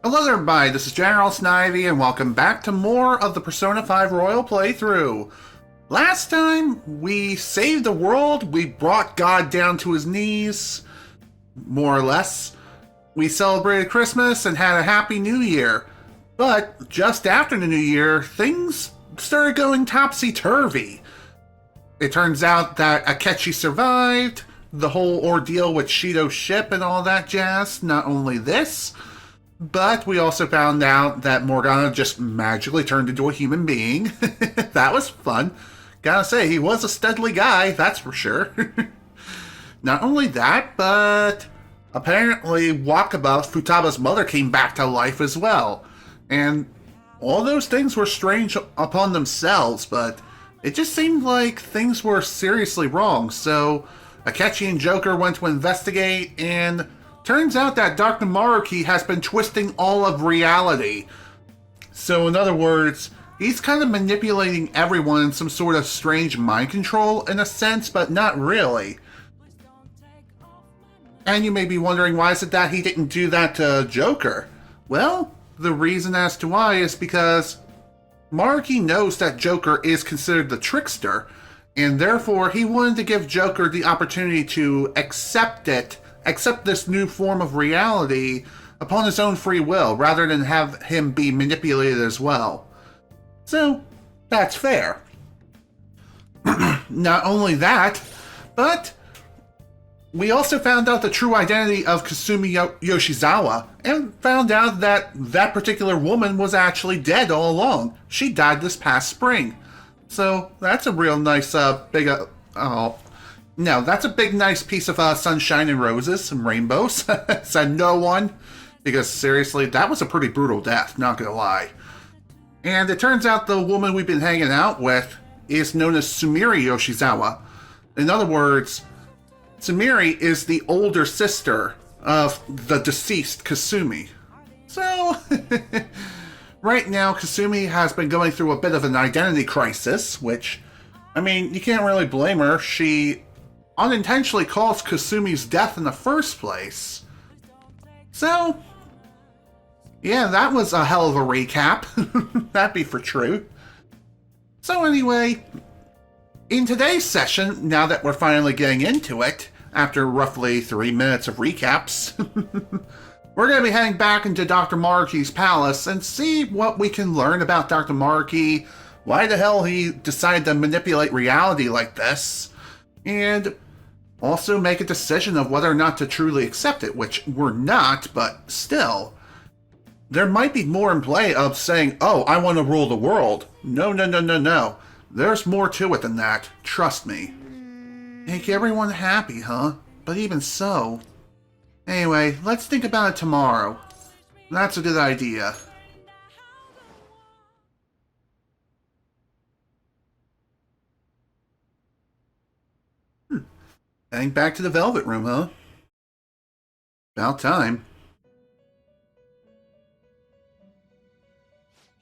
Hello there, everybody. This is General Snivy, and welcome back to more of the Persona 5 Royal playthrough. Last time, we saved the world, we brought God down to his knees, more or less. We celebrated Christmas and had a happy New Year. But just after the New Year, things started going topsy-turvy. It turns out that Akechi survived, the whole ordeal with Shido's ship and all that jazz. Not only this, but we also found out that Morgana just magically turned into a human being. That was fun. Gotta say, he was a studly guy, that's for sure. Not only that, but apparently Wakaba, Futaba's mother, came back to life as well. And all those things were strange upon themselves, but it just seemed like things were seriously wrong. So Akechi and Joker went to investigate, and turns out that Dr. Maruki has been twisting all of reality. So in other words, he's kind of manipulating everyone in some sort of strange mind control in a sense, but not really. And you may be wondering, why is it that he didn't do that to Joker? Well, the reason as to why is because Maruki knows that Joker is considered the trickster, and therefore he wanted to give Joker the opportunity to accept this new form of reality upon his own free will, rather than have him be manipulated as well. So, that's fair. Not only that, but we also found out the true identity of Kasumi Yoshizawa, and found out that that particular woman was actually dead all along. She died this past spring. So, that's a real nice, no, that's a big, nice piece of sunshine and roses and rainbows, said no one. Because seriously, that was a pretty brutal death, not gonna lie. And it turns out the woman we've been hanging out with is known as Sumeria Yoshizawa. In other words, Sumeri is the older sister of the deceased Kasumi. So, right now, Kasumi has been going through a bit of an identity crisis, which, I mean, you can't really blame her. She unintentionally caused Kasumi's death in the first place. So, yeah, that was a hell of a recap. That'd be for true. So anyway, in today's session, now that we're finally getting into it, after roughly 3 minutes of recaps, we're going to be heading back into Dr. Maruki's palace and see what we can learn about Dr. Maruki, why the hell he decided to manipulate reality like this, and also make a decision of whether or not to truly accept it, which we're not, but still. There might be more in play of saying, oh, I want to rule the world. No, no, no, no, no. There's more to it than that. Trust me. Make everyone happy, huh? But even so. Anyway, let's think about it tomorrow. That's a good idea. Heading back to the Velvet Room, huh? About time.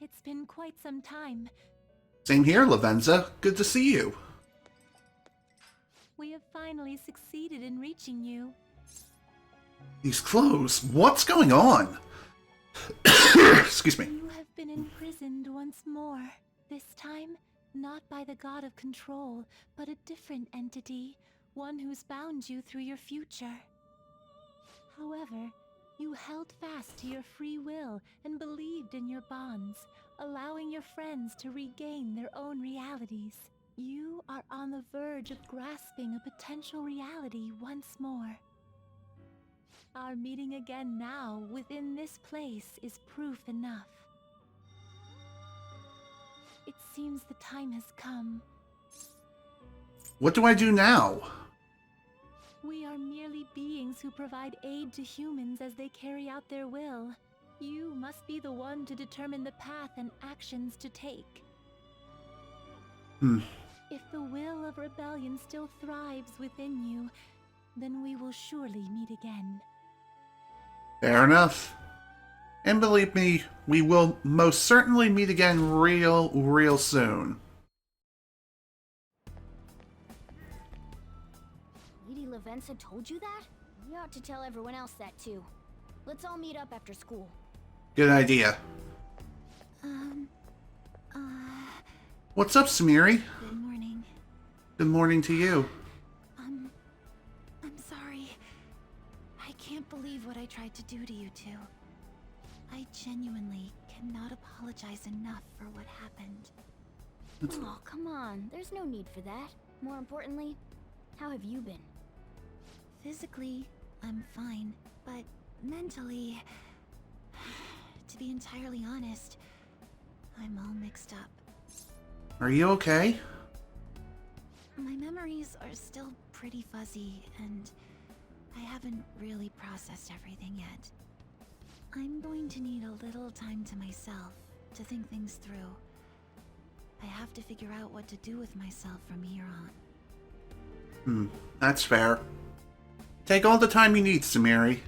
It's been quite some time. Same here, Lavenza. Good to see you. We have finally succeeded in reaching you. These clothes, what's going on? Excuse me. You have been imprisoned once more. This time, not by the god of control, but a different entity. One who's bound you through your future. However, you held fast to your free will and believed in your bonds, allowing your friends to regain their own realities. You are on the verge of grasping a potential reality once more. Our meeting again now within this place is proof enough. It seems the time has come. What do I do now? We are merely beings who provide aid to humans as they carry out their will. You must be the one to determine the path and actions to take. If the will of rebellion still thrives within you, then we will surely meet again. Fair enough. And believe me, we will most certainly meet again real soon. Lady Lavenza told you that? You ought to tell everyone else that too. Let's all meet up after school. Good idea. Uh, What's up, Sumeri? good morning. Good morning to you. I'm sorry. I can't believe what I tried to do to you two. I genuinely cannot apologize enough for what happened. Oh, come on. There's no need for that. More importantly, how have you been? Physically, I'm fine, but mentally, to be entirely honest, I'm all mixed up. Are you okay? My memories are still pretty fuzzy, and I haven't really processed everything yet. I'm going to need a little time to myself to think things through. I have to figure out what to do with myself from here on. That's fair. Take all the time you need, Sumeri.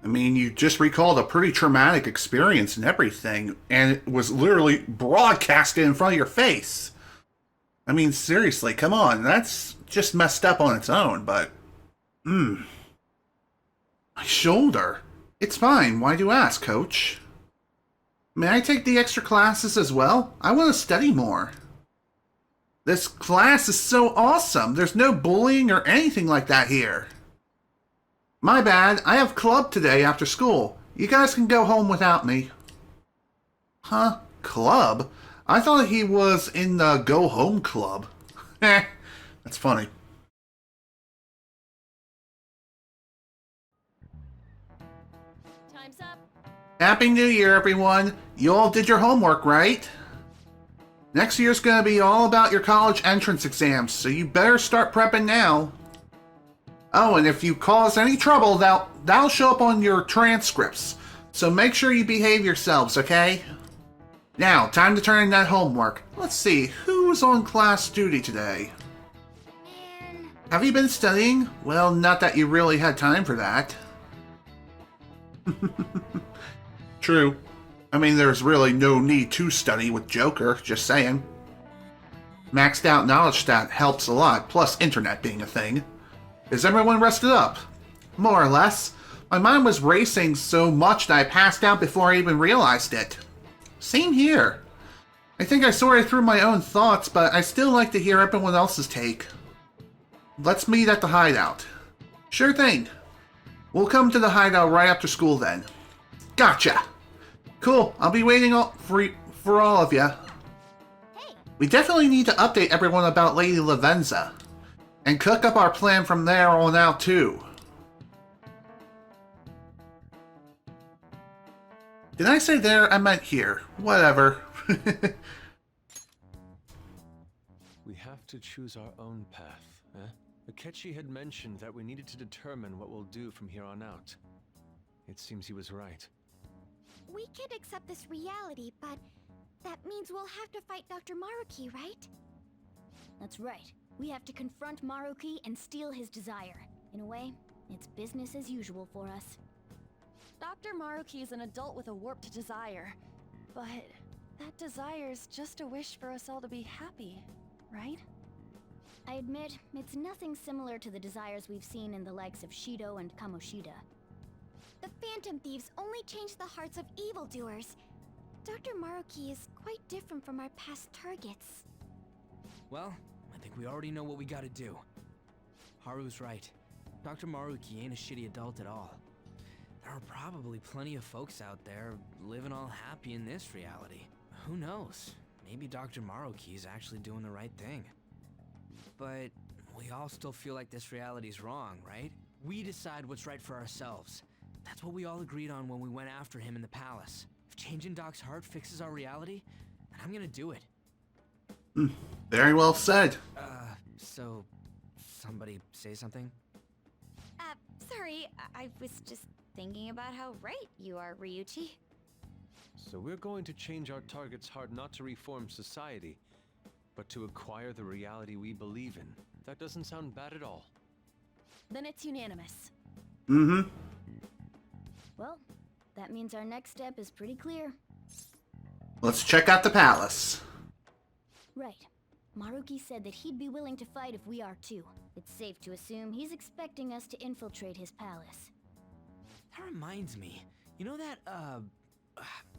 I mean, you just recalled a pretty traumatic experience and everything, and it was literally broadcasted in front of your face. I mean, seriously, come on. That's just messed up on its own, but... My shoulder. It's fine. Why do you ask, Coach? May I take the extra classes as well? I want to study more. This class is so awesome. There's no bullying or anything like that here. My bad. I have club today after school. You guys can go home without me. Huh? Club? I thought he was in the Go Home Club. That's funny. Time's up. Happy New Year, everyone. You all did your homework, right? Next year's gonna be all about your college entrance exams, so you better start prepping now. Oh, and if you cause any trouble, that'll show up on your transcripts. So make sure you behave yourselves, okay? Now, time to turn in that homework. Let's see, who's on class duty today? Man. Have you been studying? Well, not that you really had time for that. True. I mean, there's really no need to study with Joker, just saying. Maxed out knowledge stat helps a lot, plus internet being a thing. Is everyone rested up? More or less. My mind was racing so much that I passed out before I even realized it. Same here. I think I sorted through my own thoughts, but I still like to hear everyone else's take. Let's meet at the hideout. Sure thing. We'll come to the hideout right after school then. Gotcha. Cool, I'll be waiting for all of you. Hey. We definitely need to update everyone about Lady Lavenza. And cook up our plan from there on out too. Did I say there? I meant here. Whatever. We have to choose our own path, eh? Akechi had mentioned that we needed to determine what we'll do from here on out. It seems he was right. We can't accept this reality, but that means we'll have to fight Dr. Maruki, right? That's right. We have to confront Maruki and steal his desire. In a way, it's business as usual for us. Dr. Maruki is an adult with a warped desire, but that desire's just a wish for us all to be happy, right? I admit, it's nothing similar to the desires we've seen in the likes of Shido and Kamoshida. The Phantom Thieves only change the hearts of evildoers. Dr. Maruki is quite different from our past targets. Well, I think we already know what we gotta do. Haru's right. Dr. Maruki ain't a shitty adult at all. There are probably plenty of folks out there living all happy in this reality. Who knows? Maybe Dr. Maruki's actually doing the right thing. But we all still feel like this reality's wrong, right? We decide what's right for ourselves. That's what we all agreed on when we went after him in the palace. If changing Doc's heart fixes our reality, then I'm gonna do it. Very well said. So somebody say something? Sorry, I was just thinking about how right you are, Ryuichi. So we're going to change our target's heart not to reform society, but to acquire the reality we believe in. That doesn't sound bad at all. Then it's unanimous. Mm-hmm. Well, that means our next step is pretty clear. Let's check out the palace. Right. Maruki said that he'd be willing to fight if we are too. It's safe to assume he's expecting us to infiltrate his palace. That reminds me. You know that,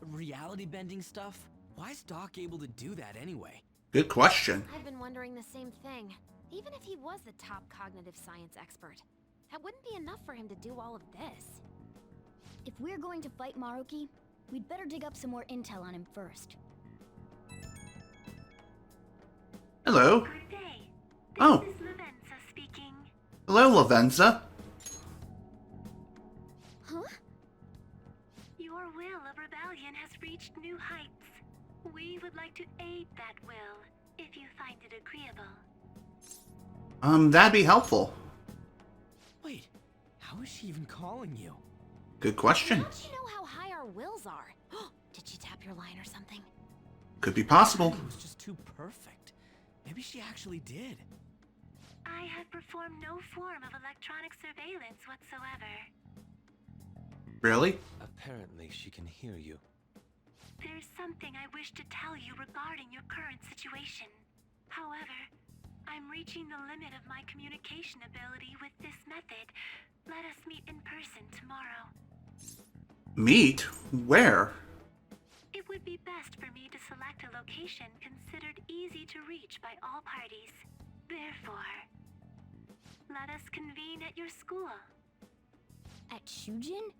reality bending stuff? Why is Doc able to do that anyway? Good question. I've been wondering the same thing. Even if he was the top cognitive science expert, that wouldn't be enough for him to do all of this. If we're going to fight Maruki, we'd better dig up some more intel on him first. Hello. Good day. Oh. This is Lavenza speaking. Hello, Lavenza. Huh? Your will of rebellion has reached new heights. We would like to aid that will, if you find it agreeable. That'd be helpful. Wait, how is she even calling you? Good question. How'd she know how high our wills are? Did she tap your line or something? Could be possible. It was just too perfect. Maybe she actually did. I have performed no form of electronic surveillance whatsoever. Really? Apparently, she can hear you. There's something I wish to tell you regarding your current situation. However, I'm reaching the limit of my communication ability with this method. Let us meet in person tomorrow. Meet? Where? It would be best for me to select a location considered easy to reach by all parties. Therefore, let us convene at your school. At Shujin?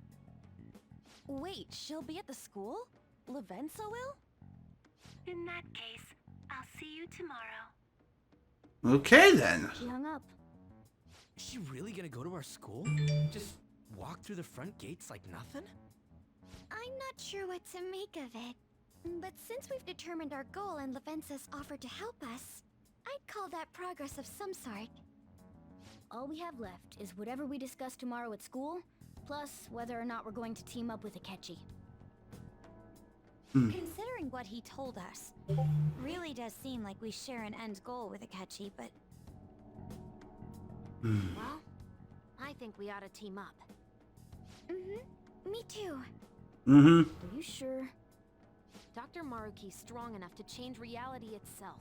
Wait, she'll be at the school? Lavenza will? In that case, I'll see you tomorrow. Okay then. She hung up. Is she really gonna go to our school? Just walk through the front gates like nothing? I'm not sure what to make of it. But since we've determined our goal and Lavenza's offered to help us, I'd call that progress of some sort. All we have left is whatever we discuss tomorrow at school, plus whether or not we're going to team up with Akechi. Considering what he told us, really does seem like we share an end goal with Akechi, but Well, I think we ought to team up. Me too. Mm-hmm. Are you sure? Dr. Maruki's strong enough to change reality itself.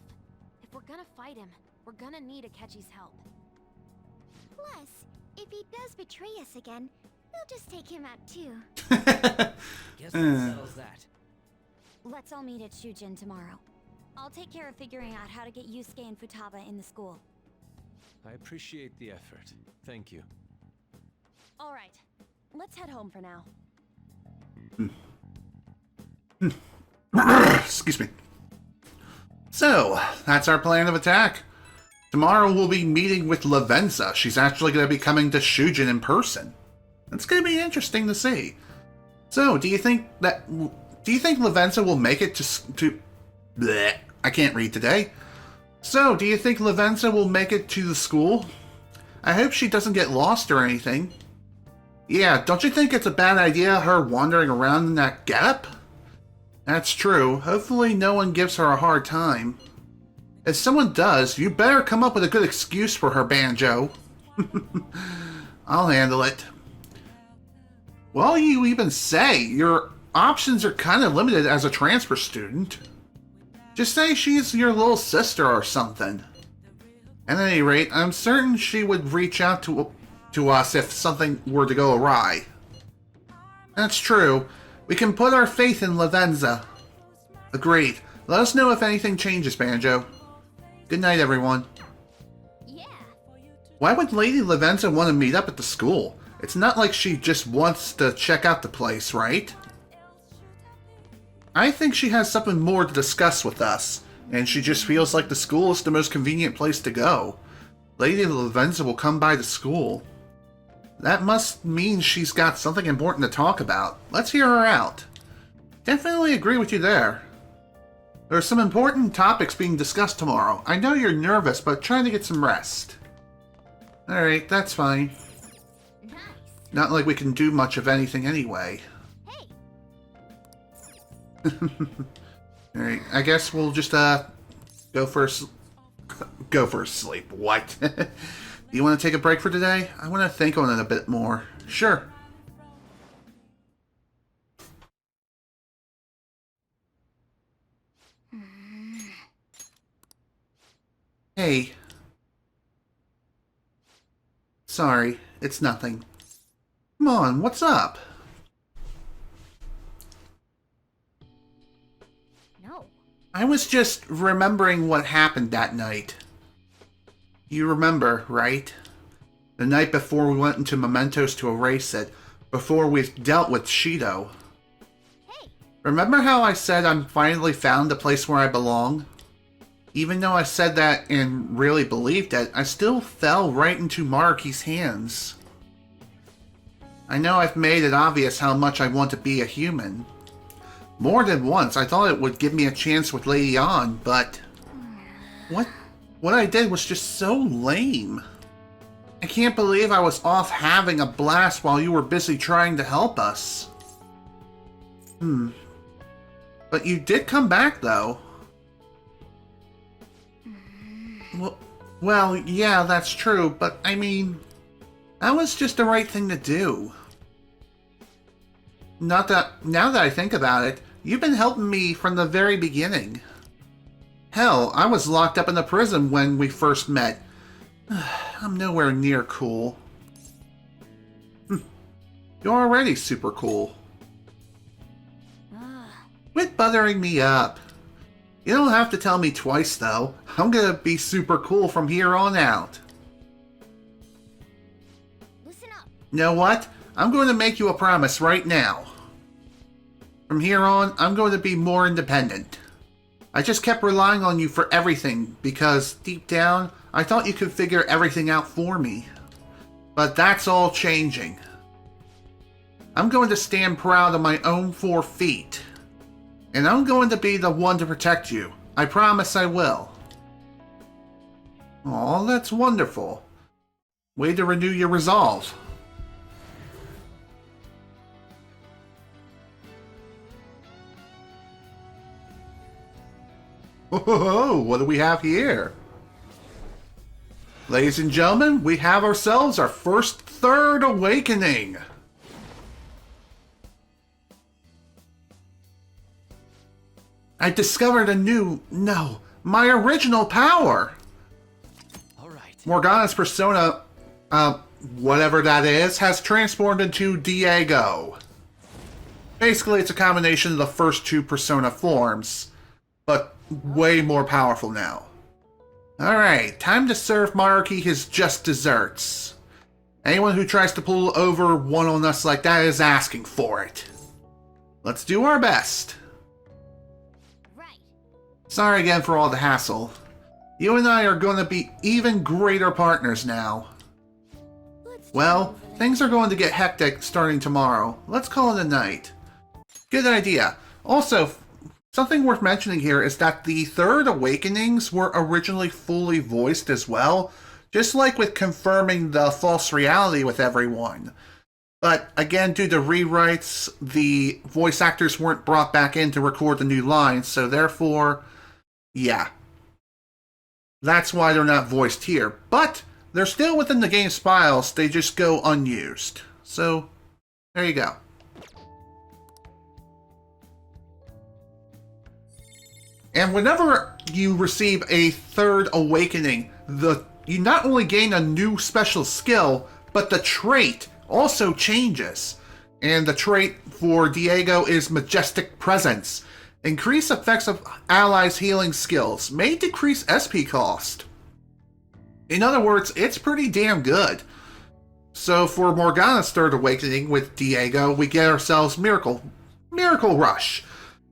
If we're gonna fight him, we're gonna need Akechi's help. Plus, if he does betray us again, we'll just take him out too. Guess that settles that. let's all meet at Shujin tomorrow. I'll take care of figuring out how to get Yusuke and Futaba in the school. I appreciate the effort. Thank you. All right, let's head home for now. Excuse me. So, that's our plan of attack. Tomorrow we'll be meeting with Lavenza. She's actually going to be coming to Shujin in person. It's going to be interesting to see. So, do you think Lavenza will make it to bleh, I can't read today. So, do you think Lavenza will make it to the school? I hope she doesn't get lost or anything. Yeah, don't you think it's a bad idea, her wandering around in that getup? That's true. Hopefully no one gives her a hard time. If someone does, you better come up with a good excuse for her, Banjo. I'll handle it. Well, you even say your options are kind of limited as a transfer student. Just say she's your little sister or something. At any rate, I'm certain she would reach out to us if something were to go awry. That's true. We can put our faith in Lavenza. Agreed. Let us know if anything changes, Banjo. Good night, everyone. Yeah. Why would Lady Lavenza want to meet up at the school? It's not like she just wants to check out the place, right? I think she has something more to discuss with us, and she just feels like the school is the most convenient place to go. Lady Lavenza will come by the school. That must mean she's got something important to talk about. Let's hear her out. Definitely agree with you there. There are some important topics being discussed tomorrow. I know you're nervous, but trying to get some rest. Alright, that's fine. Nice. Not like we can do much of anything anyway. Hey. Alright, I guess we'll just, go for a sleep. What? Do you want to take a break for today? I want to think on it a bit more. Sure. Hey. Sorry, it's nothing. Come on, what's up? I was just remembering what happened that night. You remember, right? The night before we went into Mementos to erase it, before we dealt with Shido. Hey! Remember how I said I'm finally found the place where I belong? Even though I said that and really believed it, I still fell right into Maruki's hands. I know I've made it obvious how much I want to be a human. More than once, I thought it would give me a chance with Lady An, but... What I did was just so lame. I can't believe I was off having a blast while you were busy trying to help us. But you did come back, though. Well, yeah, that's true, but I mean... that was just the right thing to do. Now that I think about it, you've been helping me from the very beginning. Hell, I was locked up in the prison when we first met. I'm nowhere near cool. You're already super cool. Quit buttering me up. You don't have to tell me twice, though. I'm gonna be super cool from here on out. Listen up. You know what? I'm going to make you a promise right now. From here on, I'm going to be more independent. I just kept relying on you for everything because, deep down, I thought you could figure everything out for me. But that's all changing. I'm going to stand proud on my own 4 feet. And I'm going to be the one to protect you. I promise I will. Aw, that's wonderful. Way to renew your resolve. Oh, what do we have here? Ladies and gentlemen, we have ourselves our first third awakening. I discovered my original power. All right. Morgana's persona, whatever that is, has transformed into Diego. Basically, it's a combination of the first 2 persona forms, but way more powerful now. Alright, time to serve Maruki his just desserts. Anyone who tries to pull over one on us like that is asking for it. Let's do our best. Right. Sorry again for all the hassle. You and I are going to be even greater partners now. Well, things are going to get hectic starting tomorrow. Let's call it a night. Good idea. Also, something worth mentioning here is that the third awakenings were originally fully voiced as well, just like with confirming the false reality with everyone. But again, due to rewrites, the voice actors weren't brought back in to record the new lines, so therefore, yeah. That's why they're not voiced here. But they're still within the game's files, they just go unused. So, there you go. And whenever you receive a third awakening, you not only gain a new special skill, but the trait also changes. And the trait for Diego is Majestic Presence. Increase effects of allies' healing skills. May decrease SP cost. In other words, it's pretty damn good. So for Morgana's third awakening with Diego, we get ourselves Miracle Rush.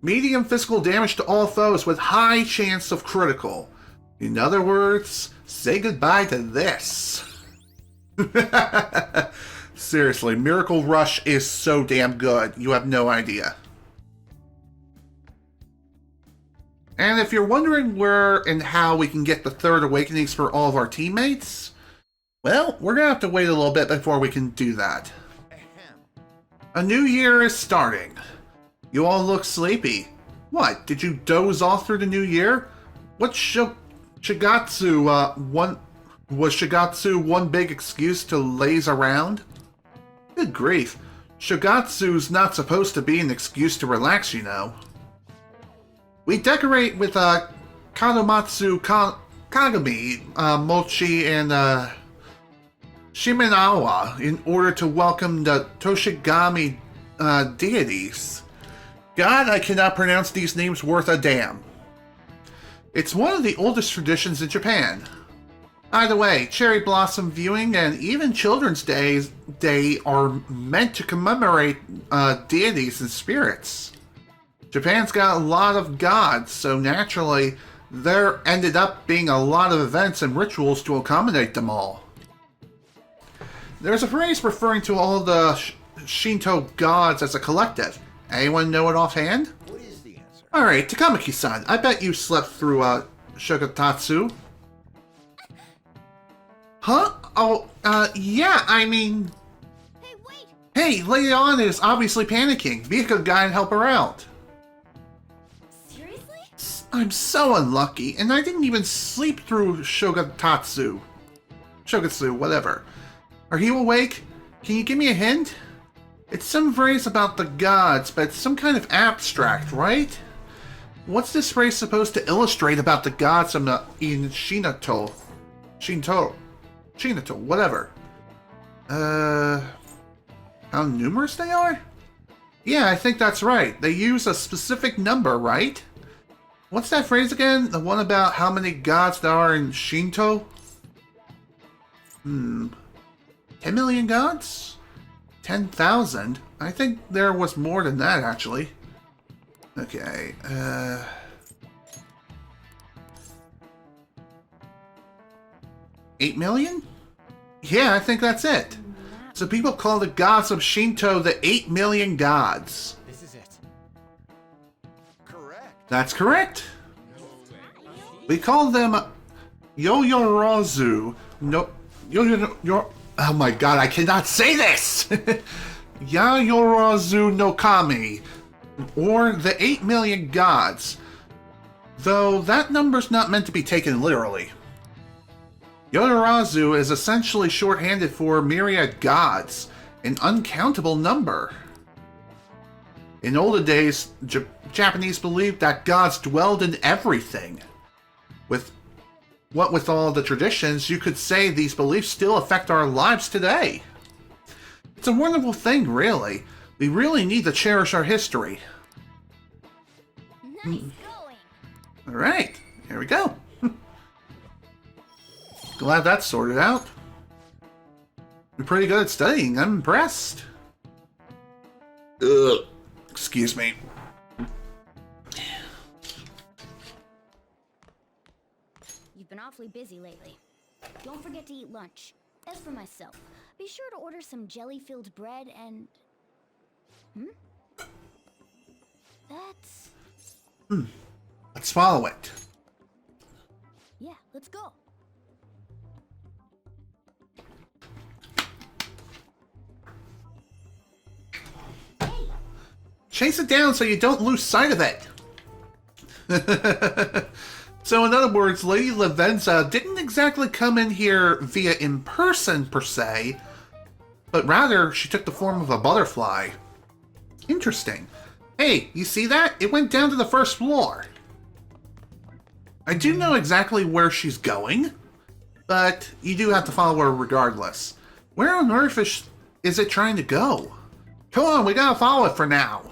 Medium physical damage to all foes with high chance of critical. In other words, say goodbye to this. Seriously, Miracle Rush is so damn good, you have no idea. And if you're wondering where and how we can get the third awakenings for all of our teammates, well, we're gonna have to wait a little bit before we can do that. A new year is starting. You all look sleepy. What, did you doze off through the new year? What Shigatsu, was Shigatsu one big excuse to laze around? Good grief. Shigatsu's not supposed to be an excuse to relax, you know. We decorate with Kadomatsu Kagami, Mochi, and Shimenawa in order to welcome the Toshigami deities. God, I cannot pronounce these names worth a damn. It's one of the oldest traditions in Japan. By the way, cherry blossom viewing and even Children's Day are meant to commemorate deities and spirits. Japan's got a lot of gods, so naturally, there ended up being a lot of events and rituals to accommodate them all. There's a phrase referring to all the Shinto gods as a collective. Anyone know it offhand? What is the answer? Alright, Takamaki-san, I bet you slept through Shogatatsu. Huh? Oh, yeah, I mean... Hey, wait! Hey, Lady Anna is obviously panicking. Be a good guy and help her out. Seriously? I'm so unlucky, and I didn't even sleep through Shogatsu, whatever. Are you awake? Can you give me a hint? It's some phrase about the gods, but it's some kind of abstract, right? What's this phrase supposed to illustrate about the gods in Shinto, whatever. How numerous they are? Yeah, I think that's right. They use a specific number, right? What's that phrase again? The one about how many gods there are in Shinto? 10 million gods? 10,000? I think there was more than that, actually. Okay, 8 million? Yeah, I think that's it. So people call the gods of Shinto the 8 million gods. This is it. Correct. That's correct. We call them Yoyorozu. No, oh my god, I cannot say this! Yayorozu no Kami, or the 8 million gods. Though that number's not meant to be taken literally. Yorozu is essentially shorthanded for myriad gods, an uncountable number. In older days, Japanese believed that gods dwelled in everything. With all the traditions, you could say these beliefs still affect our lives today. It's a wonderful thing, really. We really need to cherish our history. Nice going! Alright, here we go. Glad that's sorted out. You're pretty good at studying. I'm impressed. Ugh. Excuse me. You've been awfully busy lately. Don't forget to eat lunch. As for myself, be sure to order some jelly-filled bread and... That's... Let's follow it. Yeah, let's go. Chase it down so you don't lose sight of it. So in other words, Lady Lavenza didn't exactly come in here via in person per se, but rather she took the form of a butterfly. Interesting. Hey, you see that? It went down to the first floor. I do know exactly where she's going, but you do have to follow her regardless. Where on earth is it trying to go? Come on, we gotta follow it for now.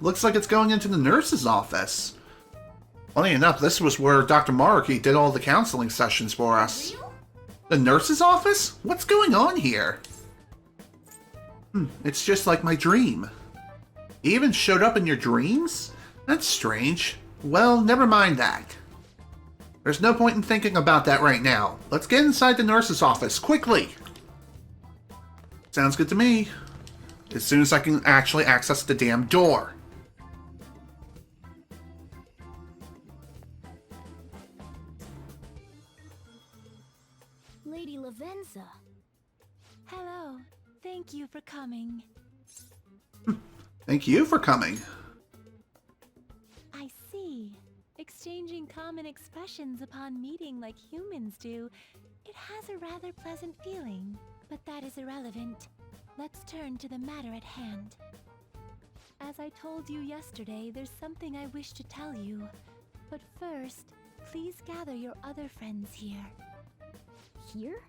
Looks like it's going into the nurse's office. Funny enough, this was where Dr. Maruki did all the counseling sessions for us. The nurse's office? What's going on here? It's just like my dream. He even showed up in your dreams? That's strange. Well, never mind that. There's no point in thinking about that right now. Let's get inside the nurse's office, quickly! Sounds good to me. As soon as I can actually access the damn door. Lady Lavenza. Hello. Thank you for coming. Thank you for coming. I see. Exchanging common expressions upon meeting like humans do, it has a rather pleasant feeling. But that is irrelevant. Let's turn to the matter at hand. As I told you yesterday, there's something I wish to tell you. But first, please gather your other friends here. Here?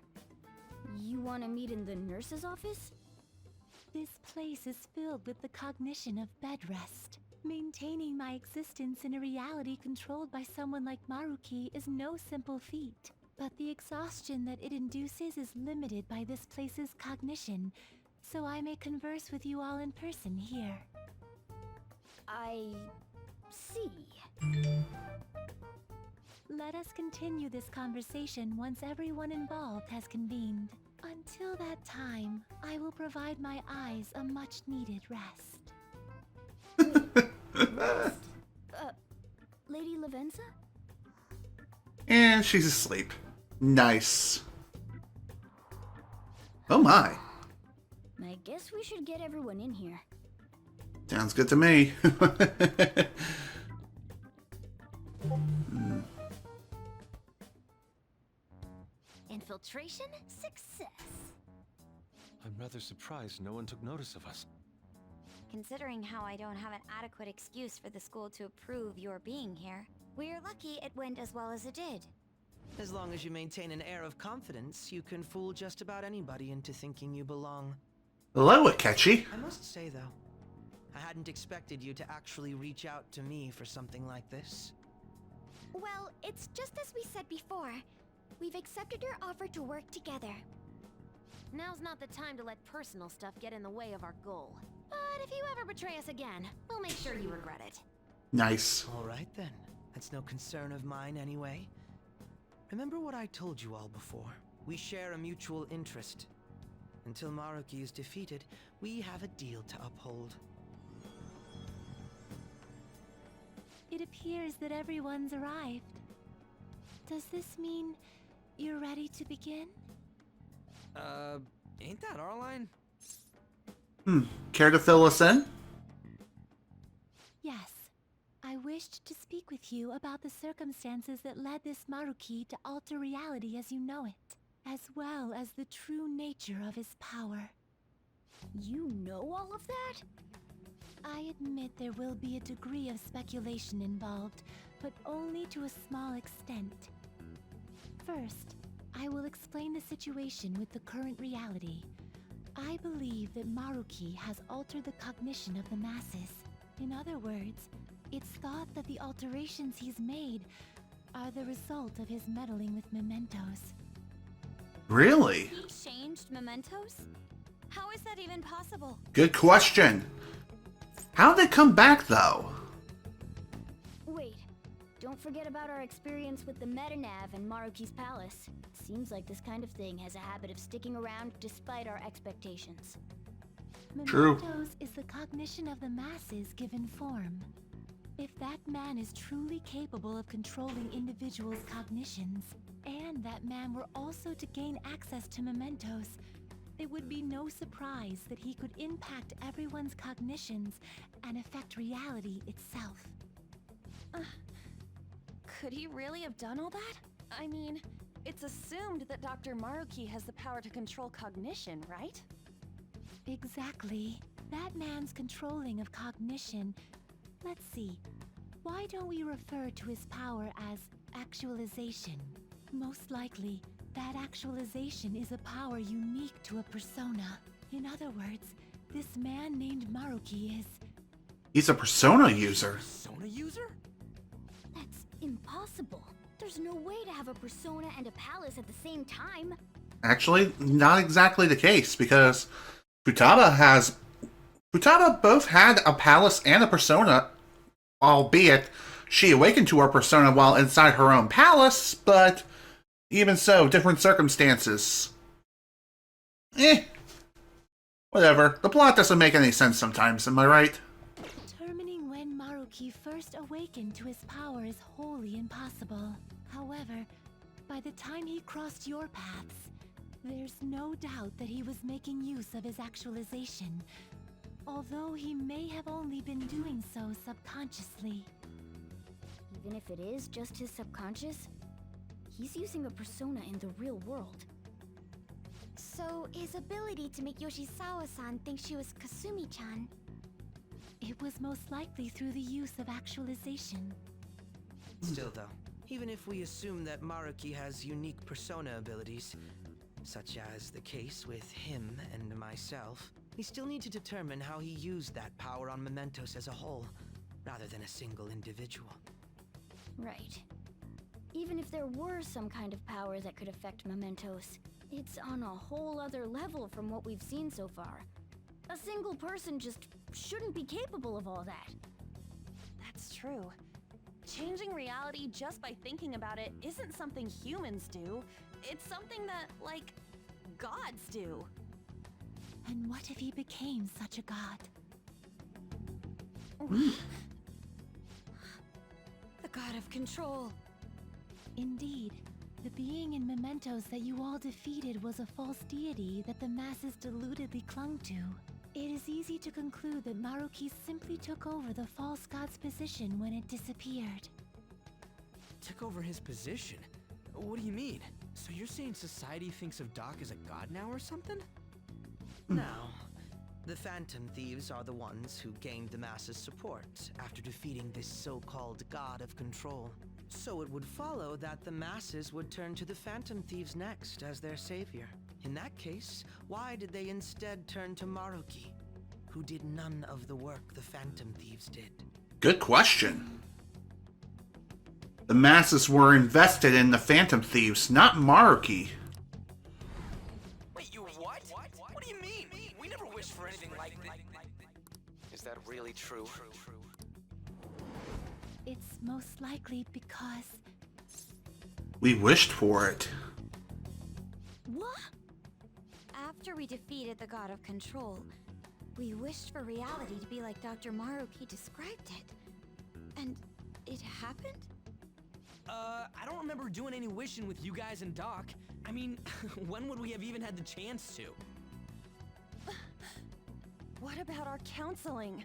You want to meet in the nurse's office? This place is filled with the cognition of bed rest. Maintaining my existence in a reality controlled by someone like Maruki is no simple feat. But the exhaustion that it induces is limited by this place's cognition, so I may converse with you all in person here. I see. Let us continue this conversation once everyone involved has convened. Until that time, I will provide my eyes a much-needed rest. Lady Lavenza? And she's asleep. Nice. Oh my. I guess we should get everyone in here. Sounds good to me. Infiltration success. I'm rather surprised no one took notice of us. Considering how I don't have an adequate excuse for the school to approve your being here, we're lucky it went as well as it did. As long as you maintain an air of confidence, you can fool just about anybody into thinking you belong. Hello, Akechi. I must say, though, I hadn't expected you to actually reach out to me for something like this. Well, it's just as we said before. We've accepted your offer to work together. Now's not the time to let personal stuff get in the way of our goal. But if you ever betray us again, we'll make sure you regret it. Nice. All right, then. That's no concern of mine anyway. Remember what I told you all before. We share a mutual interest. Until Maruki is defeated, we have a deal to uphold. It appears that everyone's arrived. Does this mean you're ready to begin? Ain't that our line? Care to fill us in? Yes. I wished to speak with you about the circumstances that led this Maruki to alter reality as you know it, as well as the true nature of his power. You know all of that? I admit there will be a degree of speculation involved, but only to a small extent. First, I will explain the situation with the current reality. I believe that Maruki has altered the cognition of the masses. In other words, it's thought that the alterations he's made are the result of his meddling with mementos. Really? He changed mementos? How is that even possible? Good question. How'd they come back, though? Wait, don't forget about our experience with the Metanav and Maruki's palace. Seems like this kind of thing has a habit of sticking around despite our expectations. True. Mementos is the cognition of the masses given form. If that man is truly capable of controlling individuals' cognitions, and that man were also to gain access to mementos, it would be no surprise that he could impact everyone's cognitions and affect reality itself. Could he really have done all that? I mean, it's assumed that Dr. Maruki has the power to control cognition, right? Exactly. That man's controlling of cognition. Let's see. Why don't we refer to his power as actualization? Most likely, that actualization is a power unique to a persona. In other words, this man named Maruki is... He's a persona user. Persona user? That's impossible. There's no way to have a persona and a palace at the same time. Actually, not exactly the case, because Futaba both had a palace and a persona, albeit she awakened to her persona while inside her own palace, but even so, different circumstances. Whatever. The plot doesn't make any sense sometimes, am I right? Determining when Maruki first awakened to his power is wholly impossible. However, by the time he crossed your paths, there's no doubt that he was making use of his actualization, although he may have only been doing so subconsciously. Even if it is just his subconscious, he's using a persona in the real world. So, his ability to make Yoshizawa-san think she was Kasumi-chan. It was most likely through the use of actualization. Still, though, even if we assume that Maruki has unique persona abilities, such as the case with him and myself, we still need to determine how he used that power on Mementos as a whole, rather than a single individual. Right. Even if there were some kind of power that could affect Mementos, it's on a whole other level from what we've seen so far. A single person just shouldn't be capable of all that. That's true. Changing reality just by thinking about it isn't something humans do. It's something that, like, gods do. And what if he became such a god? The god of control. Indeed, the being in Mementos that you all defeated was a false deity that the masses deludedly clung to. It is easy to conclude that Maruki simply took over the false god's position when it disappeared. Took over his position? What do you mean? So you're saying society thinks of Doc as a god now or something? No. The Phantom Thieves are the ones who gained the masses' support after defeating this so-called god of control. So it would follow that the masses would turn to the Phantom Thieves next as their savior. In that case, why did they instead turn to Maruki, who did none of the work the Phantom Thieves did? Good question. The masses were invested in the Phantom Thieves, not Maruki. Wait, you what? What do you mean? We never wished for anything like this. Is that really true? It's most likely because... We wished for it. What? After we defeated the god of control, we wished for reality to be like Dr. Maruki described it. And it happened? I don't remember doing any wishing with you guys and Doc. I mean, when would we have even had the chance to? What about our counseling?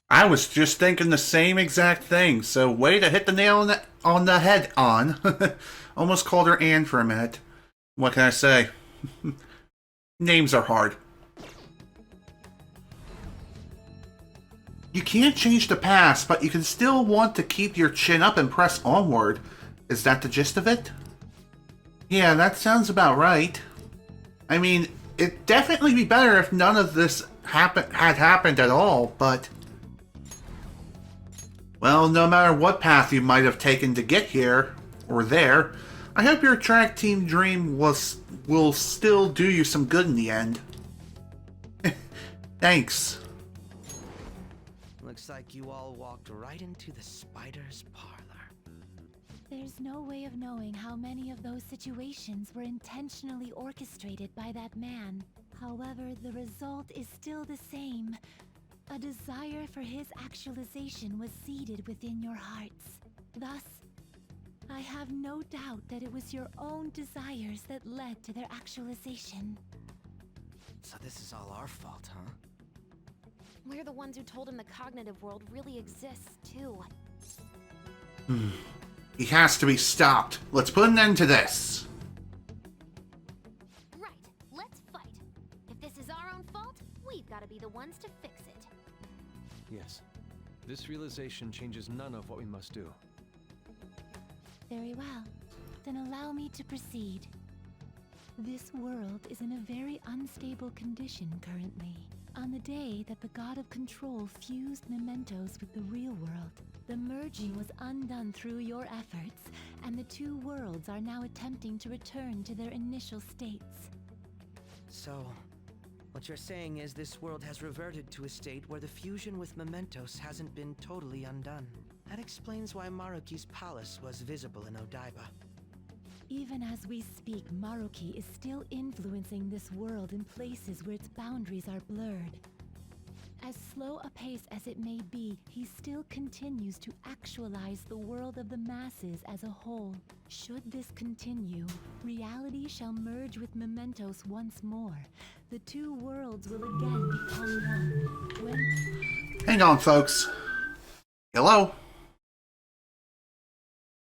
I was just thinking the same exact thing, so way to hit the nail on the head on. Almost called her Anne for a minute. What can I say? Names are hard. You can't change the past, but you can still want to keep your chin up and press onward. Is that the gist of it? Yeah, that sounds about right. I mean, it'd definitely be better if none of this had happened at all, but... Well, no matter what path you might have taken to get here, or there, I hope your track team dream will still do you some good in the end. Thanks. Looks like you all walked right into the spider's parlor. There's no way of knowing how many of those situations were intentionally orchestrated by that man. However, the result is still the same. A desire for his actualization was seeded within your hearts. Thus, I have no doubt that it was your own desires that led to their actualization. So this is all our fault, huh? We're the ones who told him the cognitive world really exists, too. He has to be stopped. Let's put an end to this. Right, let's fight. If this is our own fault, we've got to be the ones to fix it. Yes. This realization changes none of what we must do. Very well. Then allow me to proceed. This world is in a very unstable condition currently. On the day that the God of Control fused Mementos with the real world, the merging was undone through your efforts, and the two worlds are now attempting to return to their initial states. So, what you're saying is this world has reverted to a state where the fusion with Mementos hasn't been totally undone. That explains why Maruki's palace was visible in Odaiba. Even as we speak, Maruki is still influencing this world in places where its boundaries are blurred. As slow a pace as it may be, he still continues to actualize the world of the masses as a whole. Should this continue, reality shall merge with Mementos once more. The two worlds will again become one. Hang on, folks. Hello?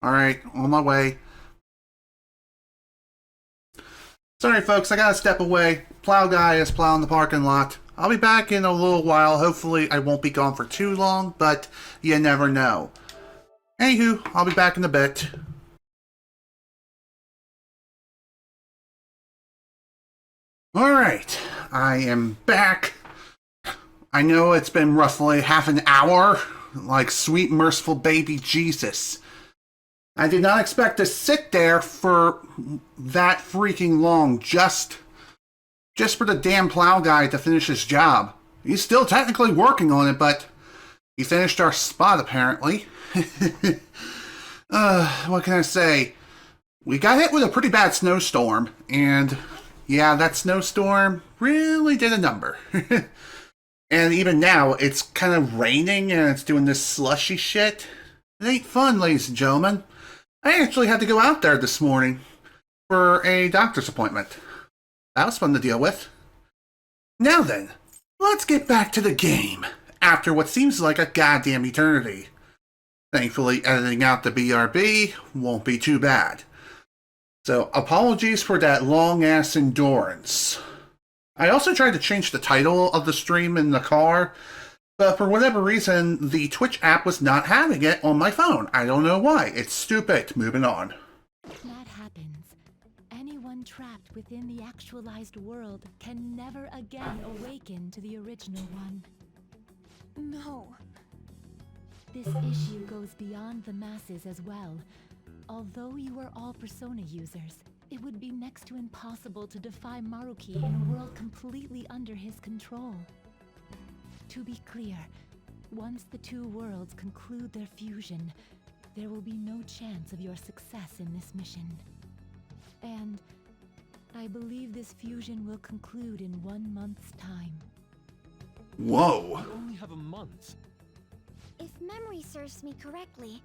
Alright, on my way. Sorry, folks, I gotta step away. Plow guy is plowing the parking lot. I'll be back in a little while. Hopefully, I won't be gone for too long, but you never know. Anywho, I'll be back in a bit. Alright, I am back. I know it's been roughly half an hour, like sweet merciful baby Jesus. I did not expect to sit there for that freaking long just for the damn plow guy to finish his job. He's still technically working on it, but he finished our spot apparently. What can I say? We got hit with a pretty bad snowstorm, and yeah, that snowstorm really did a number. And even now, it's kind of raining and it's doing this slushy shit. It ain't fun, ladies and gentlemen. I actually had to go out there this morning for a doctor's appointment. That was fun to deal with. Now then, let's get back to the game, after what seems like a goddamn eternity. Thankfully, editing out the BRB won't be too bad. So, apologies for that long-ass endurance. I also tried to change the title of the stream in the car, but for whatever reason, the Twitch app was not having it on my phone. I don't know why. It's stupid. Moving on. That happens. Anyone trapped within the actualized world can never again awaken to the original one. No. This issue goes beyond the masses as well. Although you are all Persona users, it would be next to impossible to defy Maruki in a world completely under his control. To be clear, once the two worlds conclude their fusion, there will be no chance of your success in this mission. And I believe this fusion will conclude in 1 month's time. Whoa. We only have a month. If memory serves me correctly,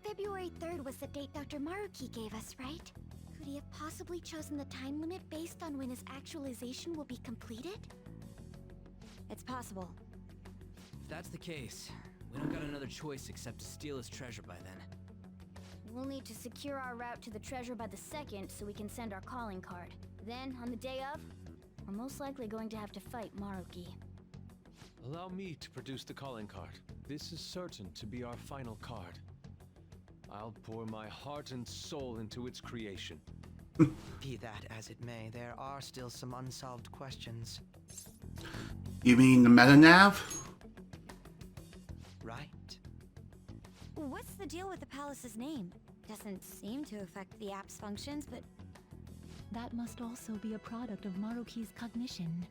February 3rd was the date Dr. Maruki gave us, right? Could he have possibly chosen the time limit based on when his actualization will be completed? It's possible. If that's the case, we don't got another choice except to steal his treasure by then. We'll need to secure our route to the treasure by the 2nd so we can send our calling card. Then, on the day of, we're most likely going to have to fight Maruki. Allow me to produce the calling card. This is certain to be our final card. I'll pour my heart and soul into its creation. Be that as it may, there are still some unsolved questions. You mean the meta-nav? Right. What's the deal with the palace's name? Doesn't seem to affect the app's functions, but That must also be a product of Maruki's cognition.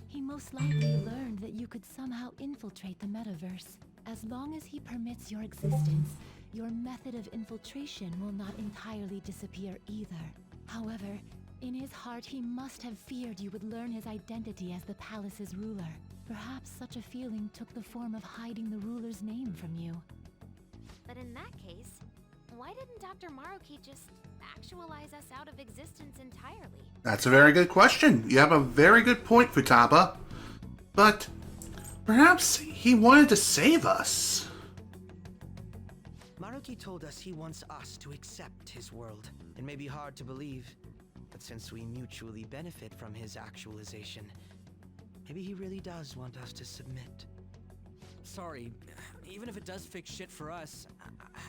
He most likely learned that you could somehow infiltrate the metaverse. As long as he permits your existence, your method of infiltration will not entirely disappear either. However, in his heart he must have feared you would learn his identity as the palace's ruler. Perhaps such a feeling took the form of hiding the ruler's name from you. But in that case, why didn't Dr. Maruki just actualize us out of existence entirely? That's a very good question. You have a very good point, Futaba. But perhaps he wanted to save us. Maruki told us he wants us to accept his world. It may be hard to believe, but since we mutually benefit from his actualization, maybe he really does want us to submit. Sorry, even if it does fix shit for us,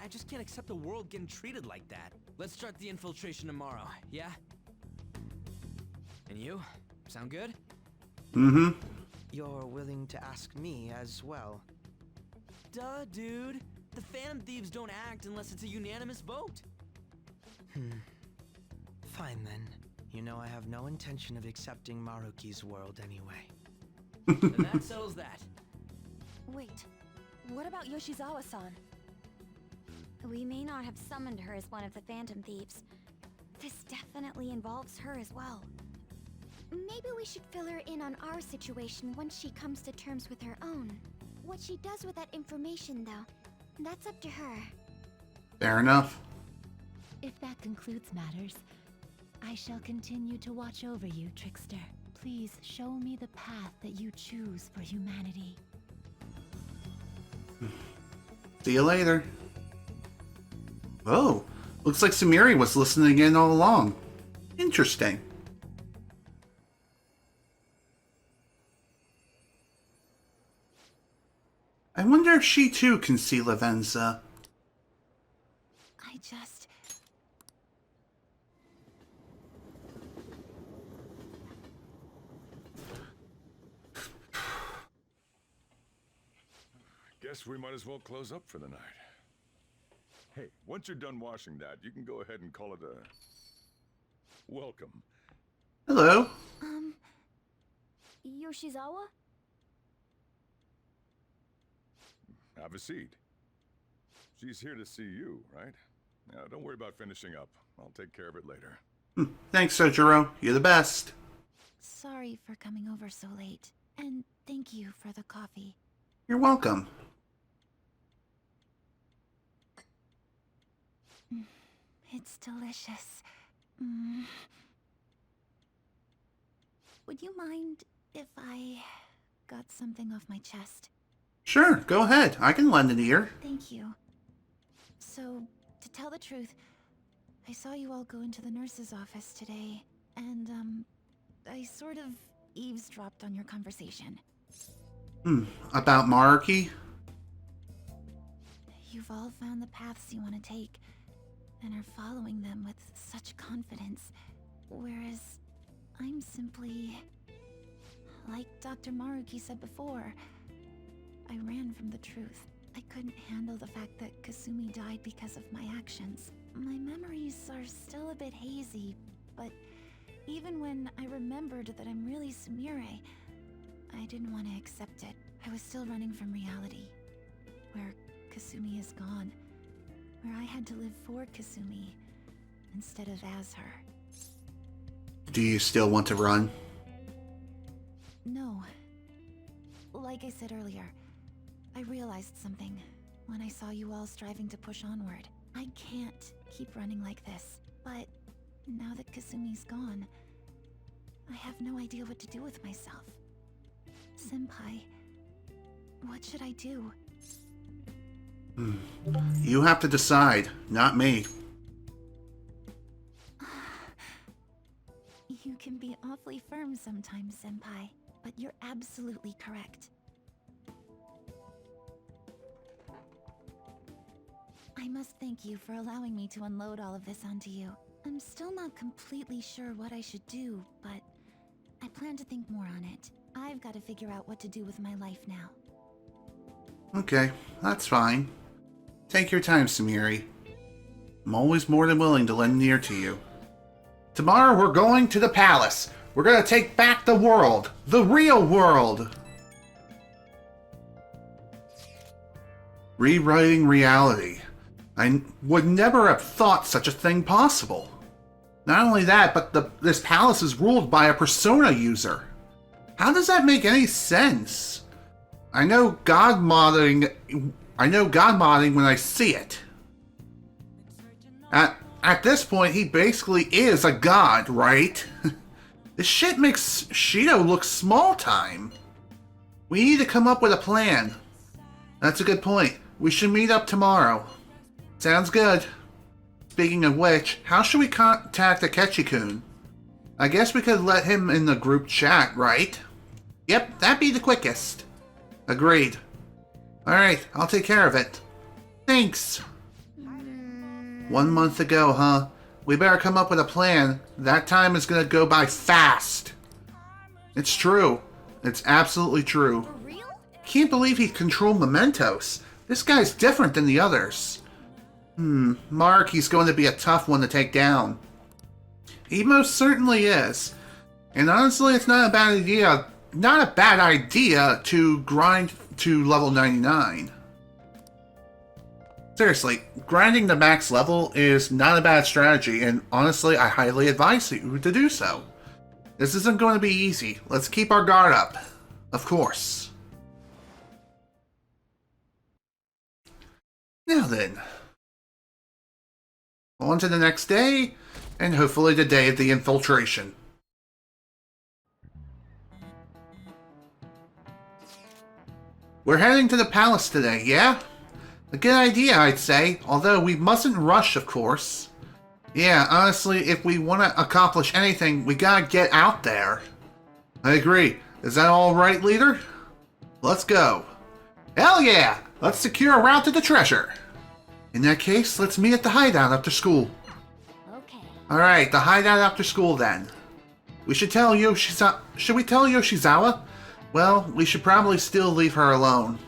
I just can't accept the world getting treated like that. Let's start the infiltration tomorrow, yeah? And you? Sound good? Mm-hmm. You're willing to ask me as well. Duh, dude. The Phantom Thieves don't act unless it's a unanimous vote. Fine then. You know I have no intention of accepting Maruki's world anyway. And that settles that. Wait, what about Yoshizawa-san? we may not have summoned her as one of the Phantom Thieves. This definitely involves her as well. Maybe we should fill her in on our situation once she comes to terms with her own. What she does with that information, though, that's up to her. Fair enough. If that concludes matters, I shall continue to watch over you, Trickster. Please show me the path that you choose for humanity. See you later. Oh, looks like Sumeria was listening in all along. Interesting. I wonder if she too can see Lavenza. I just... Guess we might as well close up for the night. Hey, once you're done washing that, you can go ahead and call it a... welcome. Hello. Yoshizawa? Have a seat. She's here to see you, right? Now, don't worry about finishing up. I'll take care of it later. Thanks, Sojiro. You're the best. Sorry for coming over so late. And thank you for the coffee. You're welcome. It's delicious. Would you mind if I got something off my chest? Sure, go ahead. I can lend an ear. Thank you. So, to tell the truth, I saw you all go into the nurse's office today, and, I sort of eavesdropped on your conversation. About Maruki? You've all found the paths you want to take, and are following them with such confidence, whereas I'm simply... like Dr. Maruki said before, I ran from the truth. I couldn't handle the fact that Kasumi died because of my actions. My memories are still a bit hazy, but even when I remembered that I'm really Sumeria, I didn't want to accept it. I was still running from reality, where Kasumi is gone, where I had to live for Kasumi instead of as her. Do you still want to run? No. Like I said earlier, I realized something when I saw you all striving to push onward. I can't keep running like this, but now that Kasumi's gone, I have no idea what to do with myself. Senpai, what should I do? You have to decide, not me. You can be awfully firm sometimes, Senpai, but you're absolutely correct. I must thank you for allowing me to unload all of this onto you. I'm still not completely sure what I should do, but I plan to think more on it. I've got to figure out what to do with my life now. Okay, that's fine. Take your time, Sumeria. I'm always more than willing to lend an ear to you. Tomorrow we're going to the palace. We're going to take back the world. The real world. Rewriting reality. I would never have thought such a thing possible. Not only that, but this palace is ruled by a persona user. How does that make any sense? I know God modding when I see it. At this point, he basically is a god, right? This shit makes Shido look small time. We need to come up with a plan. That's a good point. We should meet up tomorrow. Sounds good. Speaking of which, how should we contact Akechi-kun? I guess we could let him in the group chat, right? Yep, that'd be the quickest. Agreed. Alright, I'll take care of it. Thanks. 1 month ago, huh? We better come up with a plan. That time is gonna go by fast. It's true. It's absolutely true. For real? Can't believe he controlled mementos. This guy's different than the others. Maruki's going to be a tough one to take down. He most certainly is. And honestly, it's not a bad idea to grind to level 99. Seriously, grinding the max level is not a bad strategy, and honestly, I highly advise you to do so. This isn't going to be easy. Let's keep our guard up. Of course. Now then. On to the next day, and hopefully the day of the infiltration. We're heading to the palace today, yeah? A good idea, I'd say, although we mustn't rush, of course. Yeah, honestly, if we want to accomplish anything, we gotta get out there. I agree. Is that alright, leader? Let's go. Hell yeah! Let's secure a route to the treasure. In that case, let's meet at the hideout after school. Okay. Alright, the hideout after school then. Should we tell Yoshizawa? Well, we should probably still leave her alone.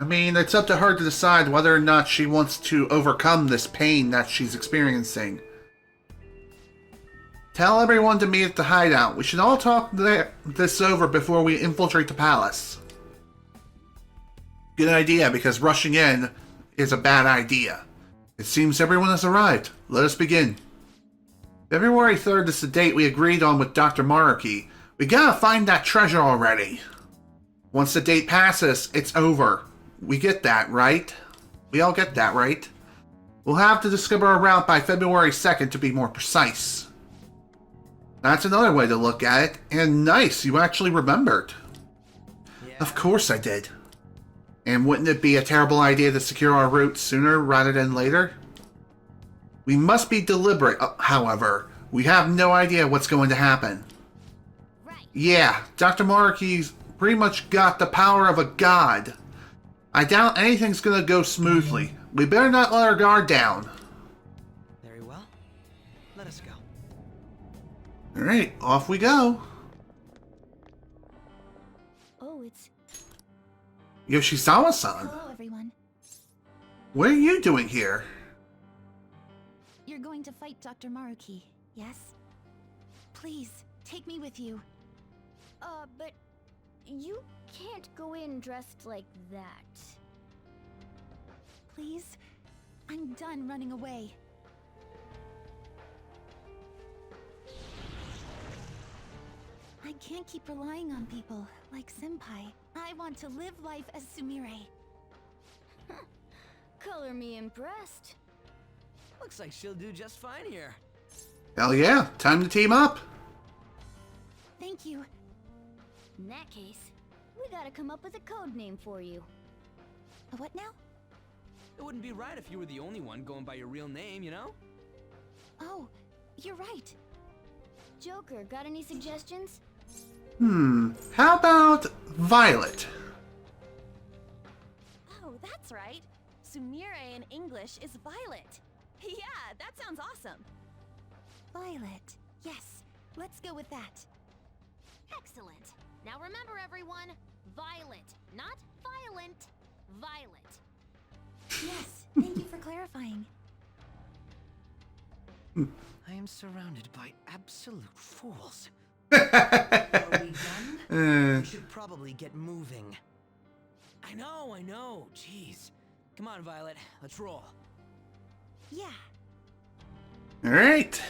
I mean, it's up to her to decide whether or not she wants to overcome this pain that she's experiencing. Tell everyone to meet at the hideout. We should all talk this over before we infiltrate the palace. Good idea, because rushing in is a bad idea. It seems everyone has arrived. Let us begin. February 3rd is the date we agreed on with Dr. Maruki. We gotta find that treasure already. Once the date passes, it's over. We get that, right? We all get that, right? We'll have to discover a route by February 2nd to be more precise. That's another way to look at it. And nice, you actually remembered. Yeah. Of course I did. And wouldn't it be a terrible idea to secure our route sooner rather than later? We must be deliberate, however. We have no idea what's going to happen. Right. Yeah, Dr. Maruki's pretty much got the power of a god. I doubt anything's gonna go smoothly. We better not let our guard down. Very well. Let us go. Alright, off we go. Oh, it's... Yoshizawa-san, Hello, everyone. what are you doing here? You're going to fight Dr. Maruki, yes? Please, take me with you. But you can't go in dressed like that. Please? I'm done running away. I can't keep relying on people like Senpai. I want to live life as Sumire. Color me impressed. Looks like she'll do just fine here. Hell yeah, time to team up. Thank you. In that case, we gotta come up with a code name for you. A what now? It wouldn't be right if you were the only one going by your real name, you know? Oh, you're right. Joker, got any suggestions? How about Violet? Oh, that's right. Sumire in English is violet. Yeah, that sounds awesome. Violet. Yes, let's go with that. Excellent. Now remember, everyone, violet, not violent. Violet. Yes, thank you for clarifying. I am surrounded by absolute fools. Are we done? We should probably get moving. I know. Jeez. Come on, Violet. Let's roll. Yeah. Alright.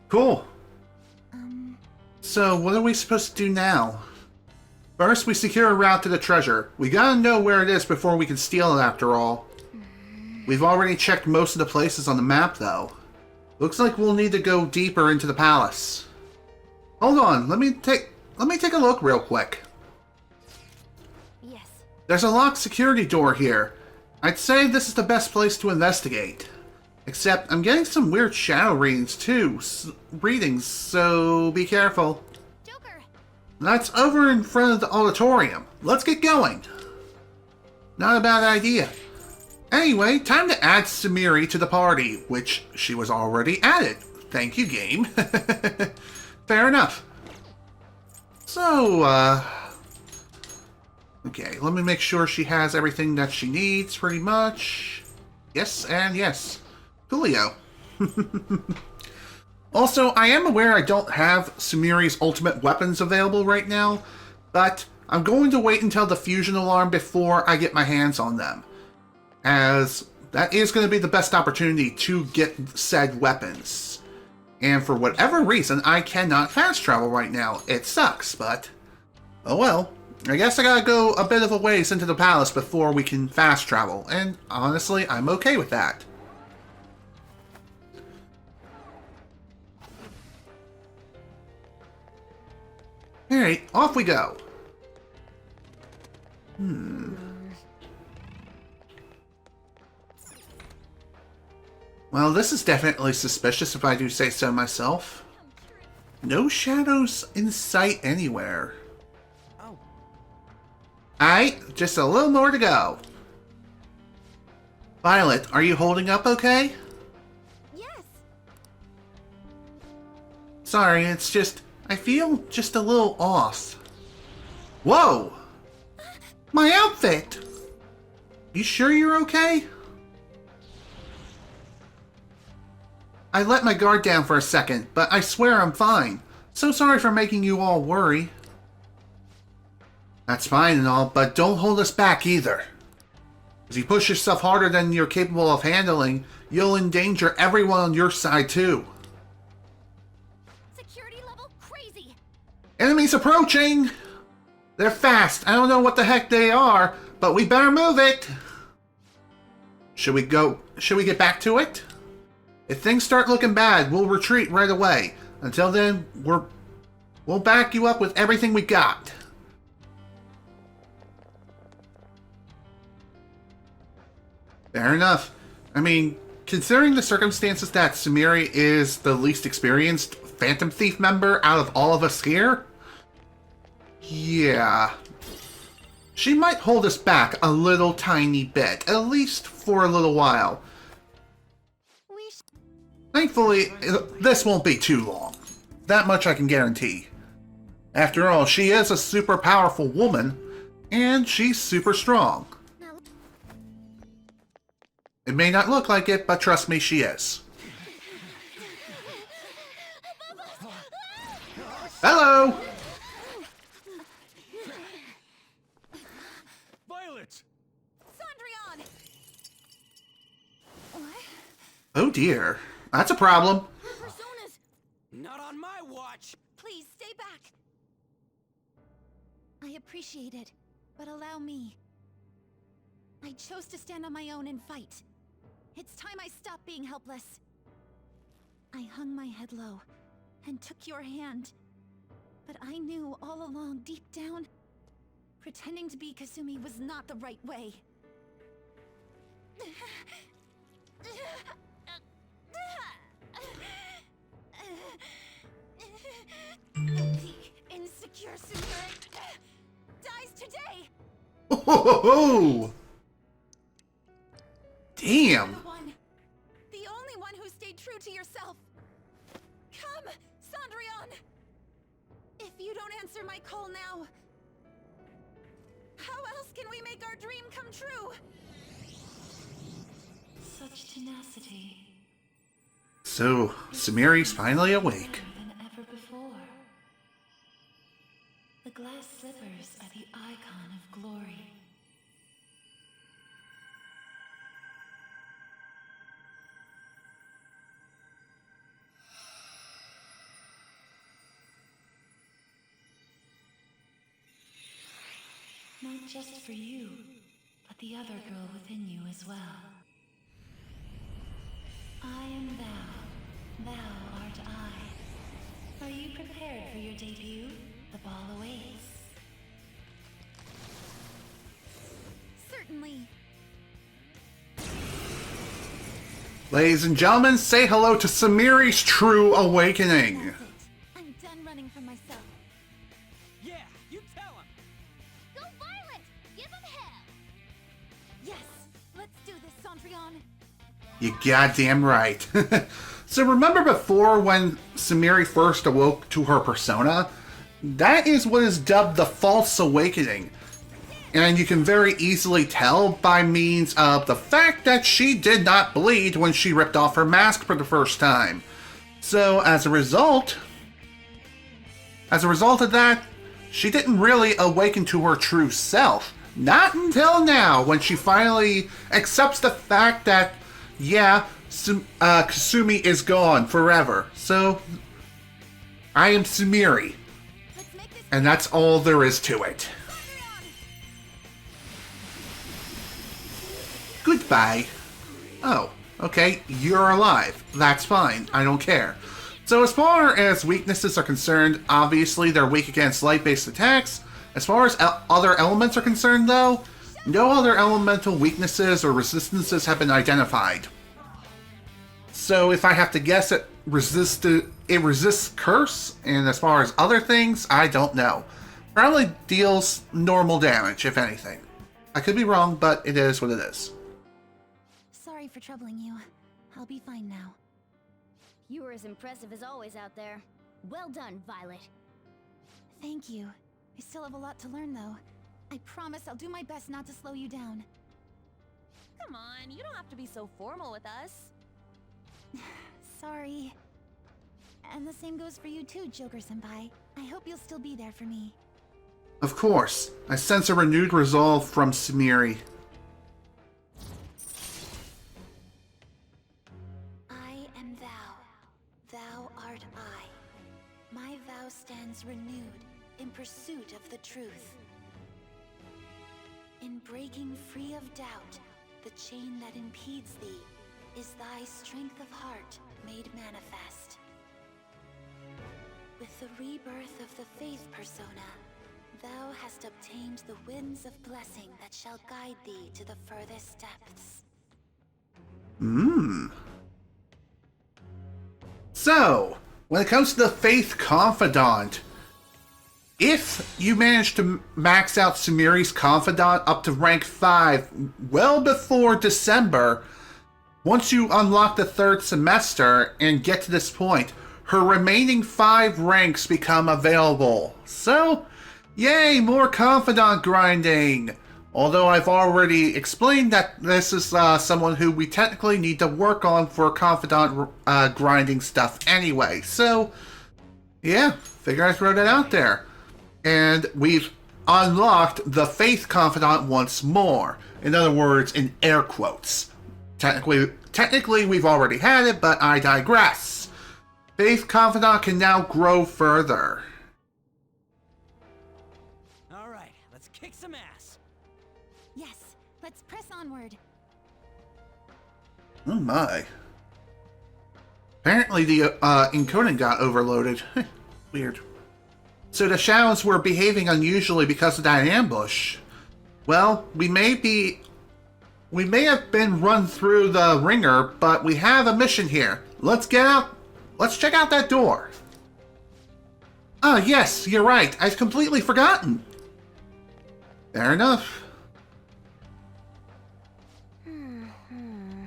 Cool. So, what are we supposed to do now? First, we secure a route to the treasure. We gotta know where it is before we can steal it after all. We've already checked most of the places on the map, though. Looks like we'll need to go deeper into the palace. Hold on, let me take a look real quick. Yes. There's a locked security door here. I'd say this is the best place to investigate. Except, I'm getting some weird shadow readings, too. So be careful. Joker! That's over in front of the auditorium. Let's get going. Not a bad idea. Anyway, time to add Sumire to the party, which she was already added. Thank you, game. Fair enough. So, okay, let me make sure she has everything that she needs, pretty much. Yes, and yes. Coolio. Also, I am aware I don't have Sumire's ultimate weapons available right now, but I'm going to wait until the fusion alarm before I get my hands on them, as that is going to be the best opportunity to get said weapons. And for whatever reason, I cannot fast travel right now. It sucks, but oh well. I guess I gotta go a bit of a ways into the palace before we can fast travel, and honestly, I'm okay with that. Alright, off we go. Well, this is definitely suspicious if I do say so myself. No shadows in sight anywhere. Oh, Alright, just a little more to go. Violet, are you holding up okay? Yes! Sorry, it's just, I feel just a little off. Whoa! My outfit! You sure you're okay? I let my guard down for a second, but I swear I'm fine. So sorry for making you all worry. That's fine and all, but don't hold us back either. If you push yourself harder than you're capable of handling, you'll endanger everyone on your side too. Security level crazy. Enemies approaching! They're fast. I don't know what the heck they are, but we better move it. Should we get back to it? If things start looking bad, we'll retreat right away. Until then, we'll back you up with everything we got. Fair enough. I mean, considering the circumstances that Sumeria is the least experienced Phantom Thief member out of all of us here, yeah. She might hold us back a little tiny bit, at least for a little while. Thankfully, this won't be too long. That much I can guarantee. After all, she is a super powerful woman, and she's super strong. It may not look like it, but trust me, she is. Hello! Violet! Sondrian! Oh dear. That's a problem. Personas! Not on my watch! Please, stay back! I appreciate it, but allow me. I chose to stand on my own and fight. It's time I stopped being helpless. I hung my head low and took your hand. But I knew all along, deep down, pretending to be Kasumi was not the right way. The insecure Sumeria dies today! Oh! Damn! The only one who stayed true to yourself. Come, Sondrian! If you don't answer my call now, how else can we make our dream come true? Such tenacity. So, Sumeria's finally awake. Than ever before. The glass slippers are the icon of glory. Not just for you, but the other girl within you as well. I am thou, thou art I. Are you prepared for your debut? The ball awaits. Certainly. Ladies and gentlemen, say hello to Sumeria's true awakening. That's it. I'm done running from myself. Yeah, you tell him! Go Violet! Give him hell! Yes, let's do this, Sondrian. You goddamn right. So remember before when Sumeria first awoke to her persona? That is what is dubbed the false awakening. And you can very easily tell by means of the fact that she did not bleed when she ripped off her mask for the first time. So as a result of that, she didn't really awaken to her true self. Not until now, when she finally accepts the fact that, yeah, Kasumi is gone forever. So, I am Sumeria. And that's all there is to it. Goodbye. Oh, okay, you're alive. That's fine. I don't care. So as far as weaknesses are concerned, obviously they're weak against light-based attacks. As far as other elements are concerned, though, no other elemental weaknesses or resistances have been identified. So if I have to guess, it resists curse, and as far as other things, I don't know. Probably deals normal damage, if anything. I could be wrong, but it is what it is. Sorry for troubling you. I'll be fine now. You were as impressive as always out there. Well done, Violet. Thank you. I still have a lot to learn, though. I promise I'll do my best not to slow you down. Come on, you don't have to be so formal with us. Sorry. And the same goes for you too, Joker-senpai. I hope you'll still be there for me. Of course. I sense a renewed resolve from Sumeria. I am thou. Thou art I. My vow stands renewed in pursuit of the truth. In breaking free of doubt, the chain that impedes thee is thy strength of heart made manifest. With the rebirth of the faith persona, thou hast obtained the winds of blessing that shall guide thee to the furthest depths. So, when it comes to the Faith Confidant, if you manage to max out Sumeria's Confidant up to rank 5 well before December, once you unlock the 3rd semester and get to this point, her remaining 5 ranks become available. So, yay, more Confidant grinding! Although I've already explained that this is someone who we technically need to work on for Confidant grinding stuff anyway. So, yeah, figure I throw that out there. And we've unlocked the Faith Confidant once more. In other words, in air quotes. Technically we've already had it, but I digress. Faith Confidant can now grow further. Alright, let's kick some ass. Yes, let's press onward. Oh my. Apparently the encoding got overloaded. Weird. So the shadows were behaving unusually because of that ambush. Well, we may have been run through the ringer, but we have a mission here. Let's get out. Let's check out that door. Ah, yes, you're right. I've completely forgotten. Fair enough.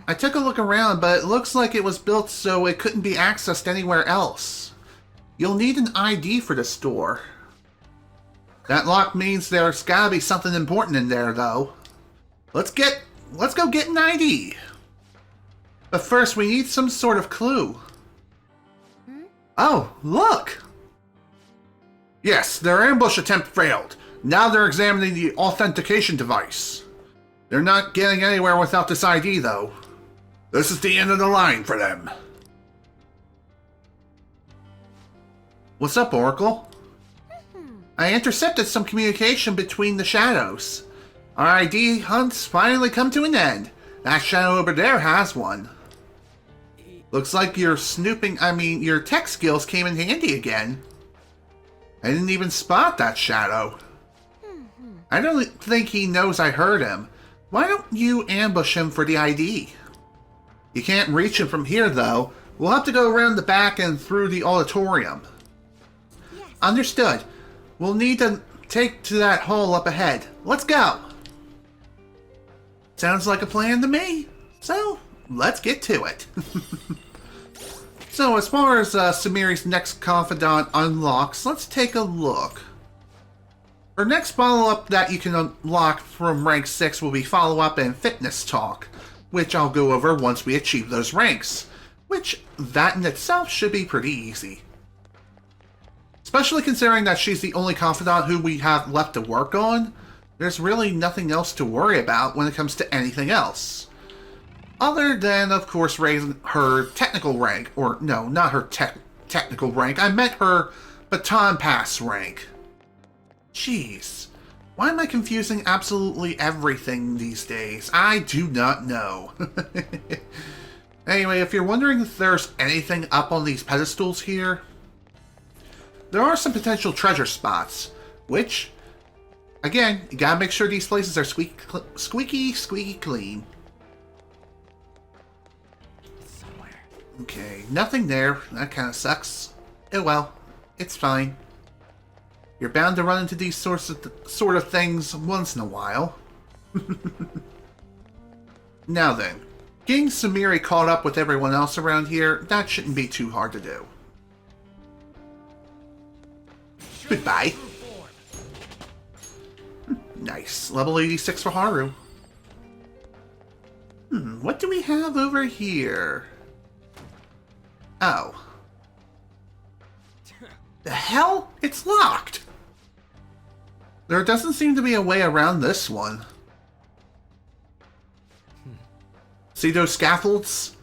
I took a look around, but it looks like it was built so it couldn't be accessed anywhere else. You'll need an ID for this door. That lock means there's gotta be something important in there, though. Let's go get an ID. But first, we need some sort of clue. Oh, look! Yes, their ambush attempt failed. Now they're examining the authentication device. They're not getting anywhere without this ID, though. This is the end of the line for them. What's up, Oracle? I intercepted some communication between the shadows. Our ID hunt's finally come to an end. That shadow over there has one. Looks like your your tech skills came in handy again. I didn't even spot that shadow. I don't think he knows I heard him. Why don't you ambush him for the ID? You can't reach him from here, though. We'll have to go around the back and through the auditorium. Yes. Understood. We'll need to take to that hall up ahead. Let's go! Sounds like a plan to me. So, let's get to it. So, as far as Sumeria's next confidant unlocks, let's take a look. Her next follow-up that you can unlock from rank 6 will be follow-up and fitness talk, which I'll go over once we achieve those ranks, which that in itself should be pretty easy. Especially considering that she's the only confidant who we have left to work on, there's really nothing else to worry about when it comes to anything else. Other than, of course, raising her technical rank, or no, not her technical rank, I meant her baton pass rank. Jeez, why am I confusing absolutely everything these days? I do not know. Anyway, if you're wondering if there's anything up on these pedestals here, there are some potential treasure spots, which, again, you gotta make sure these places are squeaky clean. Somewhere. Okay, nothing there. That kind of sucks. Oh well, it's fine. You're bound to run into these sort of things once in a while. Now then, getting Sumeria caught up with everyone else around here, that shouldn't be too hard to do. Goodbye. Nice. Level 86 for Haru. What do we have over here? Oh. The hell? It's locked! There doesn't seem to be a way around this one. See those scaffolds?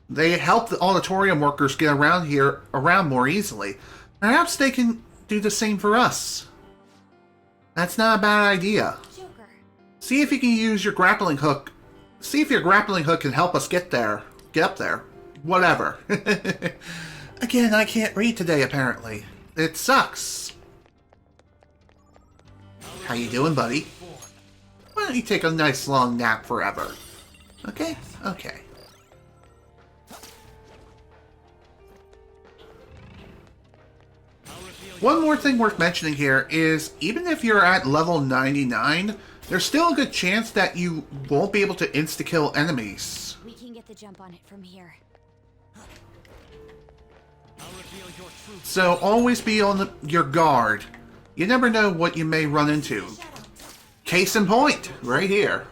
They help the auditorium workers get around more easily. Perhaps they can do the same for us. That's not a bad idea. Joker. See if you can use your grappling hook. See if your grappling hook can help us get up there. Whatever. Again, I can't read today, apparently. It sucks. How you doing, buddy? Why don't you take a nice long nap forever? Okay? Okay. One more thing worth mentioning here is, even if you're at level 99, there's still a good chance that you won't be able to insta-kill enemies. We can get the jump on it from here. So always be on your guard. You never know what you may run into. Case in point, right here.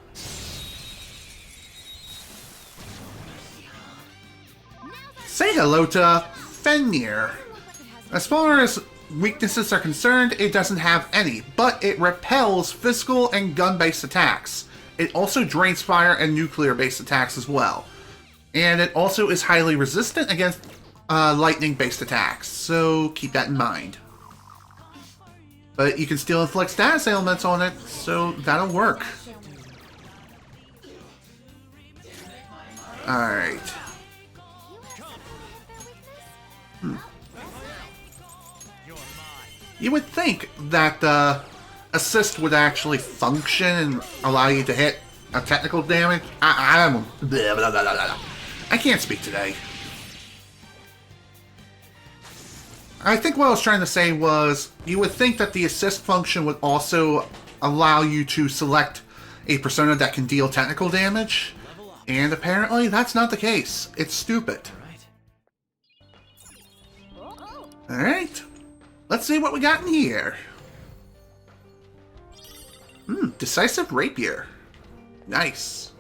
Say hello to Fenrir. As far as weaknesses are concerned, it doesn't have any, but it repels physical and gun-based attacks. It also drains fire and nuclear-based attacks as well. And it also is highly resistant against lightning-based attacks, so keep that in mind. But you can still inflict status ailments on it, so that'll work. Alright. You would think that assist would actually function and allow you to hit a technical damage. I can't speak today. I think what I was trying to say was, you would think that the assist function would also allow you to select a persona that can deal technical damage, and apparently that's not the case. It's stupid. Alright, let's see what we got in here. Decisive Rapier. Nice.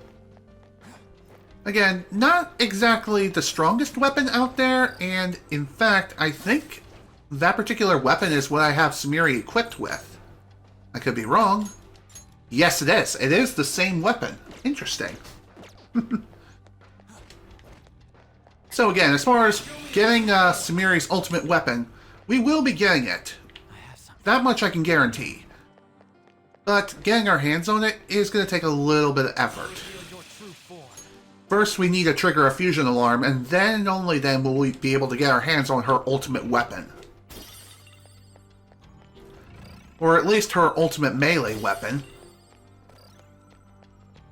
Again, not exactly the strongest weapon out there, and in fact, I think that particular weapon is what I have Sumeria equipped with. I could be wrong. Yes, it is. It is the same weapon. Interesting. So again, as far as getting Sumeria's ultimate weapon, we will be getting it. That much I can guarantee. But getting our hands on it is going to take a little bit of effort. First, we need to trigger a fusion alarm, and then only then will we be able to get our hands on her ultimate weapon. Or at least her ultimate melee weapon.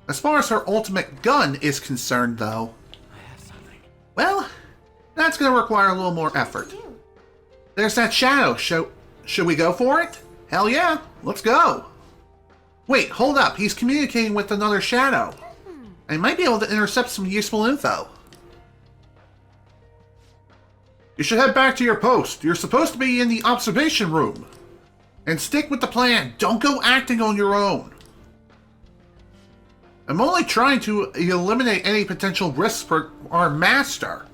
As far as her ultimate gun is concerned, though, well, that's going to require a little more effort. There's that shadow. Should we go for it? Hell yeah, let's go. Wait, hold up. He's communicating with another shadow. I might be able to intercept some useful info. You should head back to your post. You're supposed to be in the observation room. And stick with the plan. Don't go acting on your own. I'm only trying to eliminate any potential risks for our master.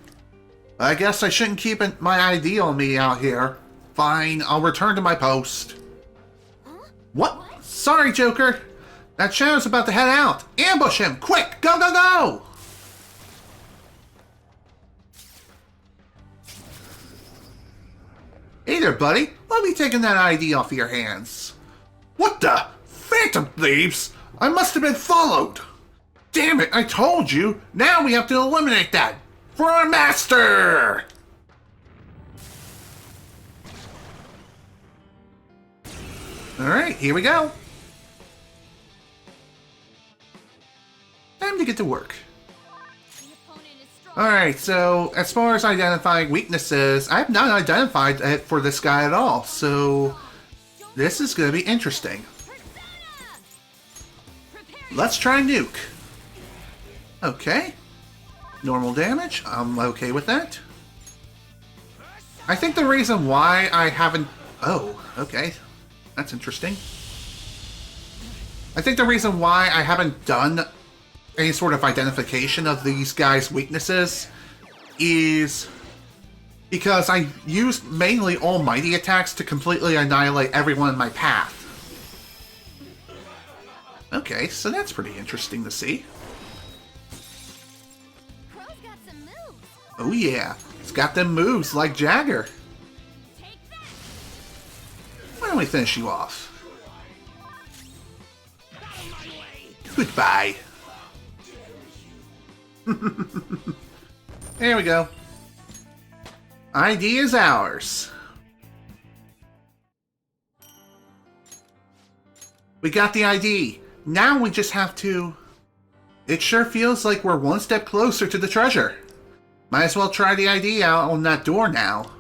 I guess I shouldn't keep my ID on me out here. Fine, I'll return to my post. What? Sorry, Joker. That shadow's about to head out. Ambush him! Quick! Go, go, go! Hey there, buddy. Let me taking that ID off of your hands. What the? Phantom Thieves? I must have been followed. Damn it, I told you. Now we have to eliminate that. For our master! Alright, here we go. Time to get to work. Alright, so as far as identifying weaknesses, I have not identified it for this guy at all, so this is going to be interesting. Let's try Nuke. Okay. Normal damage, I'm okay with that. I think the reason why I haven't... Oh, okay. That's interesting. I think the reason why I haven't done any sort of identification of these guys' weaknesses is because I use mainly almighty attacks to completely annihilate everyone in my path. Okay, so that's pretty interesting to see. Crow's got some moves. Oh yeah, it's got them moves like Jagger. Take that. Why don't we finish you off? Goodbye. There we go. ID is ours. We got the ID. Now we just have to... It sure feels like we're one step closer to the treasure. Might as well try the ID out on that door now.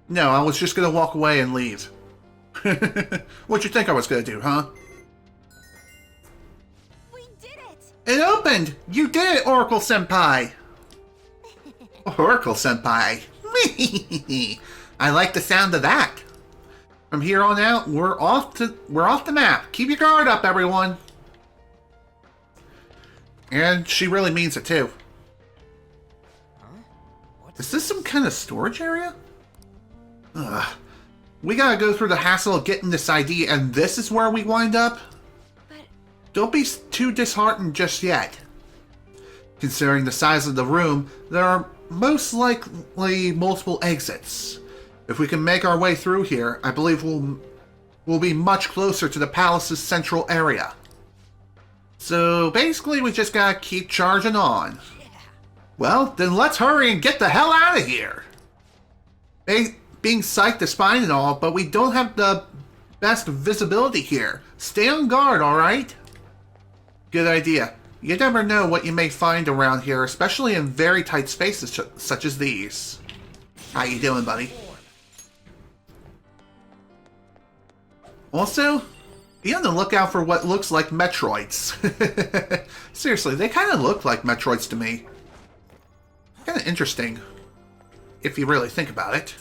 No, I was just gonna walk away and leave. What'd you think I was gonna do, huh? We did it. It opened! You did it, Oracle Senpai! Oracle Senpai. I like the sound of that. From here on out, we're off the map. Keep your guard up, everyone. And she really means it too. Is this some kind of storage area? Ugh. We gotta go through the hassle of getting this ID, and this is where we wind up? Don't be too disheartened just yet. Considering the size of the room, there are most likely multiple exits. If we can make our way through here, I believe we'll be much closer to the palace's central area. So basically, we just gotta keep charging on. Well, then let's hurry and get the hell out of here. Being psyched is fine and all, but we don't have the best visibility here. Stay on guard, alright? Good idea. You never know what you may find around here, especially in very tight spaces such as these. How you doing, buddy? Also, be on the lookout for what looks like Metroids. Seriously, they kind of look like Metroids to me. Kind of interesting, if you really think about it.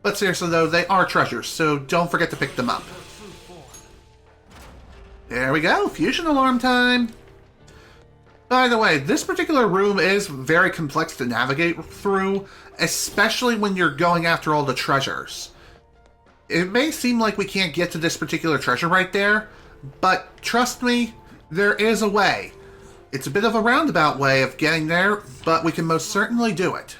But seriously though, they are treasures, so don't forget to pick them up. There we go, fusion alarm time! By the way, this particular room is very complex to navigate through, especially when you're going after all the treasures. It may seem like we can't get to this particular treasure right there, but trust me, there is a way. It's a bit of a roundabout way of getting there, but we can most certainly do it.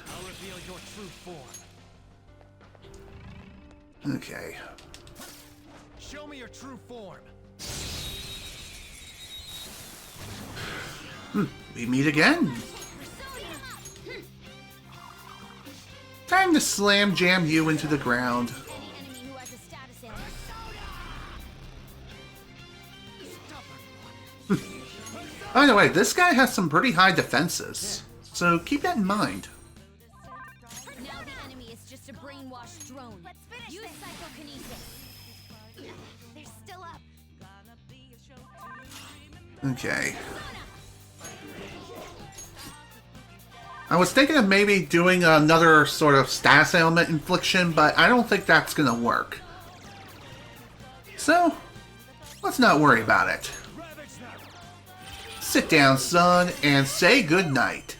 Okay. Show me your true form. We meet again. Time to slam jam you into the ground. By the way, this guy has some pretty high defenses, so keep that in mind. Now the enemy is just a brainwashed drone. Let's finish Use psychokinesis. They're still up. Okay. I was thinking of maybe doing another sort of status ailment infliction, but I don't think that's gonna work. So, let's not worry about it. Sit down, son, and say goodnight.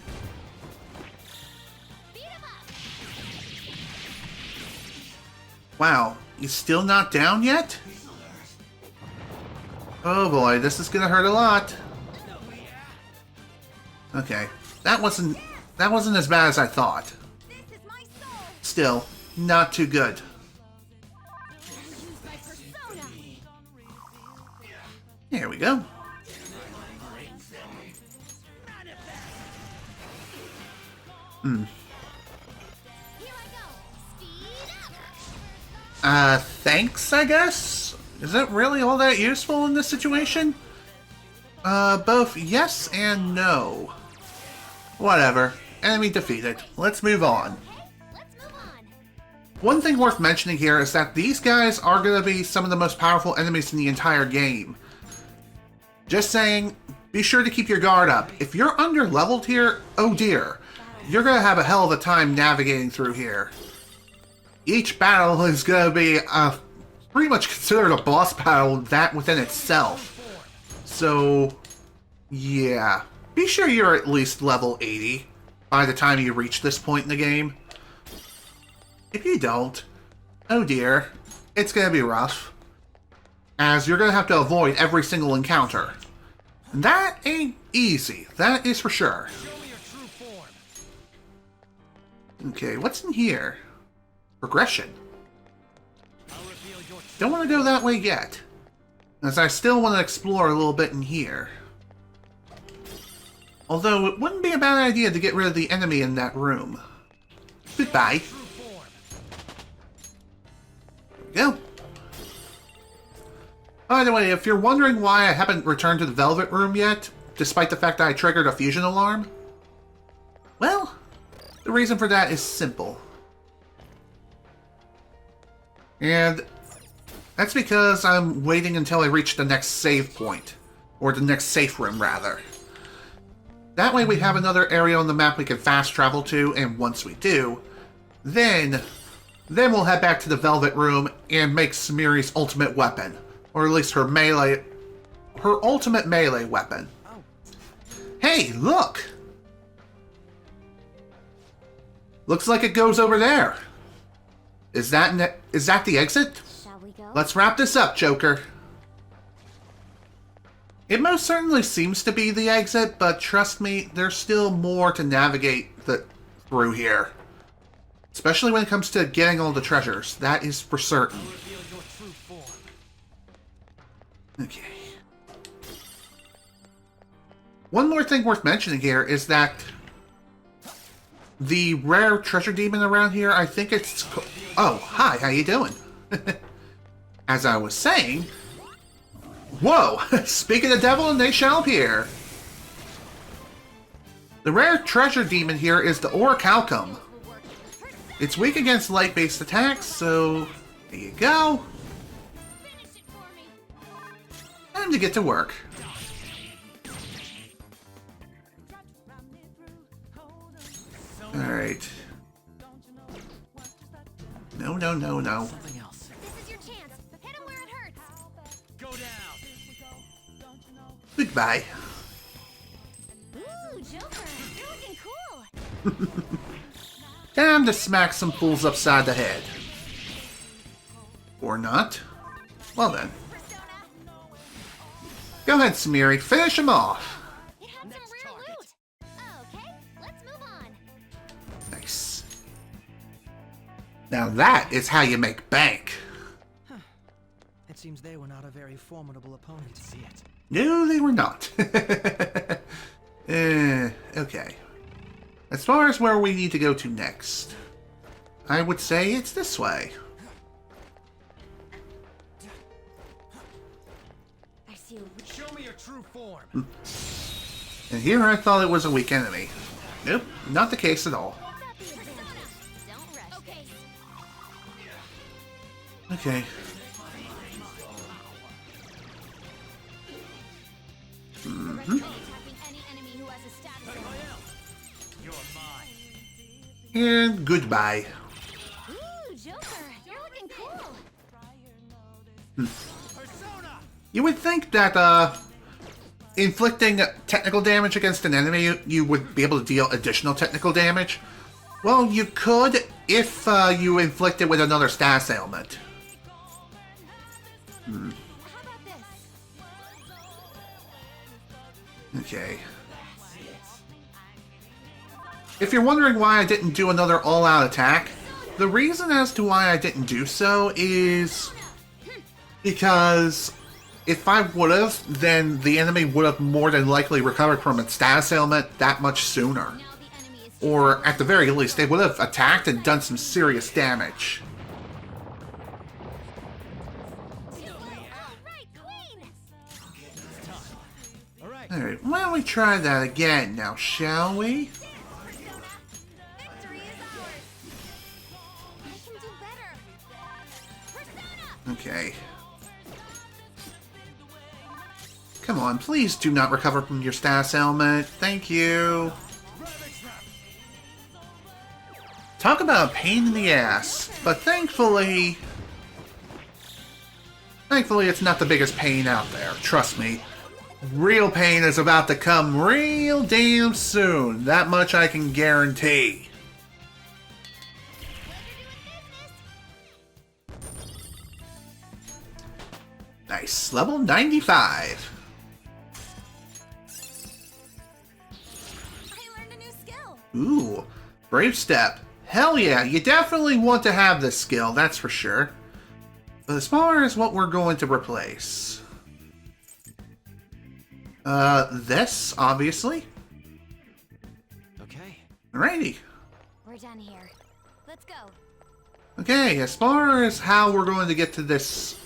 Wow, you still not down yet? Oh boy, this is gonna hurt a lot. Okay, that wasn't as bad as I thought. Still, not too good. Here we go. Thanks, I guess? Is it really all that useful in this situation? Both yes and no. Whatever. Enemy defeated. Let's move on. One thing worth mentioning here is that these guys are going to be some of the most powerful enemies in the entire game. Just saying, be sure to keep your guard up. If you're under-leveled here, oh dear. You're going to have a hell of a time navigating through here. Each battle is going to be a pretty much considered a boss battle that within itself. So, yeah. Be sure you're at least level 80 by the time you reach this point in the game. If you don't, oh dear, it's gonna be rough. As you're gonna have to avoid every single encounter. And that ain't easy, that is for sure. Okay, what's in here? Progression. Don't want to go that way yet, as I still want to explore a little bit in here. Although it wouldn't be a bad idea to get rid of the enemy in that room. Goodbye. There we go. By the way, if you're wondering why I haven't returned to the Velvet Room yet, despite the fact that I triggered a fusion alarm, well, the reason for that is simple. And that's because I'm waiting until I reach the next save point. Or the next safe room, rather. That way we have another area on the map we can fast travel to, and once we do, then we'll head back to the Velvet Room and make Sumeria's ultimate weapon. Or at least her ultimate melee weapon. Hey, look! Looks like it goes over there. Is that the exit? Shall we go? Let's wrap this up, Joker. It most certainly seems to be the exit, but trust me, there's still more to navigate through here. Especially when it comes to getting all the treasures. That is for certain. Okay. One more thing worth mentioning here is that the rare treasure demon around here, I think it's... Oh, hi, how you doing? As I was saying... Whoa! Speak of the devil and they shall appear! The rare treasure demon here is the Orichalcum. It's weak against light-based attacks, so... There you go. Time to get to work. Alright. No. Something else. This is your chance. Hit him where it hurts. Go down. Goodbye. Ooh, Joker, you're looking cool. Time to smack some fools upside the head. Or not. Well then. Go ahead, Sumeria. Finish him off. You had some real loot. Okay, let's move on. Nice. Now that is how you make bank. It seems they were not a very formidable opponent. See it. No, they were not. Okay. As far as where we need to go to next, I would say it's this way. I see a Show me your true form. And here I thought it was a weak enemy. Nope, not the case at all. Don't rush. Okay. Okay. Attacking any enemy who has a status symbol. And goodbye. Ooh, Joker, you're looking cool. You would think that, inflicting technical damage against an enemy, you would be able to deal additional technical damage. Well, you could if you inflict it with another status ailment. How about this? Okay. If you're wondering why I didn't do another all-out attack, the reason as to why I didn't do so is because if I would've, then the enemy would have more than likely recovered from its status ailment that much sooner. Now the enemy is Or, at the very least, they would have attacked and done some serious damage. Alright, why don't we try that again now, shall we? Victory is ours. I can do better. Persona! Okay. Come on, please do not recover from your status ailment. Thank you. Talk about a pain in the ass. But thankfully... Thankfully, it's not the biggest pain out there. Trust me. Real pain is about to come real damn soon. That much I can guarantee. Nice. Level 95. I learned a new skill. Ooh. Brave Step. Hell yeah, you definitely want to have this skill, that's for sure. But as far as what we're going to replace... this, obviously. Okay. Alrighty. We're done here. Let's go. Okay, as far as how we're going to get to this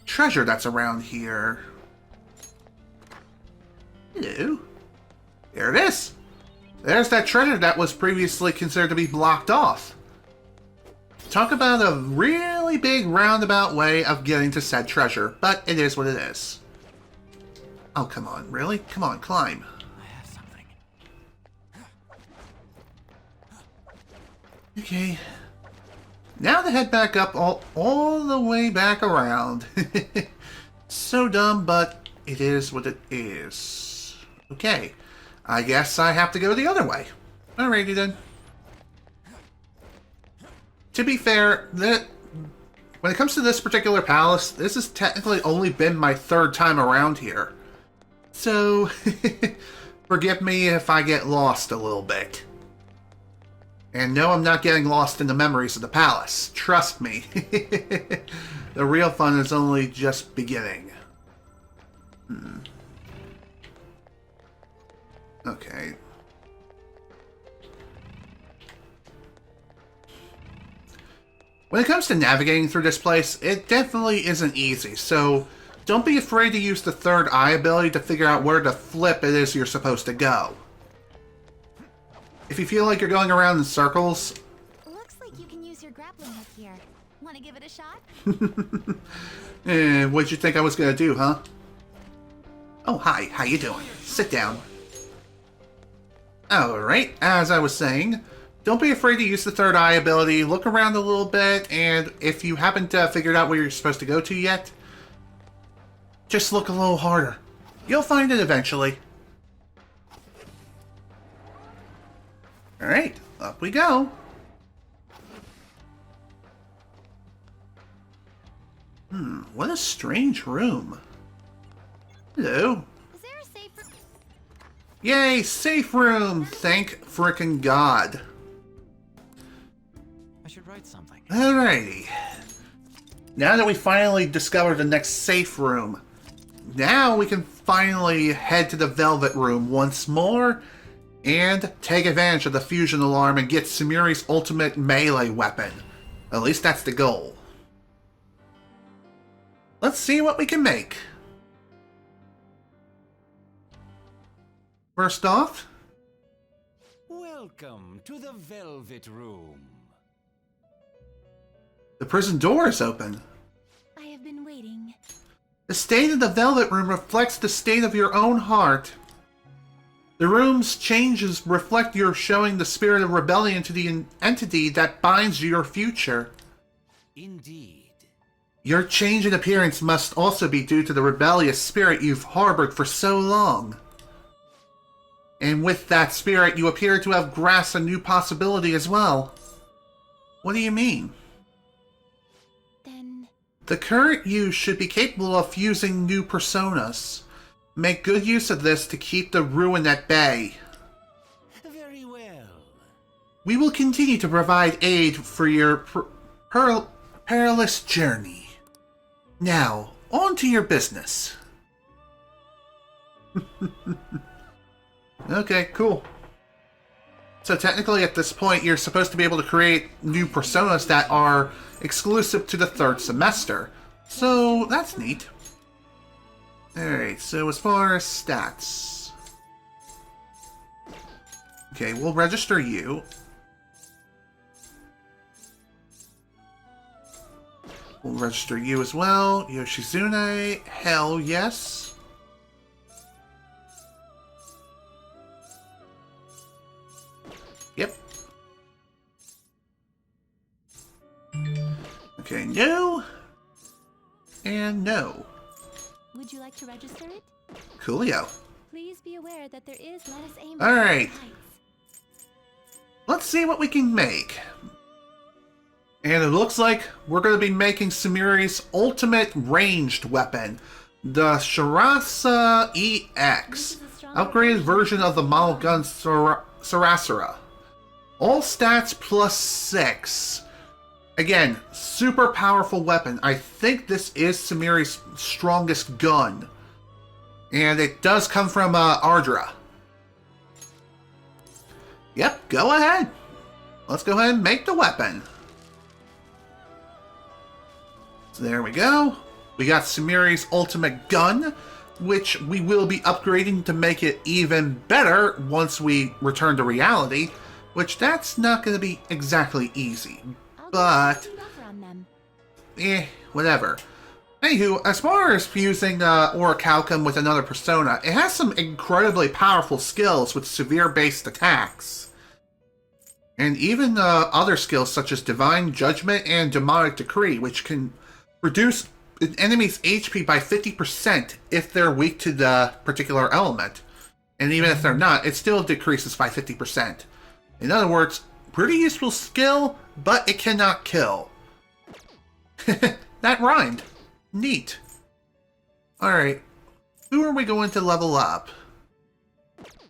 treasure that's around here... Hello. There it is. There's that treasure that was previously considered to be blocked off. Talk about a really big roundabout way of getting to said treasure, but it is what it is. Oh, come on, really? Come on, climb. I have something. Okay. Now to head back up all the way back around. So dumb, but it is what it is. Okay. I guess I have to go the other way. Alrighty then. To be fair, when it comes to this particular palace, this has technically only been my third time around here. So, forgive me if I get lost a little bit. And no, I'm not getting lost in the memories of the palace. Trust me. The real fun is only just beginning. Okay. When it comes to navigating through this place, it definitely isn't easy, so don't be afraid to use the third eye ability to figure out where the flip it is you're supposed to go. If you feel like you're going around in circles... Looks like you can use your grappling hook here. Want to give it a shot? What'd you think I was gonna do, huh? Oh, hi. How you doing? Sit down. Alright, as I was saying, don't be afraid to use the third eye ability, look around a little bit, and if you haven't figured out where you're supposed to go to yet, just look a little harder. You'll find it eventually. Alright, up we go. What a strange room. Hello. Is there a safe room? Yay, safe room! Thank frickin' God. I should write something. Alrighty. Now that we finally discovered the next safe room, now we can finally head to the Velvet Room once more and take advantage of the fusion alarm and get Sumeria's ultimate melee weapon. At least that's the goal. Let's see what we can make. First off, welcome to the Velvet Room. The prison door is open. I have been waiting. The state of the Velvet Room reflects the state of your own heart. The room's changes reflect your showing the spirit of rebellion to the entity that binds your future. Indeed. Your change in appearance must also be due to the rebellious spirit you've harbored for so long. And with that spirit, you appear to have grasped a new possibility as well. What do you mean? Then... The current you should be capable of fusing new personas. Make good use of this to keep the ruin at bay. Very well. We will continue to provide aid for your perilous journey. Now, on to your business. Okay, cool. So technically at this point you're supposed to be able to create new personas that are exclusive to the third semester. So that's neat. Alright, so as far as stats... Okay, we'll register you. We'll register you as well. Yoshizune, hell yes. Yep. Okay, no. and no. Would you like to register it? Coolio. Please be aware that there is let us aim. Alright. Let's see what we can make. And it looks like we're going to be making Sumeria's ultimate ranged weapon, the Shirasa EX, upgraded version of the model gun Sarasara. All stats +6. Again, super powerful weapon. I think this is Sumeria's strongest gun. And it does come from Ardra. Yep, go ahead. Let's go ahead and make the weapon. So there we go. We got Sumeria's ultimate gun, which we will be upgrading to make it even better once we return to reality, which that's not going to be exactly easy. But, whatever. Anywho, as far as fusing Orichalcum with another persona, it has some incredibly powerful skills with severe-based attacks. And even other skills such as Divine Judgment and Demonic Decree, which can reduce an enemy's HP by 50% if they're weak to the particular element. And even if they're not, it still decreases by 50%. In other words, pretty useful skill, but it cannot kill. That rhymed. Neat. Alright, who are we going to level up?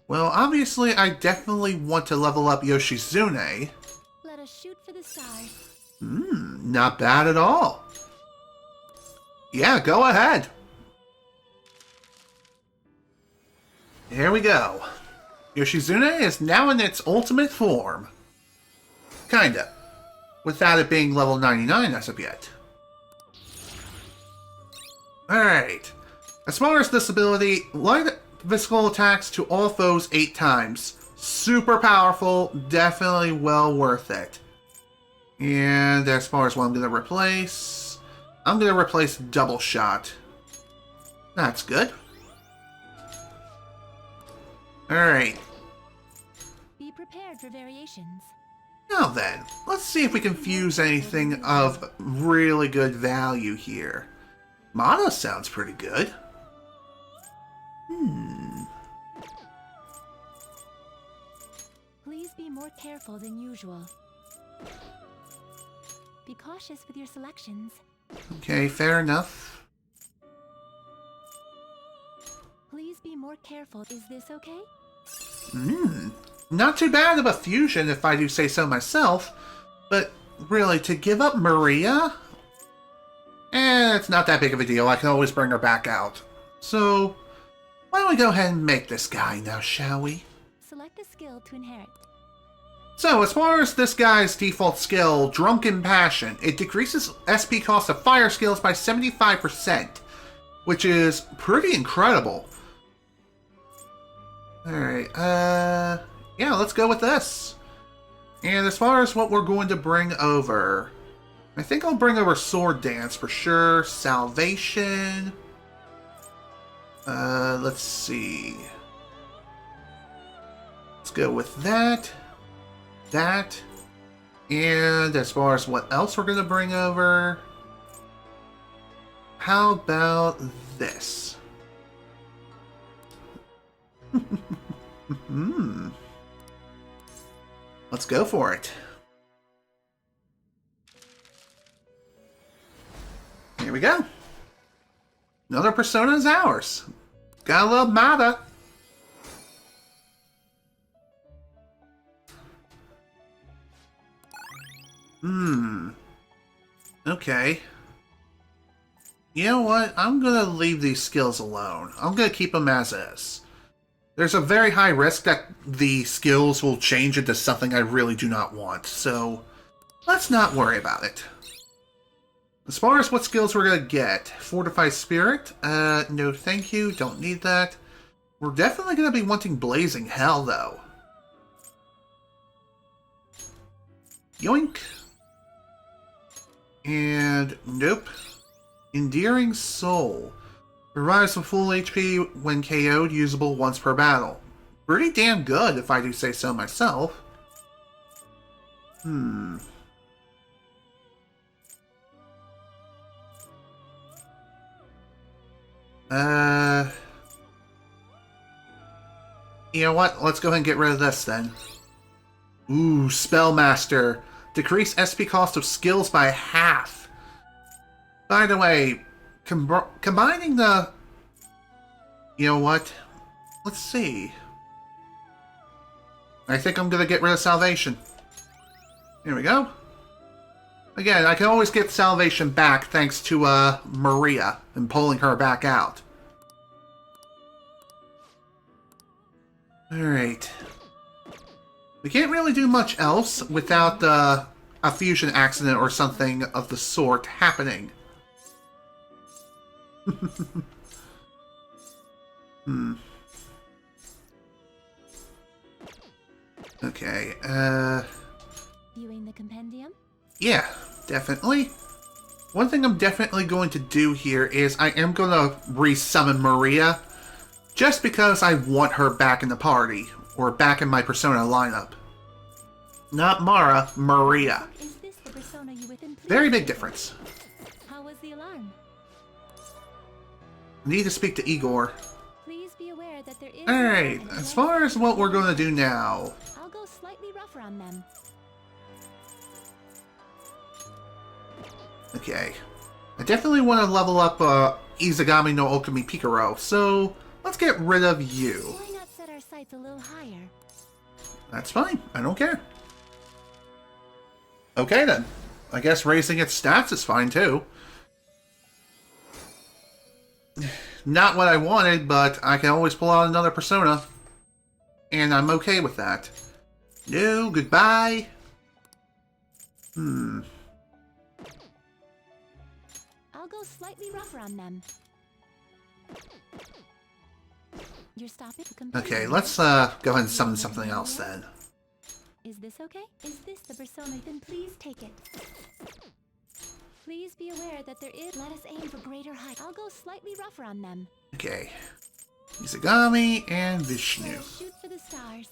Well, obviously, I definitely want to level up Yoshizune. Let us shoot for the stars. Not bad at all. Yeah, go ahead. Here we go. Yoshizune is now in its ultimate form. Kinda. Without it being level 99 as of yet. Alright. As far as this ability, light physical attacks to all foes 8 times. Super powerful, definitely well worth it. And as far as what I'm going to replace, I'm going to replace Double Shot. That's good. Alright. Be prepared for variations. Now then, let's see if we can fuse anything of really good value here. Mana sounds pretty good. Please be more careful than usual. Be cautious with your selections. Okay, fair enough. Please be more careful. Is this okay? Not too bad of a fusion if I do say so myself, but really, to give up Maria? It's not that big of a deal. I can always bring her back out. So, why don't we go ahead and make this guy now, shall we? Select a skill to inherit. So, as far as this guy's default skill, Drunken Passion, it decreases SP cost of fire skills by 75%, which is pretty incredible. Alright, yeah, let's go with this. And as far as what we're going to bring over, I think I'll bring over Sword Dance for sure. Salvation. Let's see. Let's go with that. That. And as far as what else we're going to bring over, how about this? Let's go for it. Here we go. Another persona is ours. Gotta love Mata. Okay. You know what? I'm gonna leave these skills alone. I'm gonna keep them as is. There's a very high risk that the skills will change into something I really do not want, so let's not worry about it. As far as what skills we're gonna get, Fortified Spirit, no thank you, don't need that. We're definitely gonna be wanting Blazing Hell, though. Yoink. And nope. Endearing Soul. Revives from full HP when KO'd, usable once per battle. Pretty damn good, if I do say so myself. You know what? Let's go ahead and get rid of this then. Ooh, Spellmaster. Decrease SP cost of skills by half. By the way, combining the... You know what? Let's see. I think I'm gonna get rid of Salvation. Here we go. Again, I can always get Salvation back thanks to Maria and pulling her back out. Alright. We can't really do much else without a fusion accident or something of the sort happening. Okay, Viewing the compendium? yeah, definitely. One thing I'm definitely going to do here is I am going to resummon Maria, just because I want her back in the party, or back in my Persona lineup. Not Mara, Maria. Is this the persona you within? Very big difference. How was the alarm? Need to speak to Igor. Please be aware that there is... Alright, as far as what we're going to do now... I'll go slightly rougher on them. Okay. I definitely want to level up Izagami no Okami Pikaro, so let's get rid of you. Why not set our sights a little higher? That's fine. I don't care. Okay then. I guess raising its stats is fine too. Not what I wanted, but I can always pull out another Persona. And I'm okay with that. No, goodbye. I'll go slightly rougher on them. You're stopping? Okay, let's go ahead and summon something else then. Is this okay? Is this the persona? Then please take it. Please be aware that there is... Let us aim for greater height. I'll go slightly rougher on them. Okay. Izagami and Vishnu. Shoot for the stars.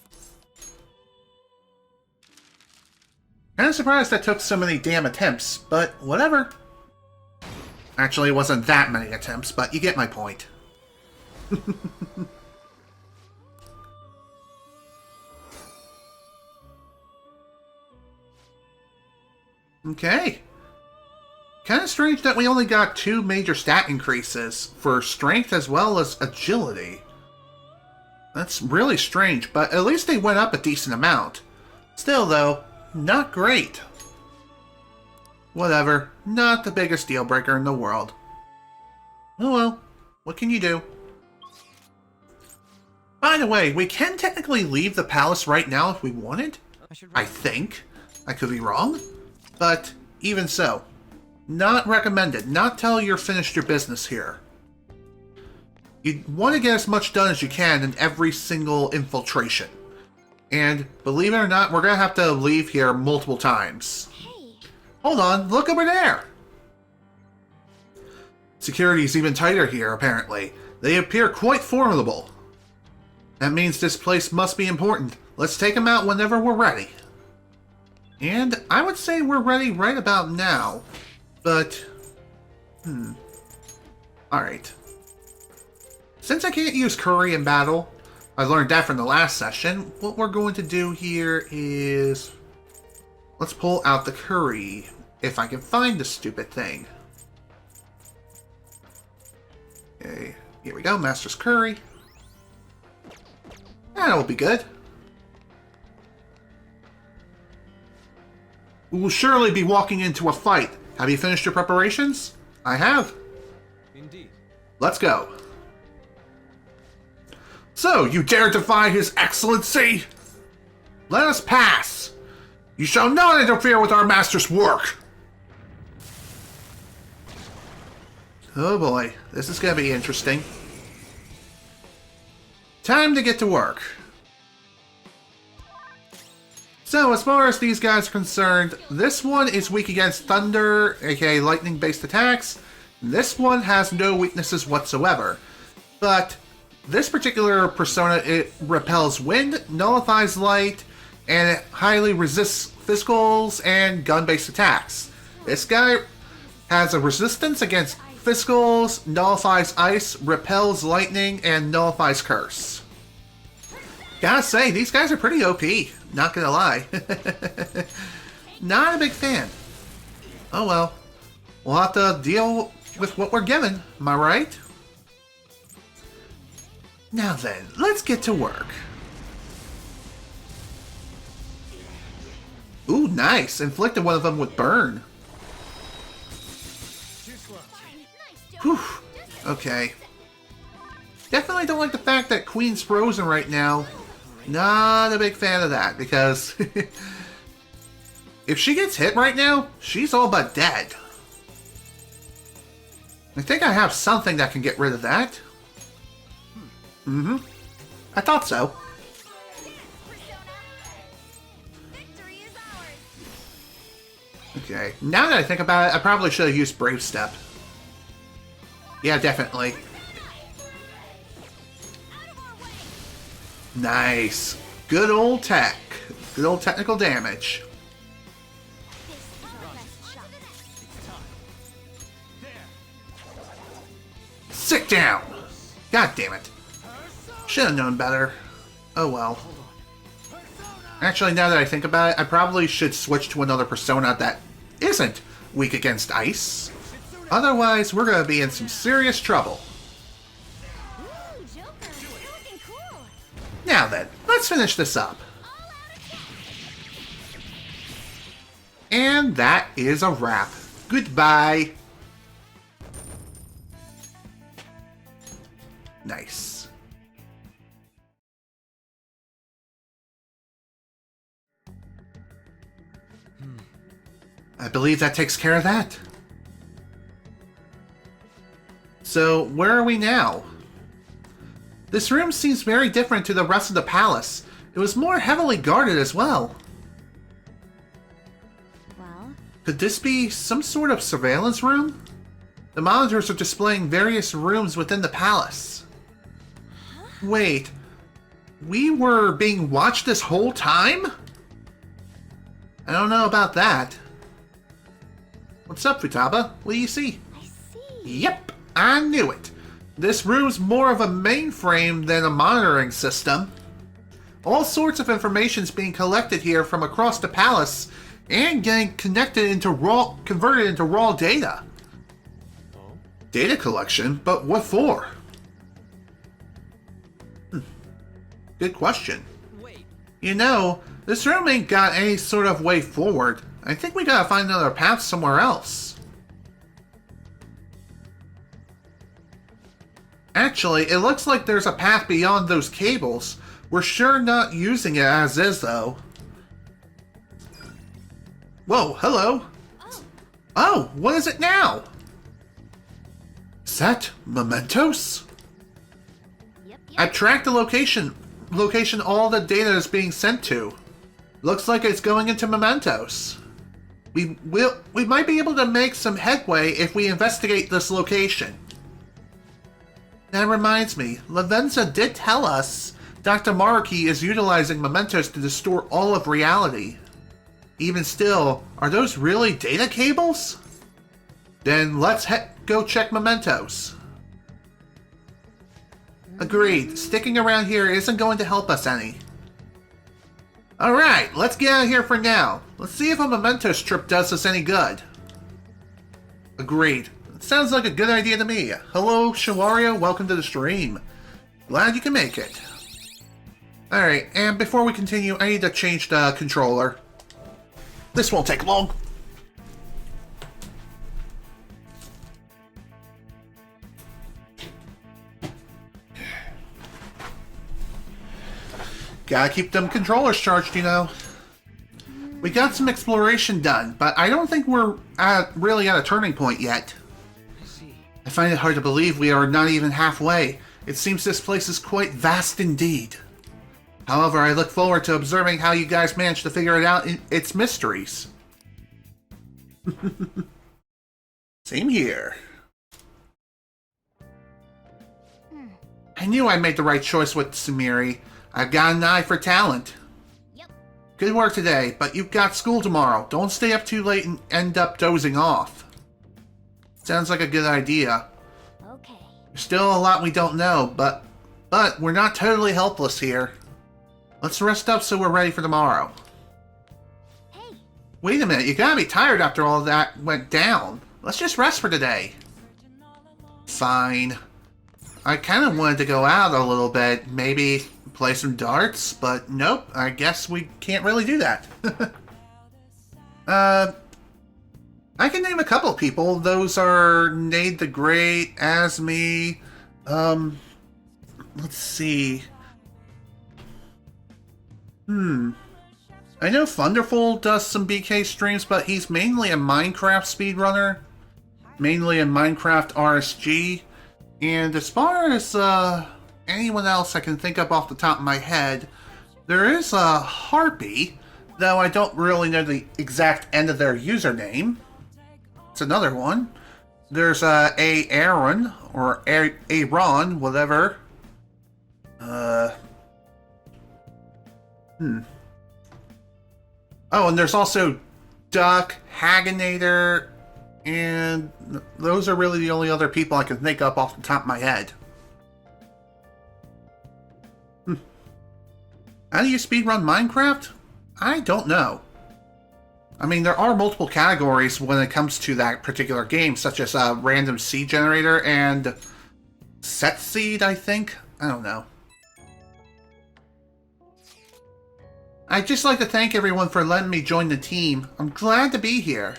Kinda surprised that took so many damn attempts, but whatever. Actually, it wasn't that many attempts, but you get my point. Okay. Kind of strange that we only got 2 major stat increases for strength as well as agility. That's really strange, but at least they went up a decent amount. Still, though, not great. Whatever, not the biggest deal breaker in the world. Oh well, what can you do? By the way, we can technically leave the palace right now if we wanted. I think. I could be wrong. But even so, not recommended. Not till you're finished your business here. You want to get as much done as you can in every single infiltration. And believe it or not, we're going to have to leave here multiple times. Hey. Hold on, look over there! Security's even tighter here, apparently. They appear quite formidable. That means this place must be important. Let's take them out whenever we're ready. And I would say we're ready right about now. But... Alright. Since I can't use Curry in battle, I learned that from the last session, what we're going to do here is... Let's pull out the Curry, if I can find the stupid thing. Okay, here we go, Master's Curry. That'll be good. We will surely be walking into a fight. Have you finished your preparations? I have. Indeed. Let's go. So, you dare defy His Excellency? Let us pass. You shall not interfere with our master's work. Oh boy, this is going to be interesting. Time to get to work. So, as far as these guys are concerned, this one is weak against thunder, aka lightning-based attacks. This one has no weaknesses whatsoever. But this particular persona, it repels wind, nullifies light, and it highly resists physicals and gun-based attacks. This guy has a resistance against Physicals, nullifies ice, repels lightning, and nullifies curse. Gotta say, these guys are pretty OP. Not gonna lie. Not a big fan. Oh well. We'll have to deal with what we're given. Am I right? Now then, let's get to work. Ooh, nice. Inflicted one of them with burn. Whew. Okay. Definitely don't like the fact that Queen's frozen right now. Not a big fan of that, because if she gets hit right now, she's all but dead. I think I have something that can get rid of that. I thought so. Okay, now that I think about it, I probably should have used Brave Step. Yeah, definitely. Nice. Good old tech. Good old technical damage. Sit down! God damn it. Should have known better. Oh well. Actually, now that I think about it, I probably should switch to another persona that isn't weak against ice. Otherwise, we're going to be in some serious trouble. Now then, let's finish this up. And that is a wrap. Goodbye. Nice. I believe that takes care of that. So, where are we now? This room seems very different to the rest of the palace. It was more heavily guarded as well. Well? Could this be some sort of surveillance room? The monitors are displaying various rooms within the palace. Wait, we were being watched this whole time? I don't know about that. What's up, Futaba? What do you see? I see. Yep, I knew it. This room's more of a mainframe than a monitoring system. All sorts of information's being collected here from across the palace and getting converted into raw data. Data collection? But what for? Good question. Wait. You know, this room ain't got any sort of way forward. I think we gotta find another path somewhere else. Actually, it looks like there's a path beyond those cables. We're sure not using it as is, though. Whoa, hello. Oh, what is it now? Is that mementos? Yep. I've tracked the location all the data is being sent to. Looks like it's going into mementos. We might be able to make some headway if we investigate this location. That reminds me, Lavenza did tell us Dr. Maruki is utilizing mementos to distort all of reality. Even still, are those really data cables? Then let's go check mementos. Agreed. Sticking around here isn't going to help us any. Alright, let's get out of here for now. Let's see if a mementos trip does us any good. Agreed. It sounds like a good idea to me. Hello, Shawario. Welcome to the stream. Glad you can make it. Alright, and before we continue, I need to change the controller. This won't take long. Gotta keep them controllers charged, you know. We got some exploration done, but I don't think we're really at a turning point yet. I find it hard to believe we are not even halfway. It seems this place is quite vast indeed. However, I look forward to observing how you guys manage to figure it out in its mysteries. Same here. I knew I made the right choice with Sumeri. I've got an eye for talent. Yep. Good work today, but you've got school tomorrow. Don't stay up too late and end up dozing off. Sounds like a good idea. Okay. There's still a lot we don't know, but we're not totally helpless here. Let's rest up so we're ready for tomorrow. Hey, Wait a minute, you gotta be tired after all that went down. Let's just rest for today. Fine. I kind of wanted to go out a little bit, maybe play some darts, but nope, I guess we can't really do that. I can name a couple of people. Those are Nade the Great, Asmi, let's see. I know Thunderful does some BK streams, but he's mainly a Minecraft speedrunner. Mainly a Minecraft RSG. And as far as anyone else I can think of off the top of my head, there is a Harpy, though I don't really know the exact end of their username. It's another one. There's a Aaron, or Aaron, whatever. Oh, and there's also Duck, Haginator, and those are really the only other people I can think of off the top of my head. How do you speedrun Minecraft? I don't know. I mean, there are multiple categories when it comes to that particular game, such as random seed generator and set seed, I think. I don't know. I'd just like to thank everyone for letting me join the team. I'm glad to be here.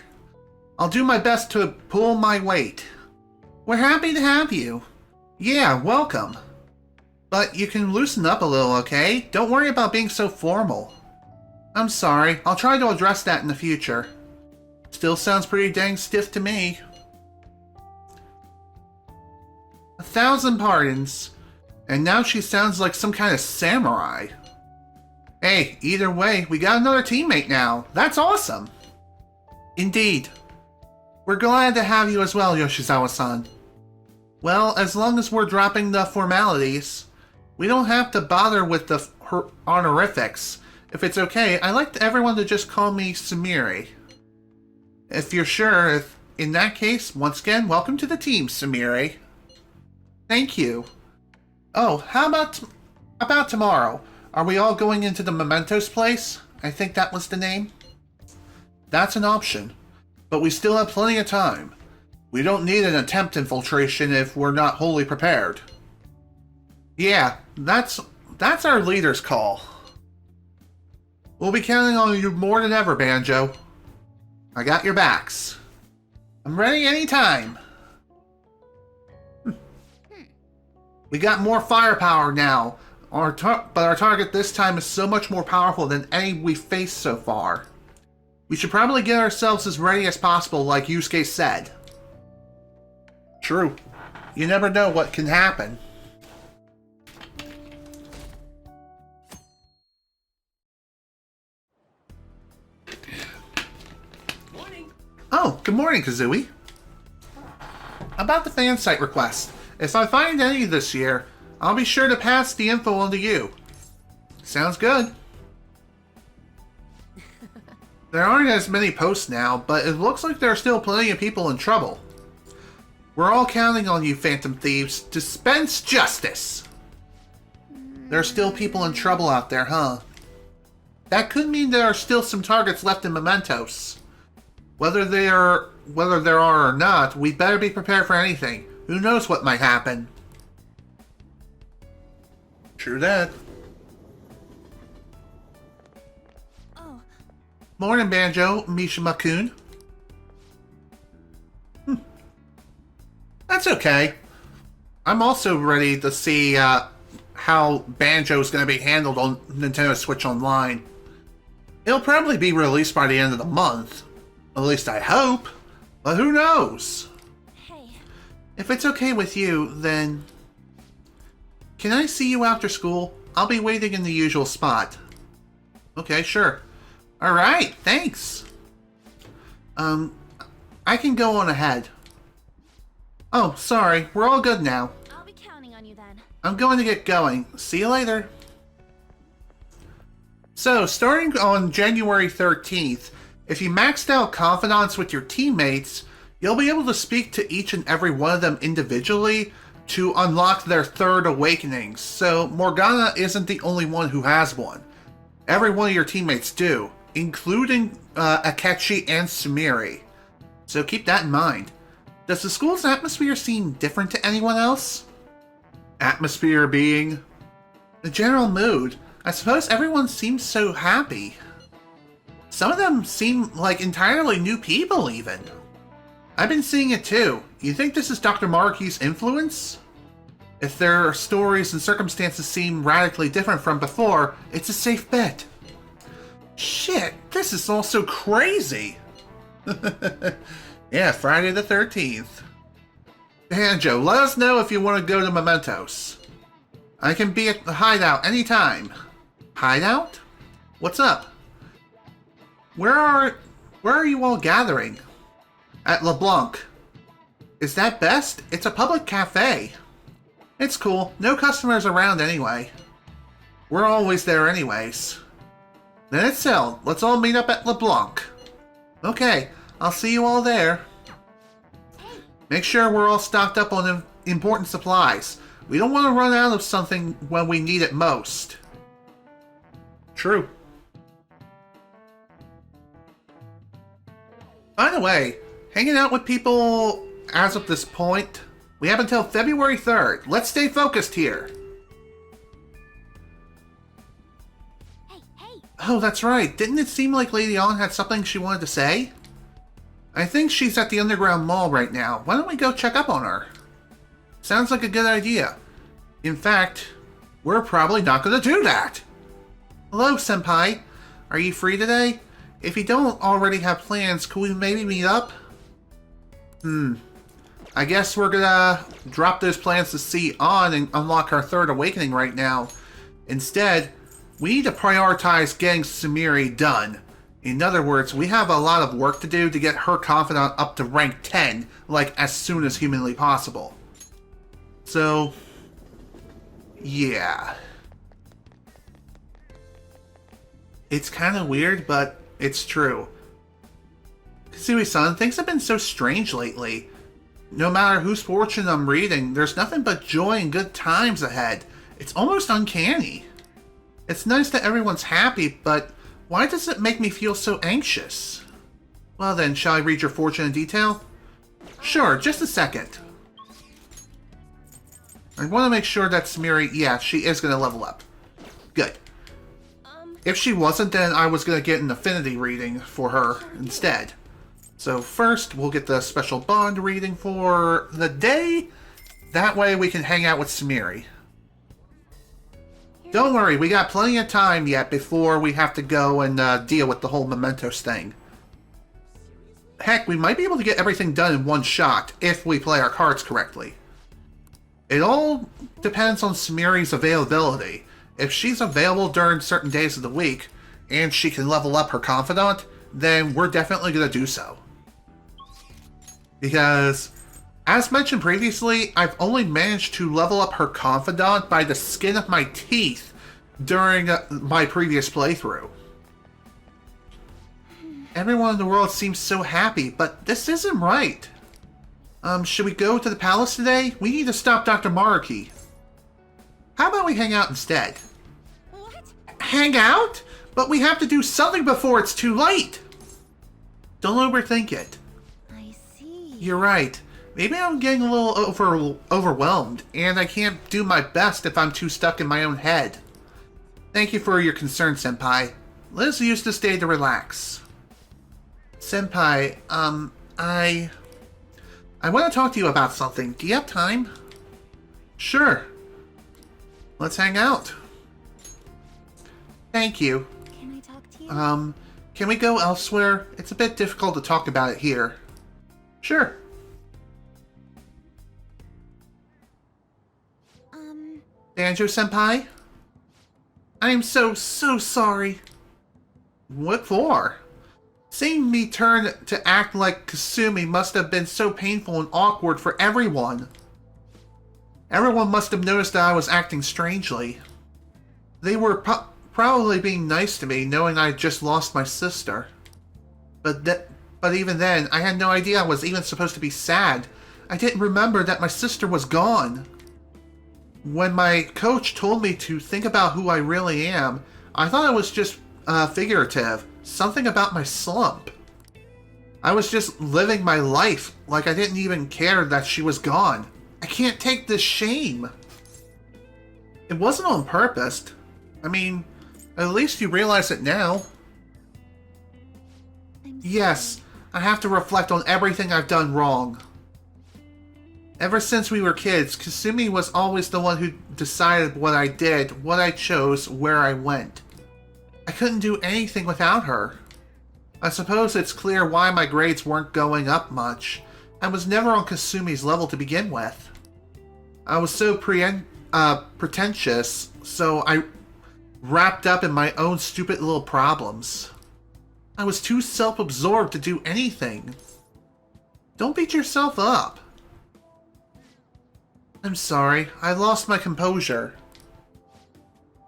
I'll do my best to pull my weight. We're happy to have you. Yeah, welcome. But you can loosen up a little, okay? Don't worry about being so formal. I'm sorry. I'll try to address that in the future. Still sounds pretty dang stiff to me. 1,000 pardons. And now she sounds like some kind of samurai. Hey, either way, we got another teammate now. That's awesome. Indeed. We're glad to have you as well, Yoshizawa-san. Well, as long as we're dropping the formalities, we don't have to bother with the honorifics. If it's okay, I'd like everyone to just call me Sumeri. If you're sure, in that case, once again, welcome to the team, Sumeri. Thank you. Oh, how about tomorrow? Are we all going into the Mementos place? I think that was the name. That's an option. But we still have plenty of time. We don't need an attempt infiltration if we're not wholly prepared. Yeah, that's our leader's call. We'll be counting on you more than ever, Banjo. I got your backs. I'm ready anytime. We got more firepower now. But our target this time is so much more powerful than any we've faced so far. We should probably get ourselves as ready as possible, like Yusuke said. True. You never know what can happen. Morning. Oh, good morning, Kazooie. About the fan site request. If I find any this year, I'll be sure to pass the info on to you. Sounds good. There aren't as many posts now, but it looks like there are still plenty of people in trouble. We're all counting on you, Phantom Thieves. Dispense justice! There are still people in trouble out there, huh? That could mean there are still some targets left in Mementos. Whether there are or not, we'd better be prepared for anything. Who knows what might happen? True that. Oh. Morning, Banjo, Mishima-kun. That's okay. I'm also ready to see how Banjo's going to be handled on Nintendo Switch Online. It'll probably be released by the end of the month. At least I hope. But who knows? Hey. If it's okay with you, then... Can I see you after school? I'll be waiting in the usual spot. Okay, sure. Alright, thanks. I can go on ahead. Oh, sorry. We're all good now. I'll be counting on you then. I'm going to get going. See you later. So, starting on January 13th, if you maxed out confidants with your teammates, You'll be able to speak to each and every one of them individually to unlock their third awakenings, so Morgana isn't the only one who has one. Every one of your teammates do, including Akechi and Sumeri. So keep that in mind. Does the school's atmosphere seem different to anyone else? Atmosphere being the general mood. I suppose everyone seems so happy. Some of them seem like entirely new people, even. I've been seeing it too. You think this is Dr. Maruki's influence? If their stories and circumstances seem radically different from before, it's a safe bet. Shit, this is all so crazy. Yeah, Friday the 13th. Banjo, let us know if you want to go to Mementos. I can be at the hideout anytime. Hideout? What's up? Where are you all gathering? At LeBlanc. Is that best? It's a public cafe. It's cool. No customers around anyway. We're always there anyways. Then it's settled. Let's all meet up at LeBlanc. Okay, I'll see you all there. Make sure we're all stocked up on important supplies. We don't want to run out of something when we need it most. True. By the way, hanging out with people as of this point, we have until February 3rd. Let's stay focused here. Hey! Oh, that's right. Didn't it seem like Lady An had something she wanted to say? I think she's at the Underground Mall right now. Why don't we go check up on her? Sounds like a good idea. In fact, we're probably not going to do that. Hello, Senpai. Are you free today? If you don't already have plans, could we maybe meet up? I guess we're gonna drop those plans to see An and unlock our third awakening right now. Instead, we need to prioritize getting Sumeri done. In other words, we have a lot of work to do to get her confidant up to rank 10, like as soon as humanly possible. So, yeah. It's kind of weird, but it's true. Kasumi-san, things have been so strange lately. No matter whose fortune I'm reading, there's nothing but joy and good times ahead. It's almost uncanny. It's nice that everyone's happy, but why does it make me feel so anxious? Well then, shall I read your fortune in detail? Sure, just a second. I want to make sure that Sumeri, yeah, she is going to level up. Good. If she wasn't, then I was going to get an affinity reading for her instead. So first, we'll get the special bond reading for the day. That way we can hang out with Sumeri. Don't worry, we got plenty of time yet before we have to go and deal with the whole Mementos thing. Heck, we might be able to get everything done in one shot if we play our cards correctly. It all depends on Sumeri's availability. If she's available during certain days of the week, and she can level up her confidant, then we're definitely going to do so. Because, as mentioned previously, I've only managed to level up her confidant by the skin of my teeth during my previous playthrough. Everyone in the world seems so happy, but this isn't right. Should we go to the palace today? We need to stop Dr. Maruki. How about we hang out instead? What? Hang out? But we have to do something before it's too late. Don't overthink it. I see. You're right. Maybe I'm getting a little overwhelmed, and I can't do my best if I'm too stuck in my own head. Thank you for your concern, Senpai. Let us use this day to relax. Senpai, I want to talk to you about something. Do you have time? Sure. Let's hang out. Thank you. Can I talk to you? Can we go elsewhere? It's a bit difficult to talk about it here. Sure. Banjo-senpai? I am so sorry. What for? Seeing me turn to act like Kasumi must have been so painful and awkward for everyone. Everyone must have noticed that I was acting strangely. They were probably being nice to me, knowing I had just lost my sister. But But even then, I had no idea I was even supposed to be sad. I didn't remember that my sister was gone. When my coach told me to think about who I really am, I thought it was just figurative. Something about my slump. I was just living my life like I didn't even care that she was gone. I can't take this shame. It wasn't on purpose. I mean, at least you realize it now. Yes, I have to reflect on everything I've done wrong. Ever since we were kids, Kasumi was always the one who decided what I did, what I chose, where I went. I couldn't do anything without her. I suppose it's clear why my grades weren't going up much. I was never on Kasumi's level to begin with. I was so pretentious, so I wrapped up in my own stupid little problems. I was too self-absorbed to do anything. Don't beat yourself up. I'm sorry, I lost my composure.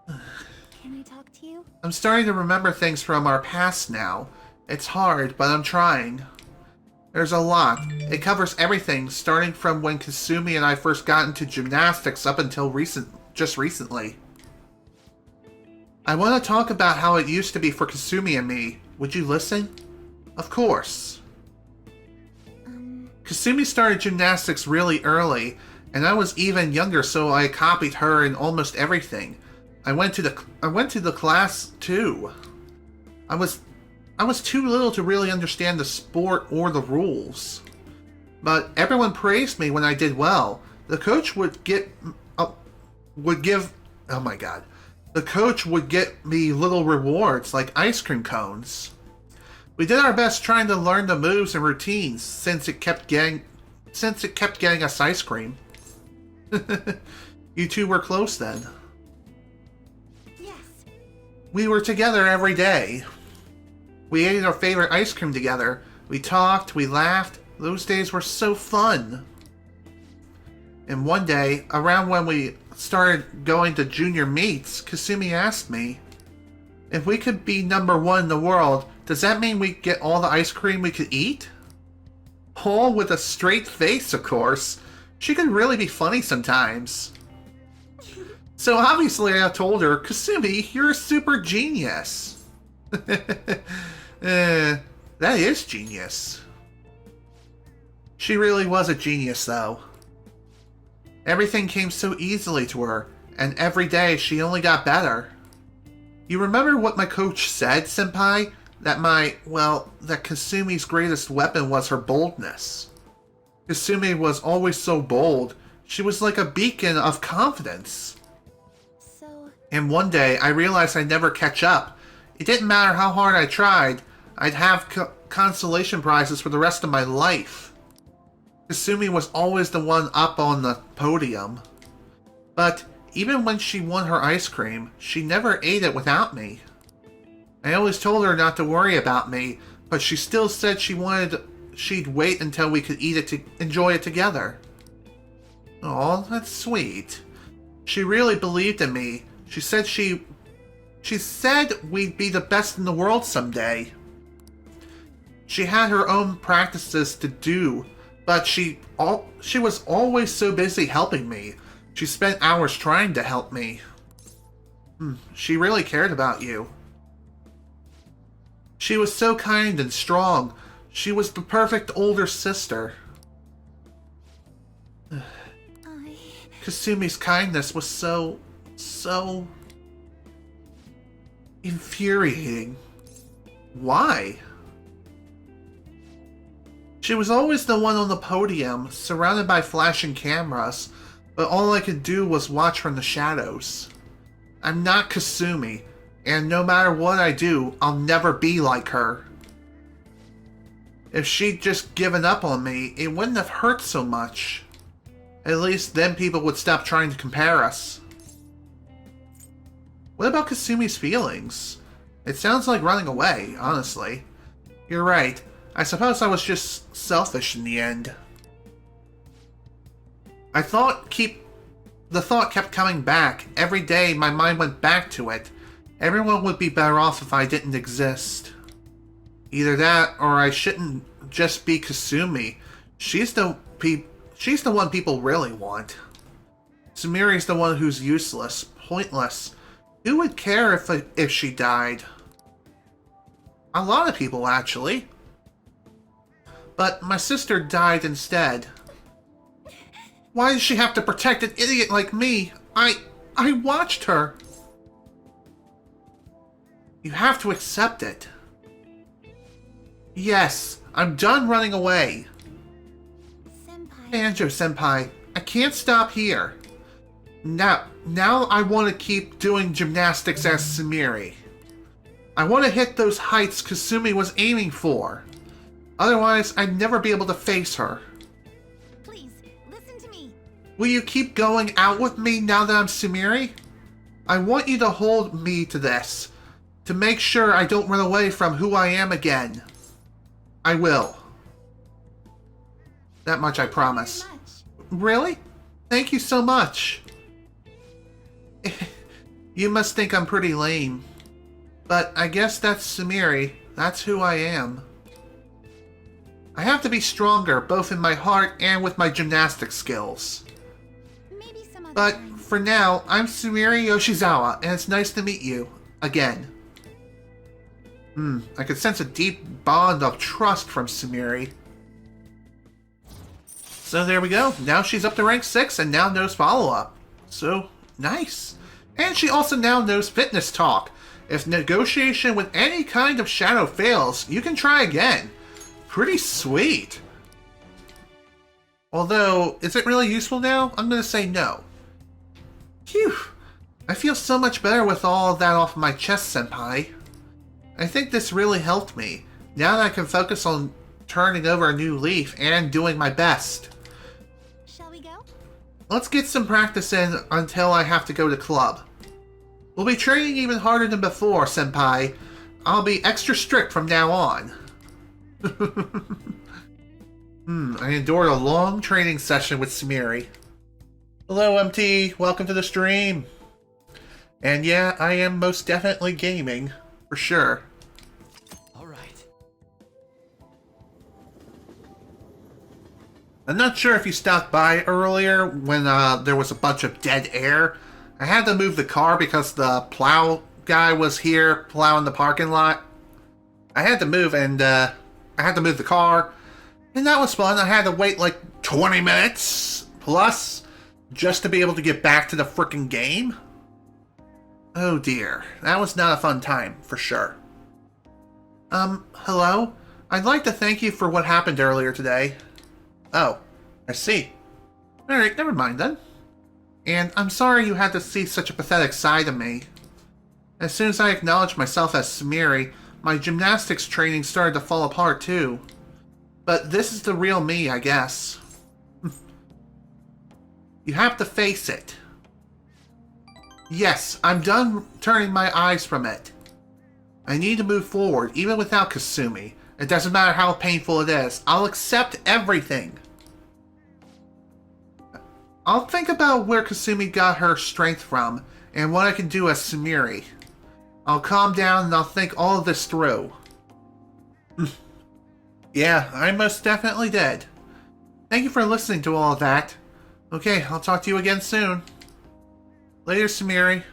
Can I talk to you? I'm starting to remember things from our past now. It's hard, but I'm trying. There's a lot. It covers everything, starting from when Kasumi and I first got into gymnastics up until just recently. I want to talk about how it used to be for Kasumi and me. Would you listen? Of course. Kasumi started gymnastics really early, and I was even younger, so I copied her in almost everything. I went to the class too. I was too little to really understand the sport or the rules. But everyone praised me when I did well. The coach would give me little rewards like ice cream cones. We did our best trying to learn the moves and routines since it kept getting us ice cream. You two were close then. Yes. We were together every day. We ate our favorite ice cream together. We talked, we laughed. Those days were so fun. And one day, around when we started going to junior meets, Kasumi asked me, if we could be #1 in the world, does that mean we get all the ice cream we could eat? All with a straight face, of course. She could really be funny sometimes. So obviously I told her, Kasumi, you're a super genius. That is genius. She really was a genius, though. Everything came so easily to her, and every day she only got better. You remember what my coach said, Senpai? That Kasumi's greatest weapon was her boldness. Kasumi was always so bold. She was like a beacon of confidence. And one day, I realized I'd never catch up. It didn't matter how hard I tried. I'd have consolation prizes for the rest of my life. Kasumi was always the one up on the podium. But even when she won her ice cream, she never ate it without me. I always told her not to worry about me, but she still said she'd wait until we could eat it to enjoy it together. Aw, that's sweet. She really believed in me. She said we'd be the best in the world someday. She had her own practices to do, but she was always so busy helping me. She spent hours trying to help me. She really cared about you. She was so kind and strong. She was the perfect older sister. Kasumi's kindness was so infuriating. Why? She was always the one on the podium, surrounded by flashing cameras, but all I could do was watch from the shadows. I'm not Kasumi, and no matter what I do, I'll never be like her. If she'd just given up on me, it wouldn't have hurt so much. At least then people would stop trying to compare us. What about Kasumi's feelings? It sounds like running away, honestly. You're right. I suppose I was just selfish in the end. The thought kept coming back. Every day my mind went back to it. Everyone would be better off if I didn't exist. Either that, or I shouldn't just be Kasumi. She's the one people really want. Sumeria's the one who's useless, pointless. Who would care if she died? A lot of people, actually. But my sister died instead. Why does she have to protect an idiot like me? I watched her. You have to accept it. Yes, I'm done running away. Senpai. Banjo-senpai, I can't stop here. Now I want to keep doing gymnastics as Sumeri. I want to hit those heights Kasumi was aiming for. Otherwise, I'd never be able to face her. Please, listen to me. Will you keep going out with me now that I'm Sumeri? I want you to hold me to this, to make sure I don't run away from who I am again. I will. That much I promise. Very much. Really? Thank you so much. You must think I'm pretty lame. But I guess that's Sumeri. That's who I am. I have to be stronger, both in my heart and with my gymnastic skills. Maybe some other But time. for now, I'm Sumeria Yoshizawa, and it's nice to meet you. Again. I could sense a deep bond of trust from Sumeri. So there we go. Now she's up to rank 6 and now knows follow-up. So, nice. And she also now knows fitness talk. If negotiation with any kind of shadow fails, you can try again. Pretty sweet. Although, is it really useful now? I'm going to say no. Phew. I feel so much better with all of that off my chest, senpai. I think this really helped me. Now that I can focus on turning over a new leaf and doing my best. Shall we go? Let's get some practice in until I have to go to club. We'll be training even harder than before, senpai. I'll be extra strict from now on. I endured a long training session with Sumeri. Hello, MT. Welcome to the stream. And yeah, I am most definitely gaming. For sure. Alright. I'm not sure if you stopped by earlier when there was a bunch of dead air. I had to move the car because the plow guy was here plowing the parking lot. I had to move and I had to move the car. And that was fun. I had to wait like 20 minutes plus just to be able to get back to the frickin' game. Oh dear. That was not a fun time, for sure. Hello? I'd like to thank you for what happened earlier today. Oh, I see. Alright, never mind then. And I'm sorry you had to see such a pathetic side of me. As soon as I acknowledged myself as Sumeri, my gymnastics training started to fall apart too. But this is the real me, I guess. You have to face it. Yes, I'm done turning my eyes from it. I need to move forward, even without Kasumi. It doesn't matter how painful it is. I'll accept everything. I'll think about where Kasumi got her strength from, and what I can do as Sumeri. I'll calm down and I'll think all of this through. Yeah, I most definitely did. Thank you for listening to all of that. Okay, I'll talk to you again soon. Later, Sumeri.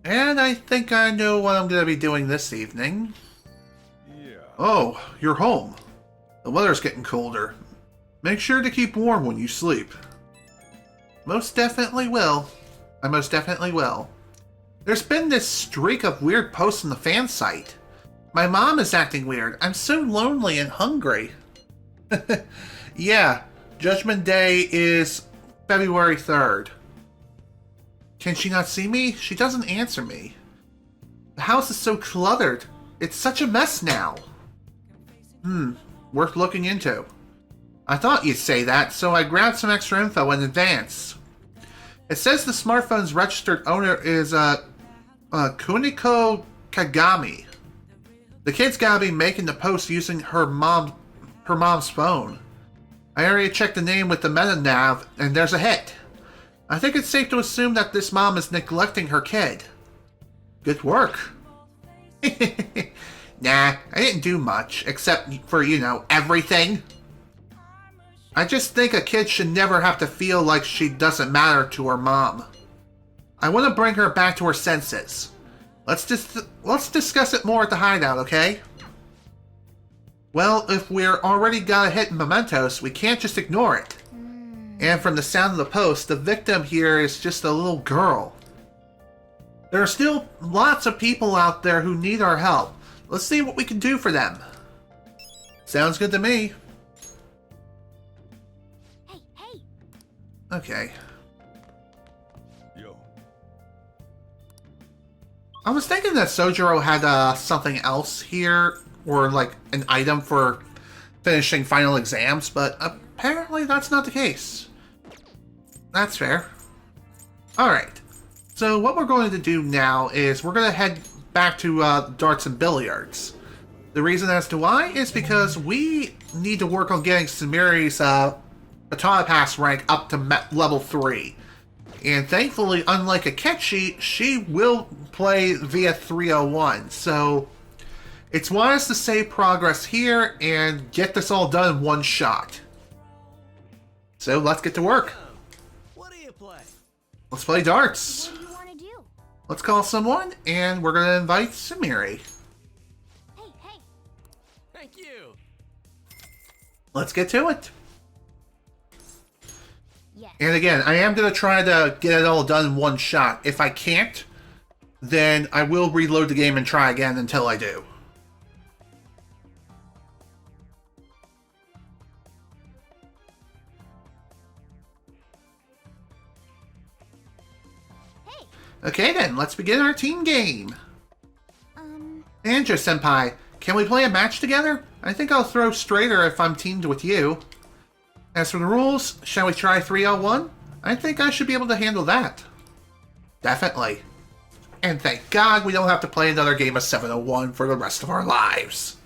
And I think I know what I'm going to be doing this evening. Yeah. Oh, you're home. The weather's getting colder. Make sure to keep warm when you sleep. Most definitely will. I most definitely will. There's been this streak of weird posts on the fan site. My mom is acting weird. I'm so lonely and hungry. Yeah, Judgment Day is February 3rd. Can she not see me? She doesn't answer me. The house is so cluttered. It's such a mess now. Worth looking into. I thought you'd say that, so I grabbed some extra info in advance. It says the smartphone's registered owner is Kuniko Kagami. The kid's gotta be making the post using her mom's phone. I already checked the name with the meta-nav, and there's a hit. I think it's safe to assume that this mom is neglecting her kid. Good work. Nah, I didn't do much, except for, you know, everything. I just think a kid should never have to feel like she doesn't matter to her mom. I want to bring her back to her senses. Let's discuss it more at the hideout, okay? Well, if we're already got a hit in mementos, we can't just ignore it. And from the sound of the post, the victim here is just a little girl. There are still lots of people out there who need our help. Let's see what we can do for them. Sounds good to me. Hey! Okay. Yo. I was thinking that Sojiro had something else here, or like an item for finishing final exams, but apparently that's not the case. That's fair. Alright, so what we're going to do now is we're going to head back to darts and billiards. The reason as to why is because we need to work on getting Sumeria's Baton Pass rank up to level 3. And thankfully, unlike Akechi, she will play via 301, so it's wise to save progress here and get this all done in one shot. So let's get to work. What do you play? Let's play darts. What do you want to do? Let's call someone, and we're going to invite Sumeria. Hey! Thank you. Let's get to it. Yes. And again, I am going to try to get it all done in one shot. If I can't, then I will reload the game and try again until I do. Hey! Okay then, let's begin our team game. Anjo-senpai, can we play a match together? I think I'll throw straighter if I'm teamed with you. As for the rules, shall we try 301? I think I should be able to handle that. Definitely. And thank God we don't have to play another game of 701 for the rest of our lives.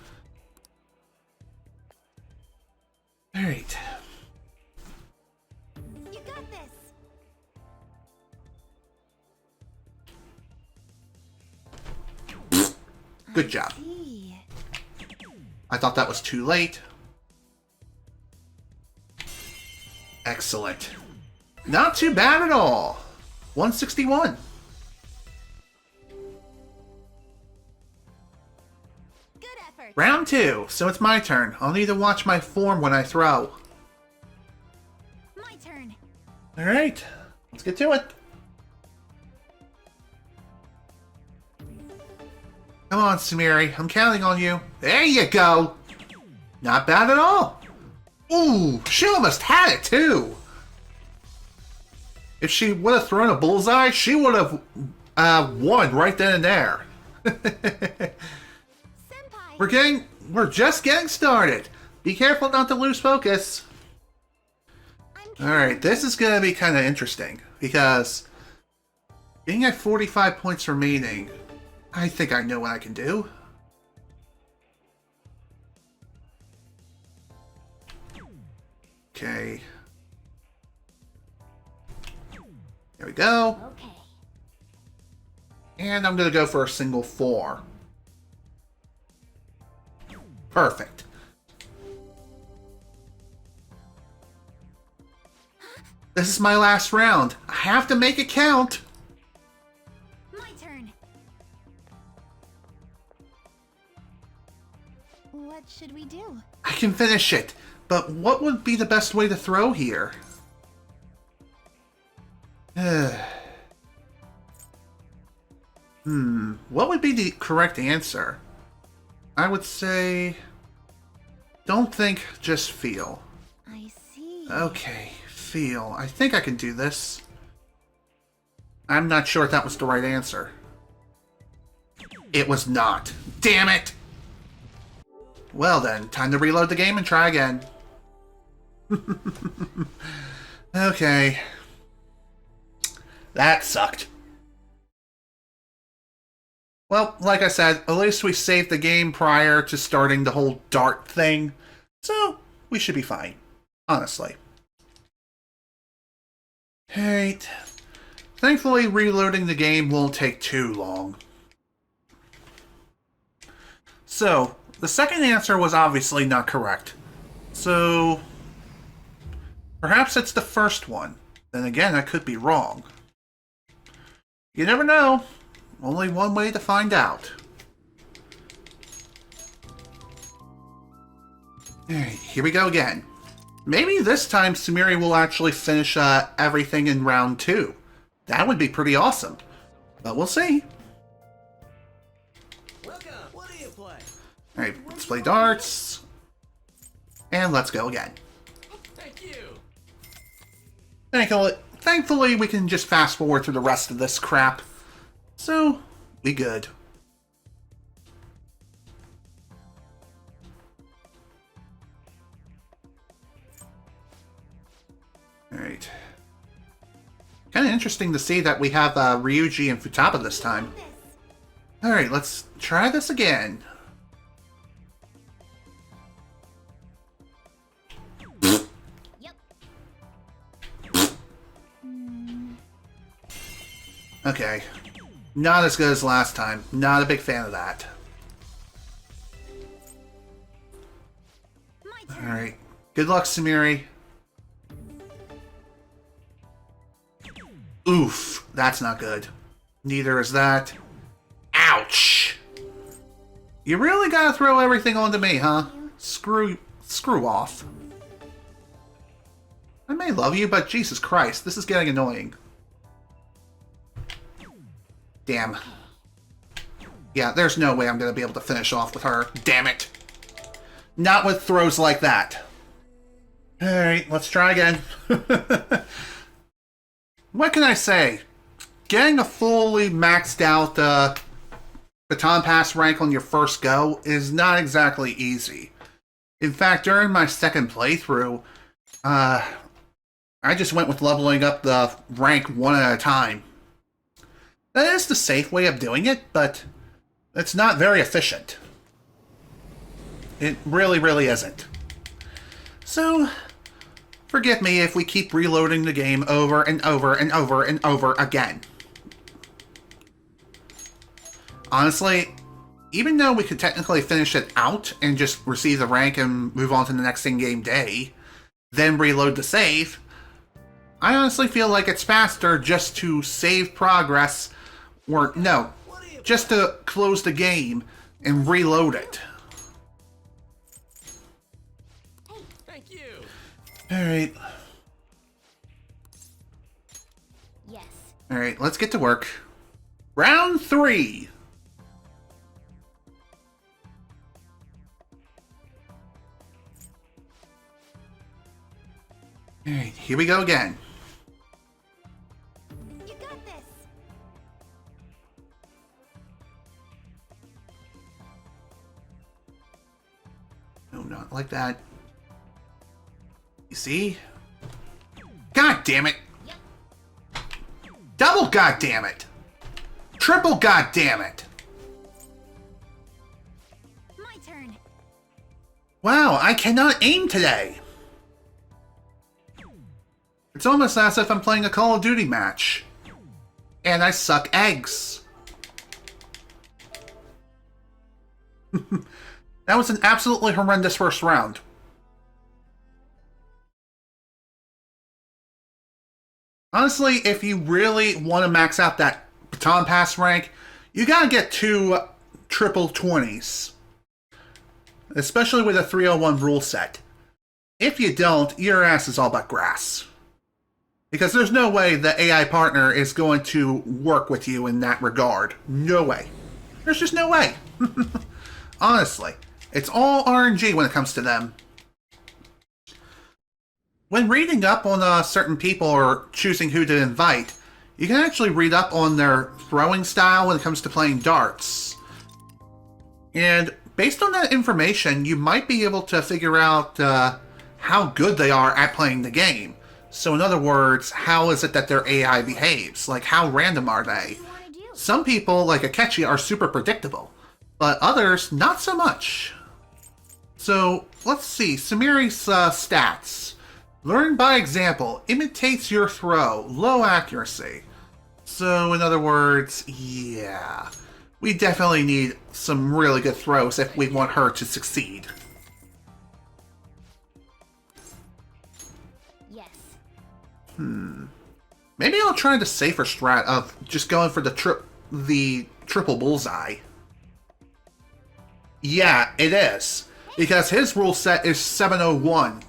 Alright. You got this! Good job. I thought that was too late. Excellent. Not too bad at all. 161. Good effort! Round 2, so it's my turn. I'll need to watch my form when I throw. My turn! Alright, let's get to it. Come on, Sumeria, I'm counting on you. There you go! Not bad at all. Ooh, she almost had it too. If she would have thrown a bullseye, she would have won right then and there. Senpai! We're just getting started. Be careful not to lose focus. Alright, this is going to be kind of interesting, because being at 45 points remaining, I think I know what I can do. Okay. There we go. Okay. And I'm going to go for a single 4. Perfect. This is my last round. I have to make it count. My turn! What should we do? I can finish it, but what would be the best way to throw here? What would be the correct answer? I would say, don't think, just feel. I see. Okay, feel. I think I can do this. I'm not sure if that was the right answer. It was not. Damn it! Well then, time to reload the game and try again. Okay. That sucked. Well, like I said, at least we saved the game prior to starting the whole dart thing, so we should be fine, honestly. Alright. Thankfully, reloading the game won't take too long. So, the second answer was obviously not correct. So, perhaps it's the first one. Then again, I could be wrong. You never know. Only one way to find out. Alright, here we go again. Maybe this time Sumeria will actually finish everything in round 2. That would be pretty awesome. But we'll see. Welcome. What do you play? Alright, let's play darts. And let's go again. Thank you. Thankfully, we can just fast forward through the rest of this crap. So, we good. Alright. Kind of interesting to see that we have Ryuji and Futaba this time. Alright, let's try this again. Okay. Not as good as last time. Not a big fan of that. Alright. Good luck, Sumeria. Oof. That's not good. Neither is that. Ouch! You really gotta throw everything onto me, huh? Screw off. I may love you, but Jesus Christ, this is getting annoying. Damn. Yeah, there's no way I'm gonna be able to finish off with her. Damn it. Not with throws like that. Alright, let's try again. What can I say? Getting a fully maxed out baton pass rank on your first go is not exactly easy. In fact, during my second playthrough, I just went with leveling up the rank one at a time. That is the safe way of doing it, but it's not very efficient. It really, really isn't. So, forgive me if we keep reloading the game over and over and over and over again. Honestly, even though we could technically finish it out and just receive the rank and move on to the next in-game day, then reload the save, I honestly feel like it's faster just to save progress, or no, just to close the game and reload it. Thank you. Alright. Yes. Alright, let's get to work. Round 3! Alright, here we go again. You got this. No, not like that. You see? God damn it! Double god damn it! Triple god damn it! My turn. Wow, I cannot aim today! It's almost as if I'm playing a Call of Duty match. And I suck eggs. That was an absolutely horrendous first round. Honestly, if you really want to max out that baton pass rank, you gotta get 2 triple 20s. Especially with a 301 rule set. If you don't, your ass is all but grass. Because there's no way the AI partner is going to work with you in that regard. No way. There's just no way. Honestly. It's all RNG when it comes to them. When reading up on certain people or choosing who to invite, you can actually read up on their throwing style when it comes to playing darts. And based on that information, you might be able to figure out how good they are at playing the game. So in other words, how is it that their AI behaves? Like, how random are they? Some people, like Akechi, are super predictable, but others, not so much. So, let's see, Sumeria's stats. Learn by example, imitates your throw, low accuracy. So, in other words, yeah. We definitely need some really good throws if we want her to succeed. Yes. Maybe I'll try the safer strat of just going for the triple bullseye. Yeah, it is. Because his rule set is 701.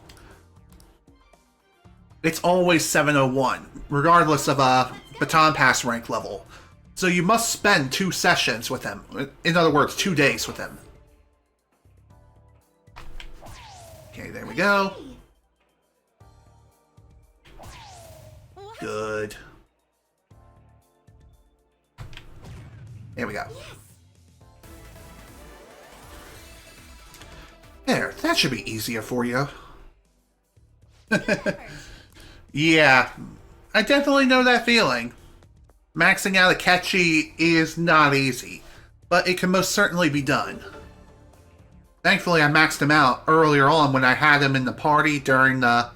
It's always 701, regardless of a baton pass rank level. So you must spend 2 sessions with him. In other words, 2 days with him. Okay, there we go. Good. There we go. There, that should be easier for you. Yeah, I definitely know that feeling. Maxing out a Catchy is not easy, but it can most certainly be done. Thankfully, I maxed him out earlier on when I had him in the party during the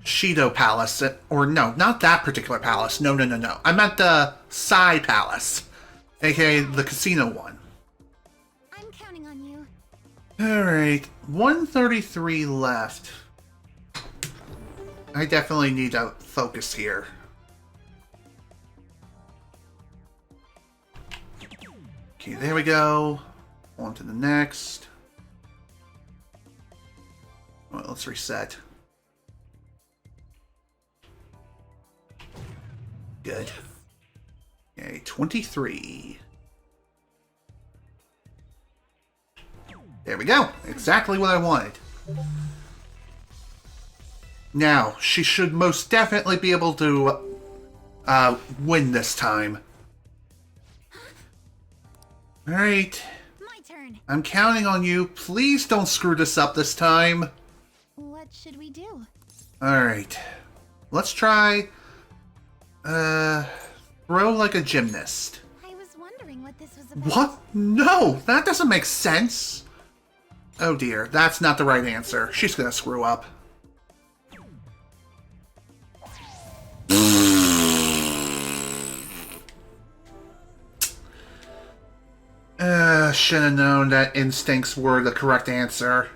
Shido Palace. Or no, not that particular palace. No. I meant the Sai Palace, aka the casino one. I'm counting on you. Alright, 133 left. I definitely need to focus here. Okay, there we go. On to the next. Well, let's reset. Good. Okay, 23. There we go. Exactly what I wanted. Now, she should most definitely be able to win this time. Alright. My turn. I'm counting on you. Please don't screw this up this time. What should we do? Alright. Let's try... throw like a gymnast. I was wondering what this was about. What? No! That doesn't make sense! Oh dear, that's not the right answer. She's gonna screw up. Should have known that instincts were the correct answer.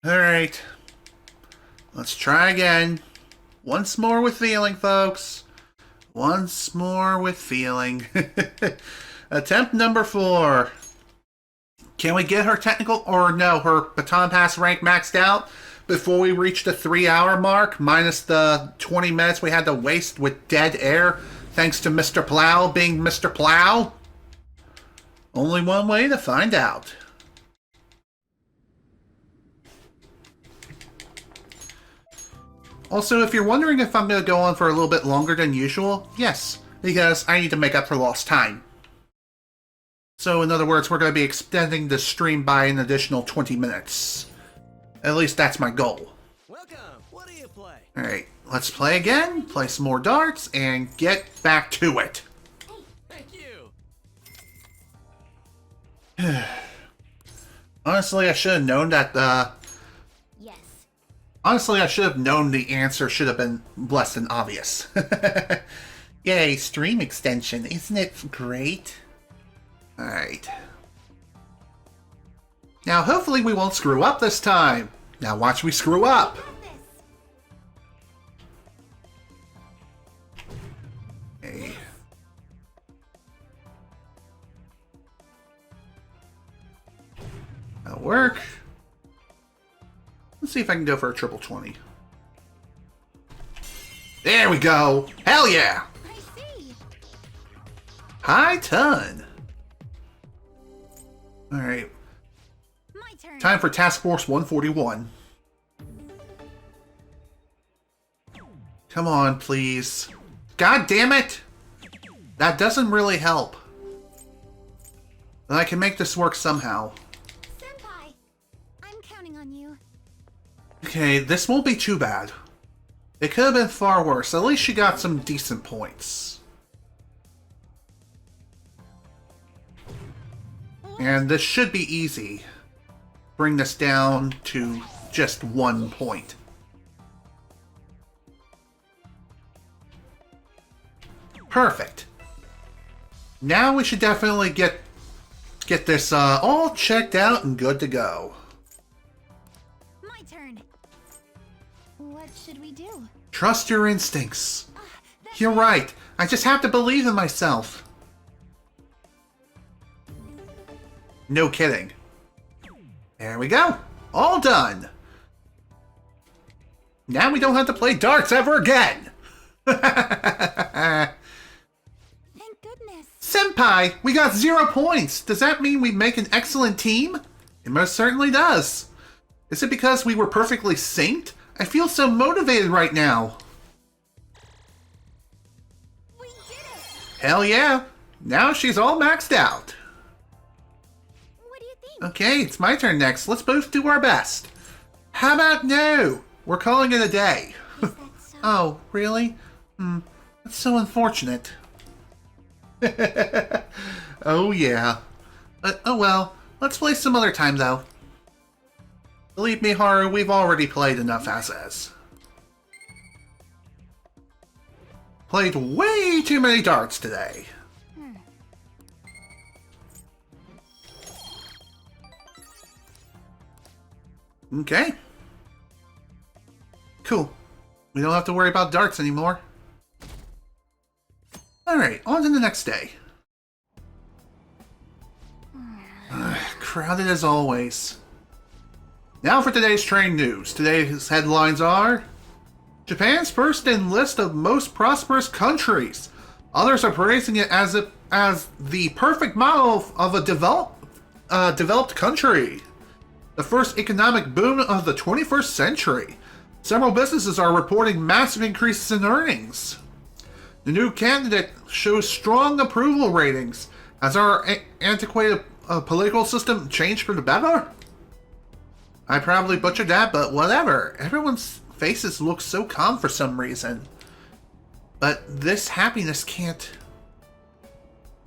Alright. Let's try again. Once more with feeling, folks. Once more with feeling. Attempt number 4. Can we get her technical, or no, her baton pass rank maxed out before we reach the 3-hour mark, minus the 20 minutes we had to waste with dead air, thanks to Mr. Plow being Mr. Plow? Only one way to find out. Also, if you're wondering if I'm going to go on for a little bit longer than usual, yes, because I need to make up for lost time. So, in other words, we're going to be extending the stream by an additional 20 minutes. At least that's my goal. Welcome. What do you play? Alright, let's play again, play some more darts, and get back to it. Thank you. Honestly, I should have known that, Yes. Honestly, I should have known the answer should have been less than obvious. Yay, stream extension. Isn't it great? Alright. Now, hopefully we won't screw up this time. Now watch me screw up. Okay. That'll work. Let's see if I can go for a triple 20. There we go! Hell yeah! I see. High ton! Alright. My turn. Time for Task Force 141. Come on, please. God damn it! That doesn't really help. But I can make this work somehow. Senpai, I'm counting on you. Okay, this won't be too bad. It could have been far worse. At least she got some decent points. And this should be easy. Bring this down to just 1 point. Perfect. Now we should definitely get this all checked out and good to go. My turn. What should we do? Trust your instincts. You're right. I just have to believe in myself. No kidding. There we go. All done. Now we don't have to play darts ever again. Thank goodness. Senpai, we got 0 points. Does that mean we make an excellent team? It most certainly does. Is it because we were perfectly synced? I feel so motivated right now. We did it. Hell yeah. Now she's all maxed out. What do you think? Okay, it's my turn next. Let's both do our best. How about no? We're calling it a day. Is that so? Oh, really? That's so unfortunate. Oh, yeah. But, oh well. Let's play some other time, though. Believe me, Haru, we've already played enough as is. Played way too many darts today. Okay. Cool. We don't have to worry about darts anymore. Alright, on to the next day. Crowded as always. Now for today's train news. Today's headlines are: Japan's first in list of most prosperous countries. Others are praising it as the perfect model of a developed country. The first economic boom of the 21st century. Several businesses are reporting massive increases in earnings. The new candidate shows strong approval ratings. Has our antiquated political system changed for the better? I probably butchered that, but whatever. Everyone's faces look so calm for some reason. But this happiness can't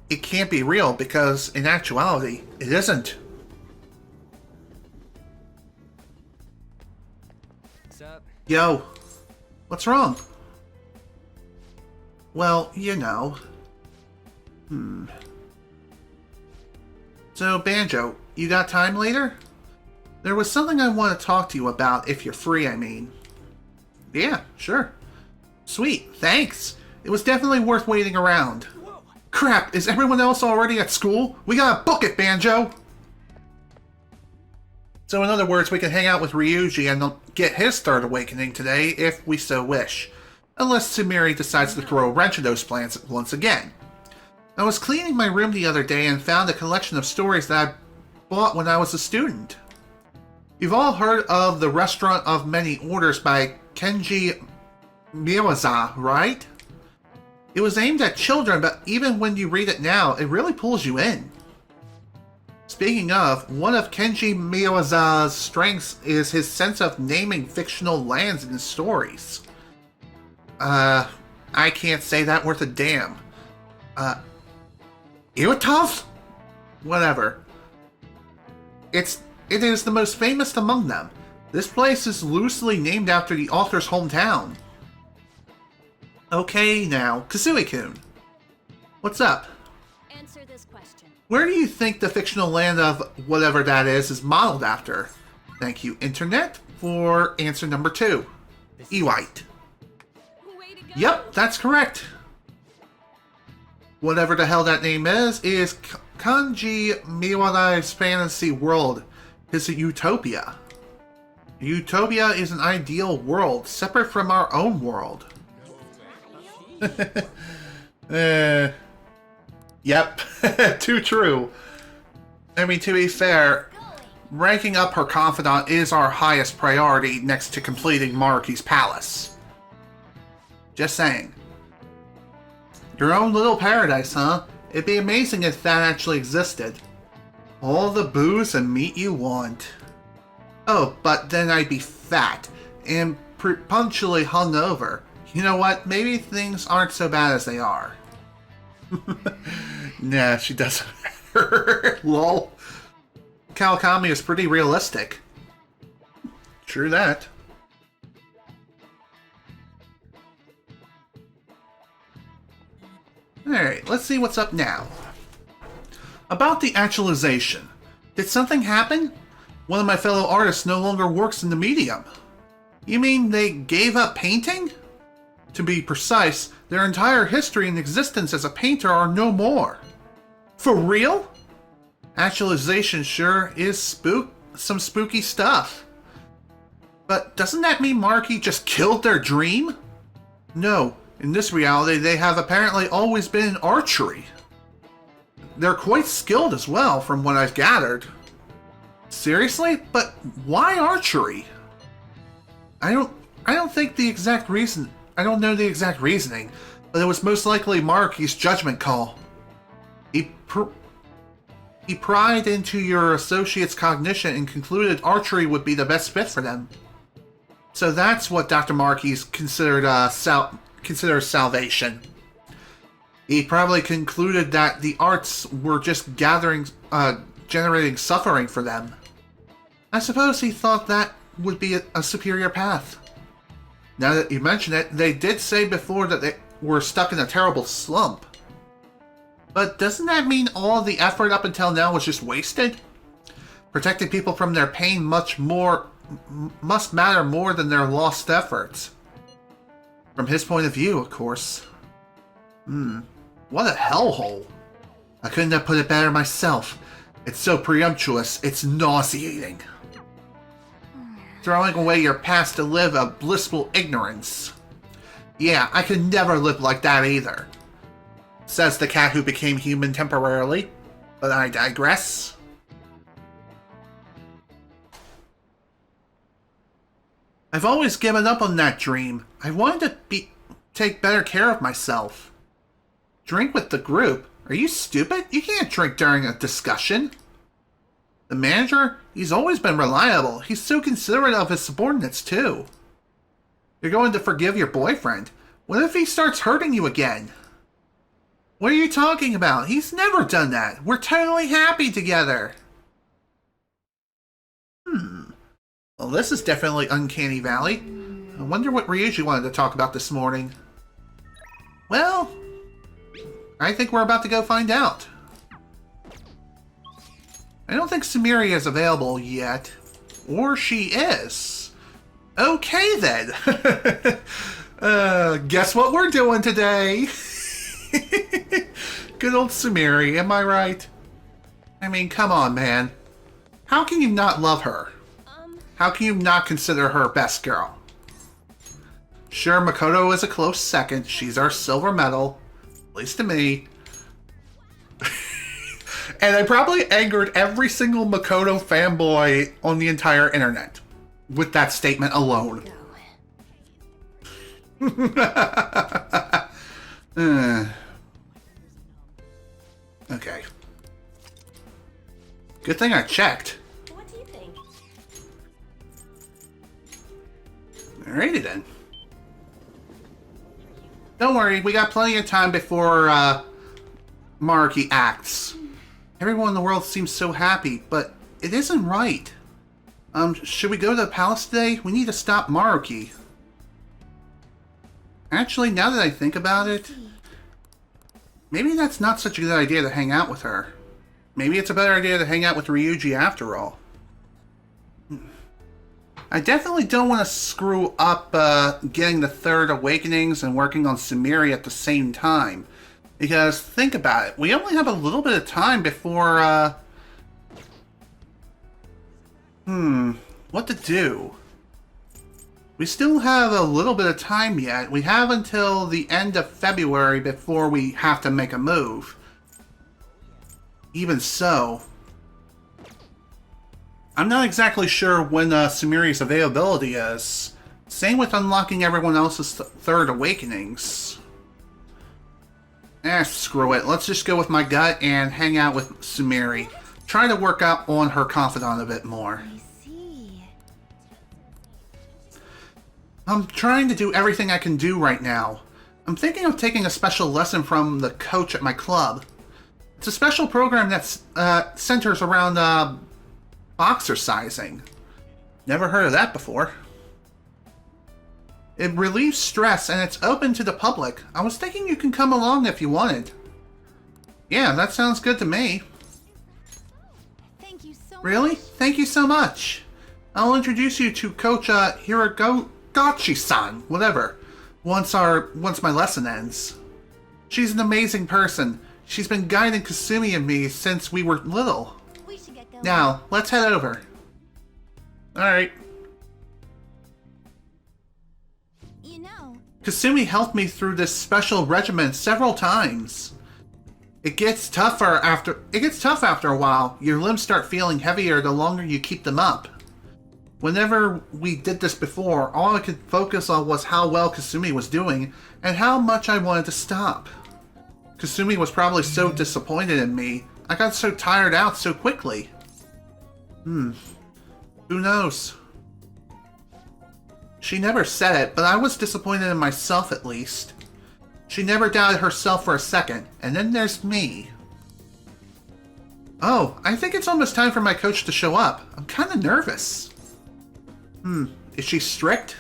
be real, because in actuality, it isn't. What's up? Yo, what's wrong? Well, you know. So, Banjo, you got time later? There was something I want to talk to you about, if you're free, I mean. Yeah, sure. Sweet, thanks. It was definitely worth waiting around. Whoa. Crap, is everyone else already at school? We gotta book it, Banjo! So in other words, we can hang out with Ryuji and get his third awakening today, if we so wish. Unless Sumeria decides to throw a wrench in those plans once again. I was cleaning my room the other day and found a collection of stories that I bought when I was a student. You've all heard of The Restaurant of Many Orders by Kenji Miyazawa, right? It was aimed at children, but even when you read it now, it really pulls you in. Speaking of, one of Kenji Miyazawa's strengths is his sense of naming fictional lands in his stories. I can't say that worth a damn. Iwatov? Whatever. It is the most famous among them. This place is loosely named after the author's hometown. Okay, now, Kasui-kun. What's up? Answer this question. Where do you think the fictional land of whatever that is modeled after? Thank you, Internet, for answer number 2. Ewite. Way to go. Yep, that's correct. Whatever the hell that name is Kanji Miwadai's fantasy world. His utopia. Utopia is an ideal world, separate from our own world. Yep, too true. I mean, to be fair, ranking up her confidant is our highest priority next to completing Maruki's palace. Just saying. Your own little paradise, huh? It'd be amazing if that actually existed. All the booze and meat you want. Oh, but then I'd be fat and punctually hungover. You know what? Maybe things aren't so bad as they are. Nah, she doesn't. Lol. Kawakami is pretty realistic. True that. Alright, let's see what's up now. About the actualization. Did something happen? One of my fellow artists no longer works in the medium. You mean they gave up painting? To be precise, their entire history and existence as a painter are no more. For real? Actualization sure is some spooky stuff. But doesn't that mean Maruki just killed their dream? No, in this reality they have apparently always been in archery. They're quite skilled as well, from what I've gathered. Seriously? But why archery? I don't think the exact reason. I don't know the exact reasoning, but it was most likely Maruki's judgment call. He pried into your associate's cognition and concluded archery would be the best fit for them. So that's what Dr. Maruki's considers salvation. He probably concluded that the arts were just generating suffering for them. I suppose he thought that would be a superior path. Now that you mention it, they did say before that they were stuck in a terrible slump. But doesn't that mean all the effort up until now was just wasted? Protecting people from their pain must matter more than their lost efforts. From his point of view, of course. What a hellhole. I couldn't have put it better myself. It's so presumptuous, it's nauseating. Throwing away your past to live a blissful ignorance. Yeah, I could never live like that either. Says the cat who became human temporarily. But I digress. I've always given up on that dream. I wanted to take better care of myself. Drink with the group? Are you stupid? You can't drink during a discussion. The manager? He's always been reliable. He's so considerate of his subordinates, too. You're going to forgive your boyfriend. What if he starts hurting you again? What are you talking about? He's never done that. We're totally happy together. Well, this is definitely Uncanny Valley. I wonder what Ryuji wanted to talk about this morning. Well, I think we're about to go find out. I don't think Sumeria is available yet. Or she is. Okay then. Guess what we're doing today? Good old Sumeria, am I right? I mean, come on, man. How can you not love her? How can you not consider her best girl? Sure, Makoto is a close second. She's our silver medal. At least to me. And I probably angered every single Makoto fanboy on the entire internet with that statement alone. Okay. Good thing I checked. What do you think? Alrighty then. Don't worry, we got plenty of time before Maruki acts. Everyone in the world seems so happy, but it isn't right. Should we go to the palace today? We need to stop Maruki. Actually, now that I think about it, maybe that's not such a good idea to hang out with her. Maybe it's a better idea to hang out with Ryuji after all. I definitely don't want to screw up getting the third awakenings and working on Sumeria at the same time. Because, think about it, we only have a little bit of time before, what to do? We still have a little bit of time yet. We have until the end of February before we have to make a move. Even so, I'm not exactly sure when Sumeria's availability is. Same with unlocking everyone else's third awakenings. Screw it. Let's just go with my gut and hang out with Sumeri. Try to work out on her confidant a bit more. I see. I'm trying to do everything I can do right now. I'm thinking of taking a special lesson from the coach at my club. It's a special program that centers around boxercising. Never heard of that before. It relieves stress and it's open to the public. I was thinking you can come along if you wanted. Yeah, that sounds good to me. Really? Thank you so much. I'll introduce you to Coach Hirogachi-san, whatever, once my lesson ends. She's an amazing person. She's been guiding Kasumi and me since we were little. We should get going. Now, let's head over. Alright. You know, Kasumi helped me through this special regimen several times. It gets tough after a while. Your limbs start feeling heavier the longer you keep them up. Whenever we did this before, all I could focus on was how well Kasumi was doing and how much I wanted to stop. Kasumi was probably so disappointed in me. I got so tired out so quickly. Who knows? She never said it, but I was disappointed in myself at least. She never doubted herself for a second, and then there's me. Oh, I think it's almost time for my coach to show up. I'm kind of nervous. Is she strict?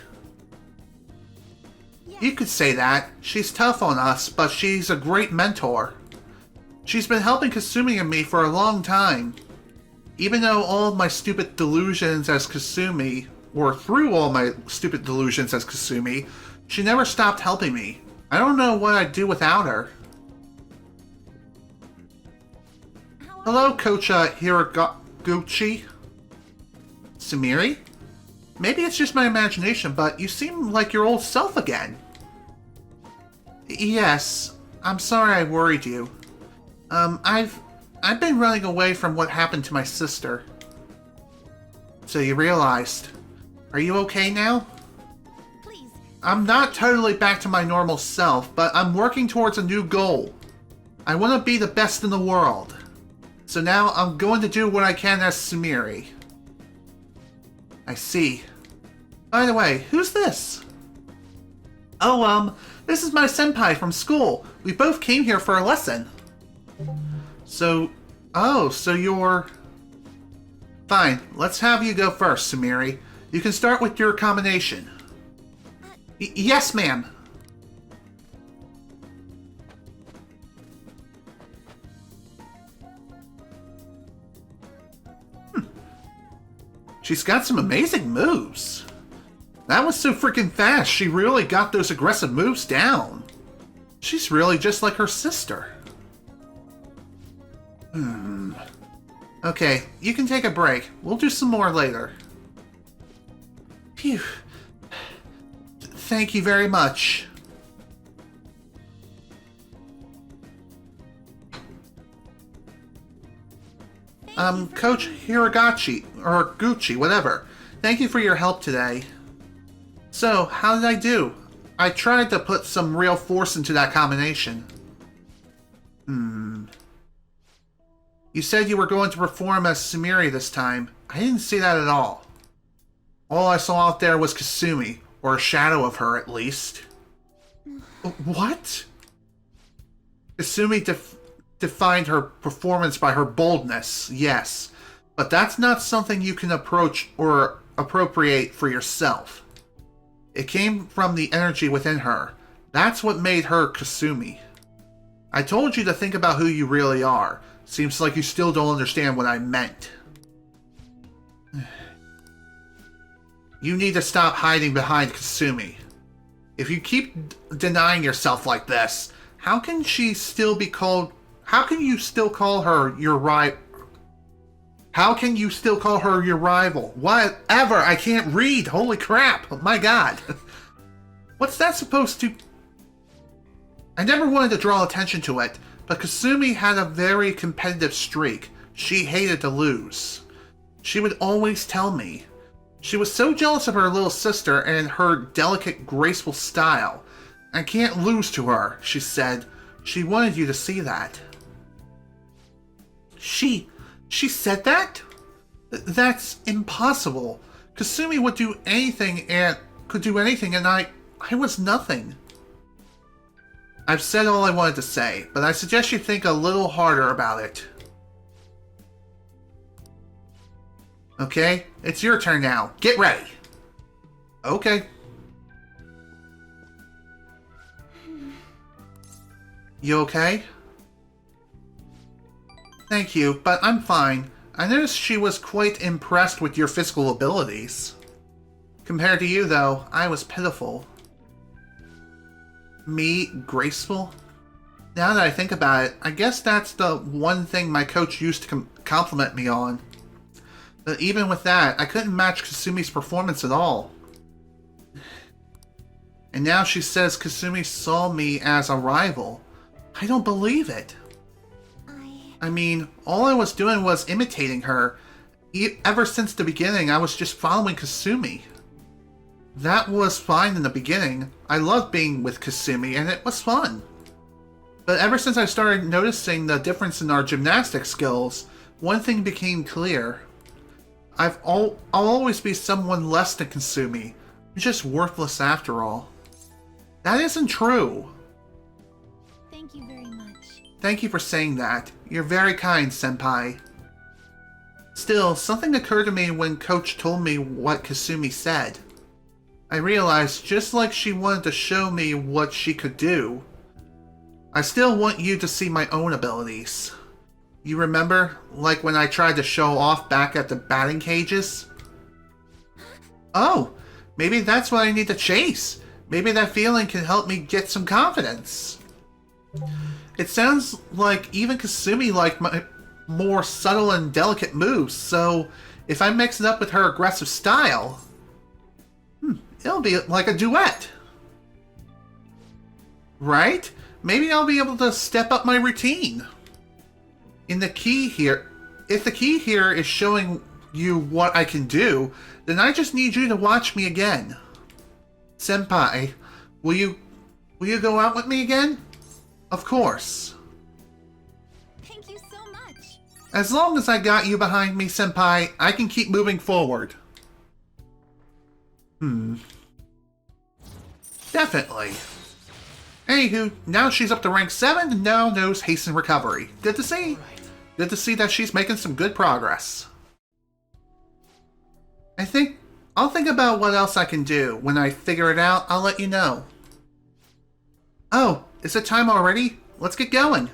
yeah. You could say that. She's tough on us, but she's a great mentor. She's been helping Kasumi and me for a long time. Even though all of my stupid delusions as Kasumi, or through all my stupid delusions as Kasumi, she never stopped helping me. I don't know what I'd do without her. Hello, Coach Hirogachi. Sumeri? Maybe it's just my imagination, but you seem like your old self again. Yes, I'm sorry I worried you. I've been running away from what happened to my sister. So you realized. Are you okay now? Please. I'm not totally back to my normal self, but I'm working towards a new goal. I want to be the best in the world. So now I'm going to do what I can as Sumeri. I see. By the way, who's this? Oh, this is my senpai from school. We both came here for a lesson. So you're... Fine, let's have you go first, Sumeri. You can start with your combination. Yes, ma'am. She's got some amazing moves. That was so freaking fast. She really got those aggressive moves down. She's really just like her sister. Okay, you can take a break. We'll do some more later. Phew. Thank you very much. Coach Hirogachi, or Gucci, whatever. Thank you for your help today. So, how did I do? I tried to put some real force into that combination. You said you were going to perform as Sumeri this time. I didn't see that at all. All I saw out there was Kasumi, or a shadow of her at least. What? Kasumi defined her performance by her boldness, yes. But that's not something you can approach or appropriate for yourself. It came from the energy within her. That's what made her Kasumi. I told you to think about who you really are. Seems like you still don't understand what I meant. You need to stop hiding behind Kasumi. If you keep denying yourself like this, how can you still call her your rival? How can you still call her your rival? Whatever, I can't read. Holy crap. Oh my god. What's that supposed to... I never wanted to draw attention to it, but Kasumi had a very competitive streak. She hated to lose. She would always tell me. She was so jealous of her little sister and her delicate, graceful style. I can't lose to her, she said. She wanted you to see that. She said that? That's impossible. Kasumi would do anything and could do anything, and I was nothing. I've said all I wanted to say, but I suggest you think a little harder about it. Okay, it's your turn now. Get ready. Okay. You okay? Thank you, but I'm fine. I noticed she was quite impressed with your physical abilities. Compared to you, though, I was pitiful. Me, graceful? Now that I think about it, I guess that's the one thing my coach used to compliment me on. But even with that, I couldn't match Kasumi's performance at all. And now she says Kasumi saw me as a rival. I don't believe it. I mean, all I was doing was imitating her. Ever since the beginning, I was just following Kasumi. That was fine in the beginning. I loved being with Kasumi, and it was fun. But ever since I started noticing the difference in our gymnastic skills, one thing became clear. I'll always be someone less than Kasumi. I'm just worthless after all. That isn't true. Thank you very much. Thank you for saying that. You're very kind, Senpai. Still, something occurred to me when Coach told me what Kasumi said. I realized, just like she wanted to show me what she could do, I still want you to see my own abilities. You remember, like when I tried to show off back at the batting cages? Oh, maybe that's what I need to chase. Maybe that feeling can help me get some confidence. It sounds like even Kasumi liked my more subtle and delicate moves, so if I mix it up with her aggressive style, it'll be like a duet. Right? Maybe I'll be able to step up my routine. If the key here is showing you what I can do, then I just need you to watch me again. Senpai, will you go out with me again? Of course. Thank you so much. As long as I got you behind me, Senpai, I can keep moving forward. Definitely. Anywho, now she's up to rank 7 and now knows haste and recovery. Good to see. Good to see that she's making some good progress. I'll think about what else I can do. When I figure it out, I'll let you know. Oh, is it time already? Let's get going.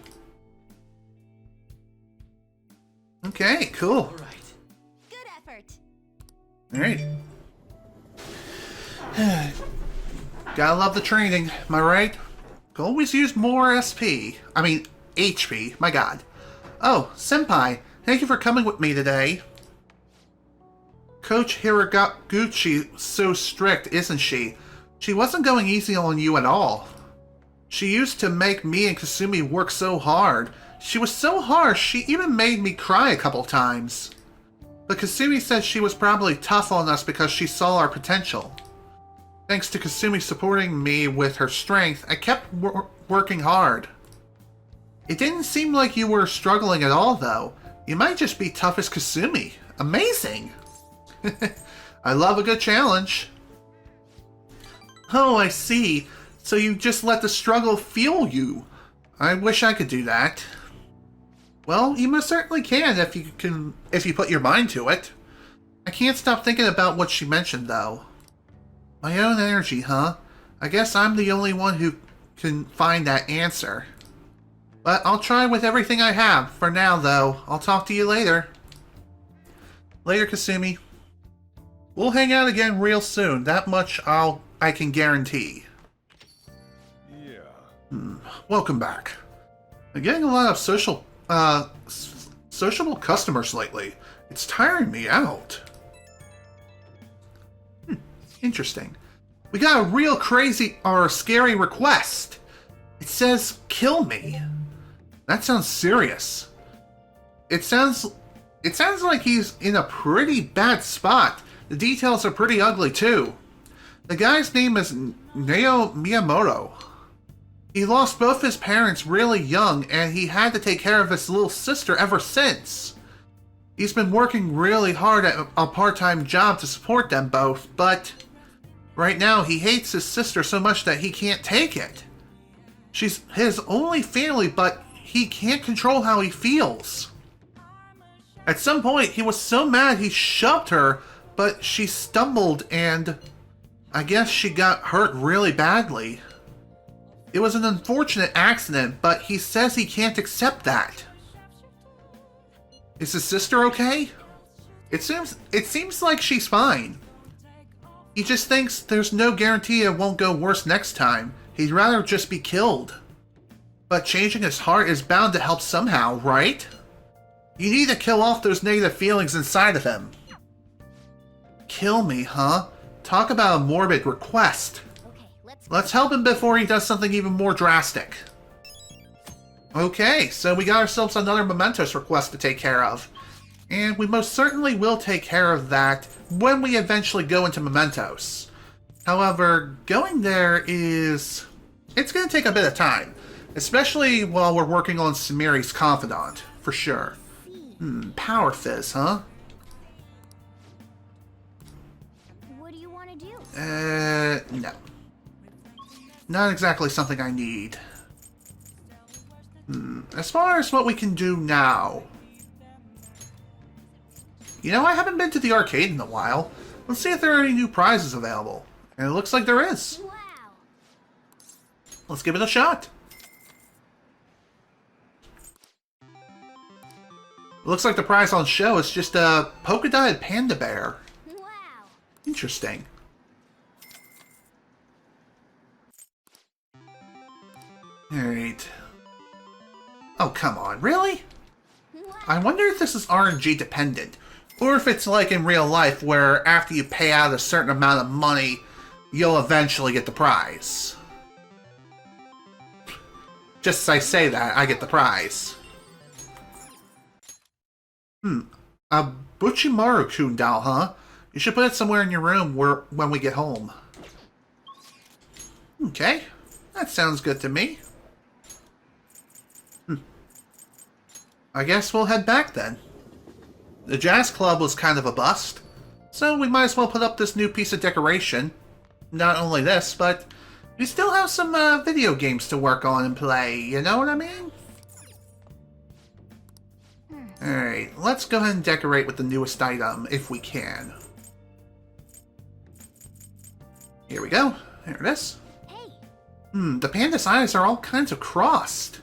Okay, cool. Good effort. Alright. Gotta love the training, am I right? Could always use more HP, my god. Oh, Senpai, thank you for coming with me today. Coach Hiraguchi's so strict, isn't she? She wasn't going easy on you at all. She used to make me and Kasumi work so hard. She was so harsh, she even made me cry a couple times. But Kasumi said she was probably tough on us because she saw our potential. Thanks to Kasumi supporting me with her strength, I kept working hard. It didn't seem like you were struggling at all, though. You might just be tough as Kasumi. Amazing! I love a good challenge. Oh, I see. So you just let the struggle fuel you. I wish I could do that. Well, you most certainly can if you put your mind to it. I can't stop thinking about what she mentioned, though. My own energy, huh? I guess I'm the only one who can find that answer. But I'll try with everything I have. For now, though, I'll talk to you later. Later, Kasumi. We'll hang out again real soon. That much I can guarantee. Yeah. Welcome back. I'm getting a lot of sociable customers lately. It's tiring me out. Interesting. We got a real crazy or scary request. It says, kill me. That sounds serious. It sounds like he's in a pretty bad spot. The details are pretty ugly too. The guy's name is Neo Miyamoto. He lost both his parents really young and he had to take care of his little sister ever since. He's been working really hard at a part-time job to support them both, but right now he hates his sister so much that he can't take it. She's his only family, but he can't control how he feels. At some point, he was so mad he shoved her, but she stumbled and I guess she got hurt really badly. It was an unfortunate accident, but he says he can't accept that. Is his sister okay? It seems like she's fine. He just thinks there's no guarantee it won't go worse next time. He'd rather just be killed. But changing his heart is bound to help somehow, right? You need to kill off those negative feelings inside of him. Kill me, huh? Talk about a morbid request. Okay, Let's help him before he does something even more drastic. Okay, so we got ourselves another Mementos request to take care of. And we most certainly will take care of that when we eventually go into Mementos. However, going there is... it's going to take a bit of time. Especially while we're working on Sumeria's confidant, for sure. Power Fizz, huh? What do you want to do? No. Not exactly something I need. As far as what we can do now... you know, I haven't been to the arcade in a while. Let's see if there are any new prizes available. And it looks like there is. Wow. Let's give it a shot. Looks like the prize on show is just a polka-dotted panda bear. Wow. Interesting. Alright. Oh, come on. Really? I wonder if this is RNG dependent. Or if it's like in real life where after you pay out a certain amount of money, you'll eventually get the prize. Just as I say that, I get the prize. A Buchimaru-kun doll, huh? You should put it somewhere in your room when we get home. Okay, that sounds good to me. I guess we'll head back then. The jazz club was kind of a bust, so we might as well put up this new piece of decoration. Not only this, but we still have some video games to work on and play, you know what I mean? Alright, let's go ahead and decorate with the newest item, if we can. Here we go. There it is. The panda's eyes are all kinds of crossed.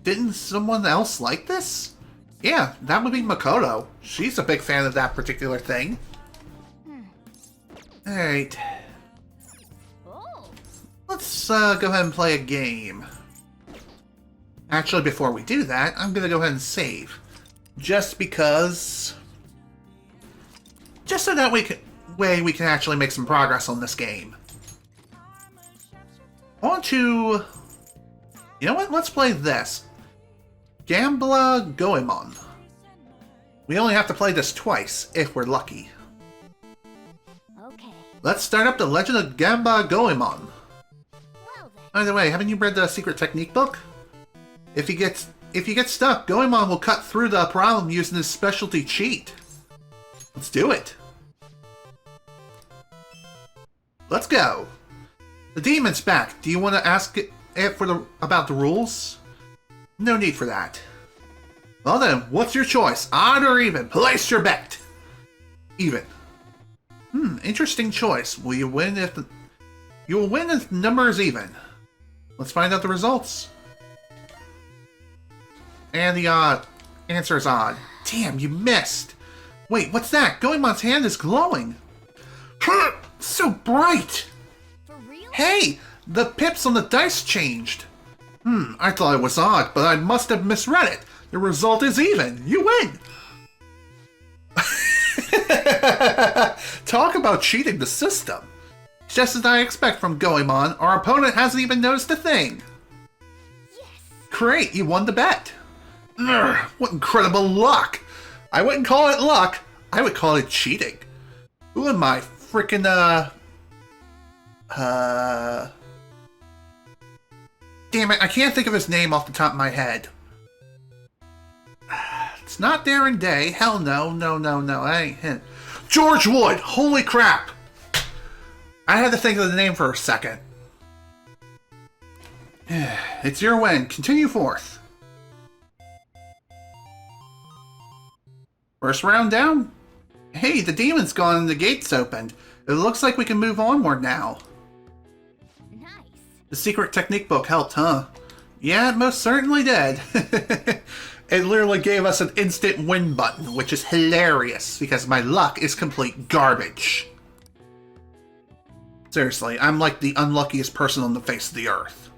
Didn't someone else like this? Yeah, that would be Makoto. She's a big fan of that particular thing. Alright. Let's go ahead and play a game. Actually, before we do that, I'm going to go ahead and save. Just because... just so that we can actually make some progress on this game. On to... you know what? Let's play this. Gambla Goemon. We only have to play this twice, if we're lucky. Okay. Let's start up the Legend of Gamba Goemon. Well then. By the way, haven't you read the Secret Technique book? If you get stuck, Goemon will cut through the problem using his specialty cheat. Let's do it. Let's go. The demon's back. Do you want to ask it about the rules? No need for that. Well then, what's your choice? Odd or even? Place your bet. Even. Interesting choice. Will you win if the... you will win if the number is even. Let's find out the results. And the answer is odd. Damn, you missed. Wait, what's that? Goemon's hand is glowing. So bright. For real? Hey, the pips on the dice changed. I thought it was odd, but I must have misread it. The result is even. You win. Talk about cheating the system. Just as I expect from Goemon, our opponent hasn't even noticed a thing. Yes. Great, you won the bet. What incredible luck. I wouldn't call it luck. I would call it cheating. Who am I? Frickin' damn it, I can't think of his name off the top of my head. It's not Darren Day. Hell no, no, no, no. That ain't him. George Wood! Holy crap! I had to think of the name for a second. It's your win. Continue forth. First round down. Hey, the demon's gone and the gate's opened. It looks like we can move onward now. Nice. The secret technique book helped, huh? Yeah, it most certainly did. It literally gave us an instant win button, which is hilarious because my luck is complete garbage. Seriously, I'm like the unluckiest person on the face of the earth.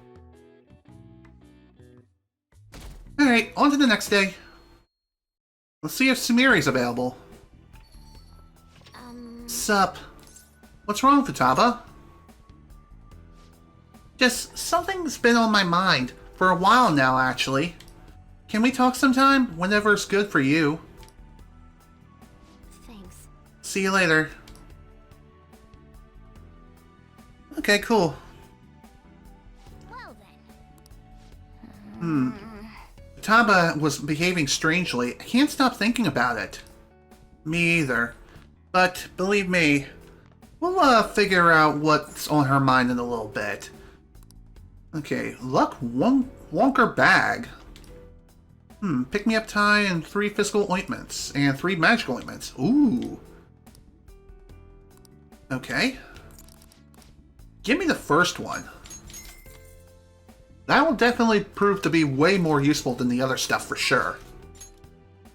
Alright, on to the next day. Let's see if Sumeria's available. Sup? What's wrong, Futaba? Just something's been on my mind for a while now, actually. Can we talk sometime? Whenever it's good for you. Thanks. See you later. Okay, cool. Well then. Futaba was behaving strangely. I can't stop thinking about it. Me either. But believe me, we'll figure out what's on her mind in a little bit. Okay, luck wonker bag. Pick me up tie and 3 physical ointments and 3 magical ointments. Ooh. Okay. Give me the first one. That will definitely prove to be way more useful than the other stuff for sure.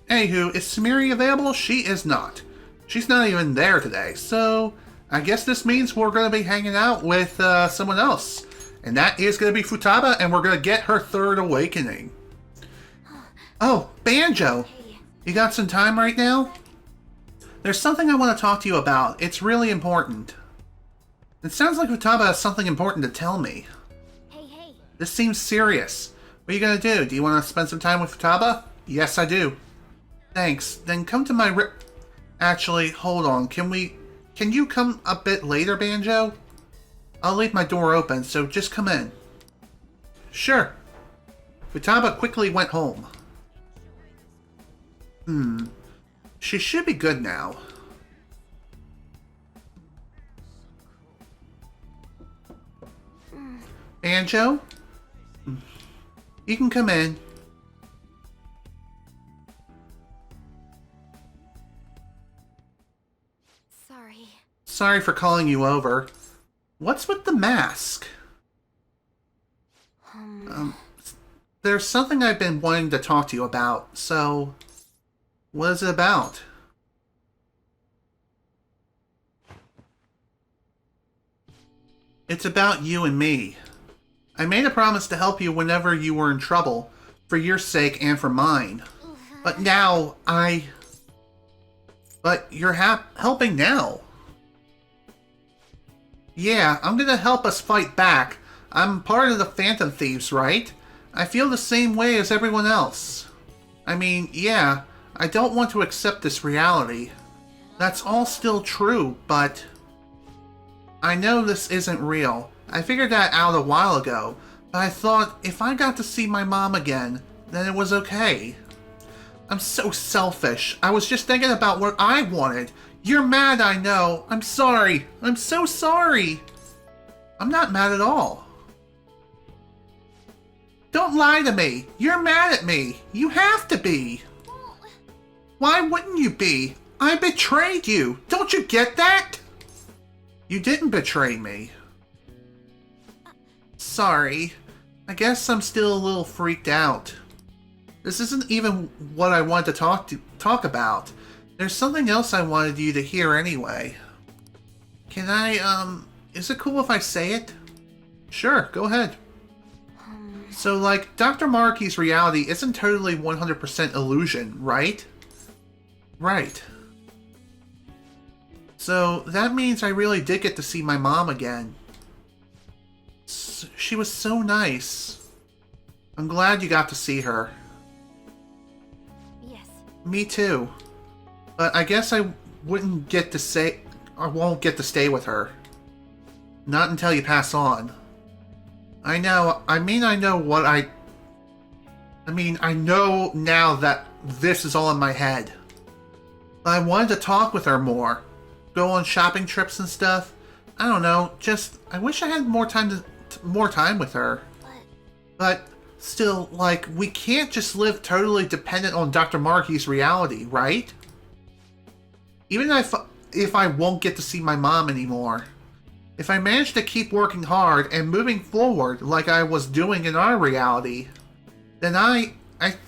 Anywho, is Sumeria available? She is not. She's not even there today, so I guess this means we're going to be hanging out with someone else. And that is going to be Futaba, and we're going to get her third awakening. Oh, Banjo! You got some time right now? There's something I want to talk to you about. It's really important. It sounds like Futaba has something important to tell me. Hey. This seems serious. What are you going to do? Do you want to spend some time with Futaba? Yes, I do. Thanks. Then come to my Actually, hold on. Can you come a bit later, Banjo? I'll leave my door open, so just come in. Sure. Futaba quickly went home. She should be good now. Banjo? You can come in. Sorry for calling you over. What's with the mask? There's something I've been wanting to talk to you about, so... What is it about? It's about you and me. I made a promise to help you whenever you were in trouble, for your sake and for mine. But now, But you're helping now. Yeah, I'm gonna help us fight back. I'm part of the Phantom Thieves, right? I feel the same way as everyone else. I mean, yeah, I don't want to accept this reality. That's all still true, but... I know this isn't real. I figured that out a while ago, but I thought if I got to see my mom again, then it was okay. I'm so selfish. I was just thinking about what I wanted. You're mad, I know. I'm sorry. I'm so sorry. I'm not mad at all. Don't lie to me. You're mad at me. You have to be. Why wouldn't you be? I betrayed you. Don't you get that? You didn't betray me. Sorry. I guess I'm still a little freaked out. This isn't even what I wanted to talk about. There's something else I wanted you to hear anyway. Can I, is it cool if I say it? Sure, go ahead. So, like, Dr. Maruki's reality isn't totally 100% illusion, right? Right. So, that means I really did get to see my mom again. She was so nice. I'm glad you got to see her. Yes. Me too. But I guess I won't get to stay with her. Not until you pass on. I know now that this is all in my head. But I wanted to talk with her more. Go on shopping trips and stuff. I don't know, I wish I had more time with her. But still, like, we can't just live totally dependent on Dr. Maruki's reality, right? Even if I won't get to see my mom anymore. If I manage to keep working hard and moving forward like I was doing in our reality, then I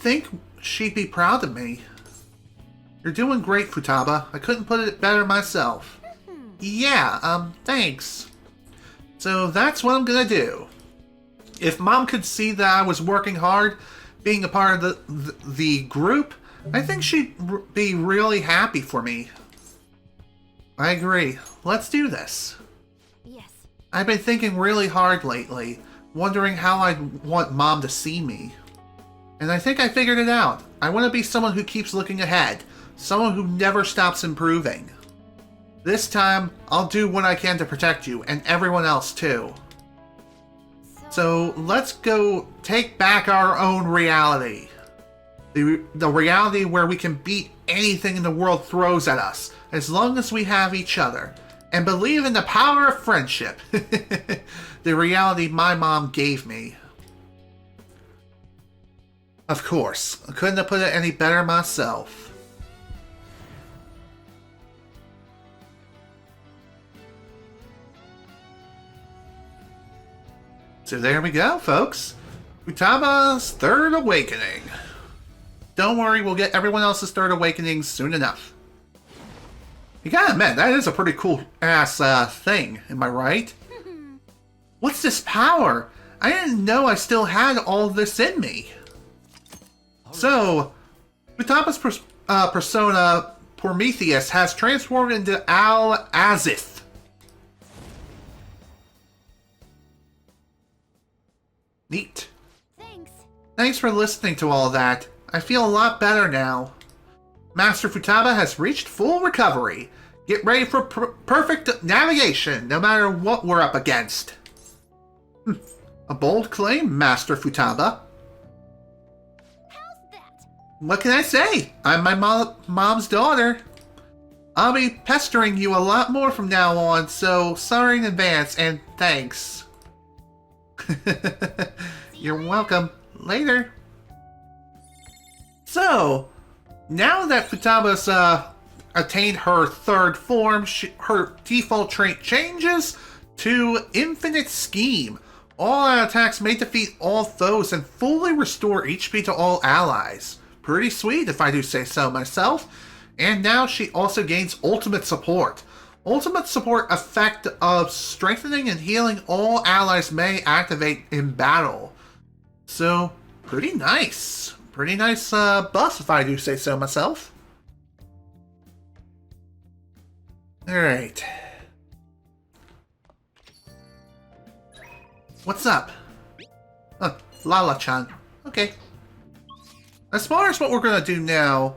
think she'd be proud of me. You're doing great, Futaba. I couldn't put it better myself. Yeah, thanks. So that's what I'm gonna do. If Mom could see that I was working hard, being a part of the group, I think she'd be really happy for me. I agree. Let's do this. Yes. I've been thinking really hard lately, wondering how I'd want Mom to see me. And I think I figured it out. I want to be someone who keeps looking ahead, someone who never stops improving. This time, I'll do what I can to protect you, and everyone else too. So let's go take back our own reality. The reality where we can beat anything in the world throws at us, as long as we have each other. And believe in the power of friendship. The reality my mom gave me. Of course, I couldn't have put it any better myself. So there we go, folks. Futaba's Third Awakening. Don't worry, we'll get everyone else's Third Awakening soon enough. You gotta admit, that is a pretty cool-ass thing, am I right? What's this power? I didn't know I still had all this in me. So, Futaba's persona, Prometheus, has transformed into Al-Azith. Neat. Thanks for listening to all that. I feel a lot better now. Master Futaba has reached full recovery. Get ready for perfect navigation, no matter what we're up against. A bold claim, Master Futaba. How's that? What can I say? I'm my mom's daughter. I'll be pestering you a lot more from now on, so sorry in advance, and thanks. You're welcome. Later. So, now that Futaba's attained her third form, her default trait changes to Infinite Scheme. All attacks may defeat all foes and fully restore HP to all allies. Pretty sweet, if I do say so myself. And now she also gains Ultimate Support. Ultimate Support effect of strengthening and healing all allies may activate in battle. So, pretty nice. Pretty nice buff, if I do say so myself. Alright. What's up? Oh, Lala-chan. Okay. As far as what we're gonna do now...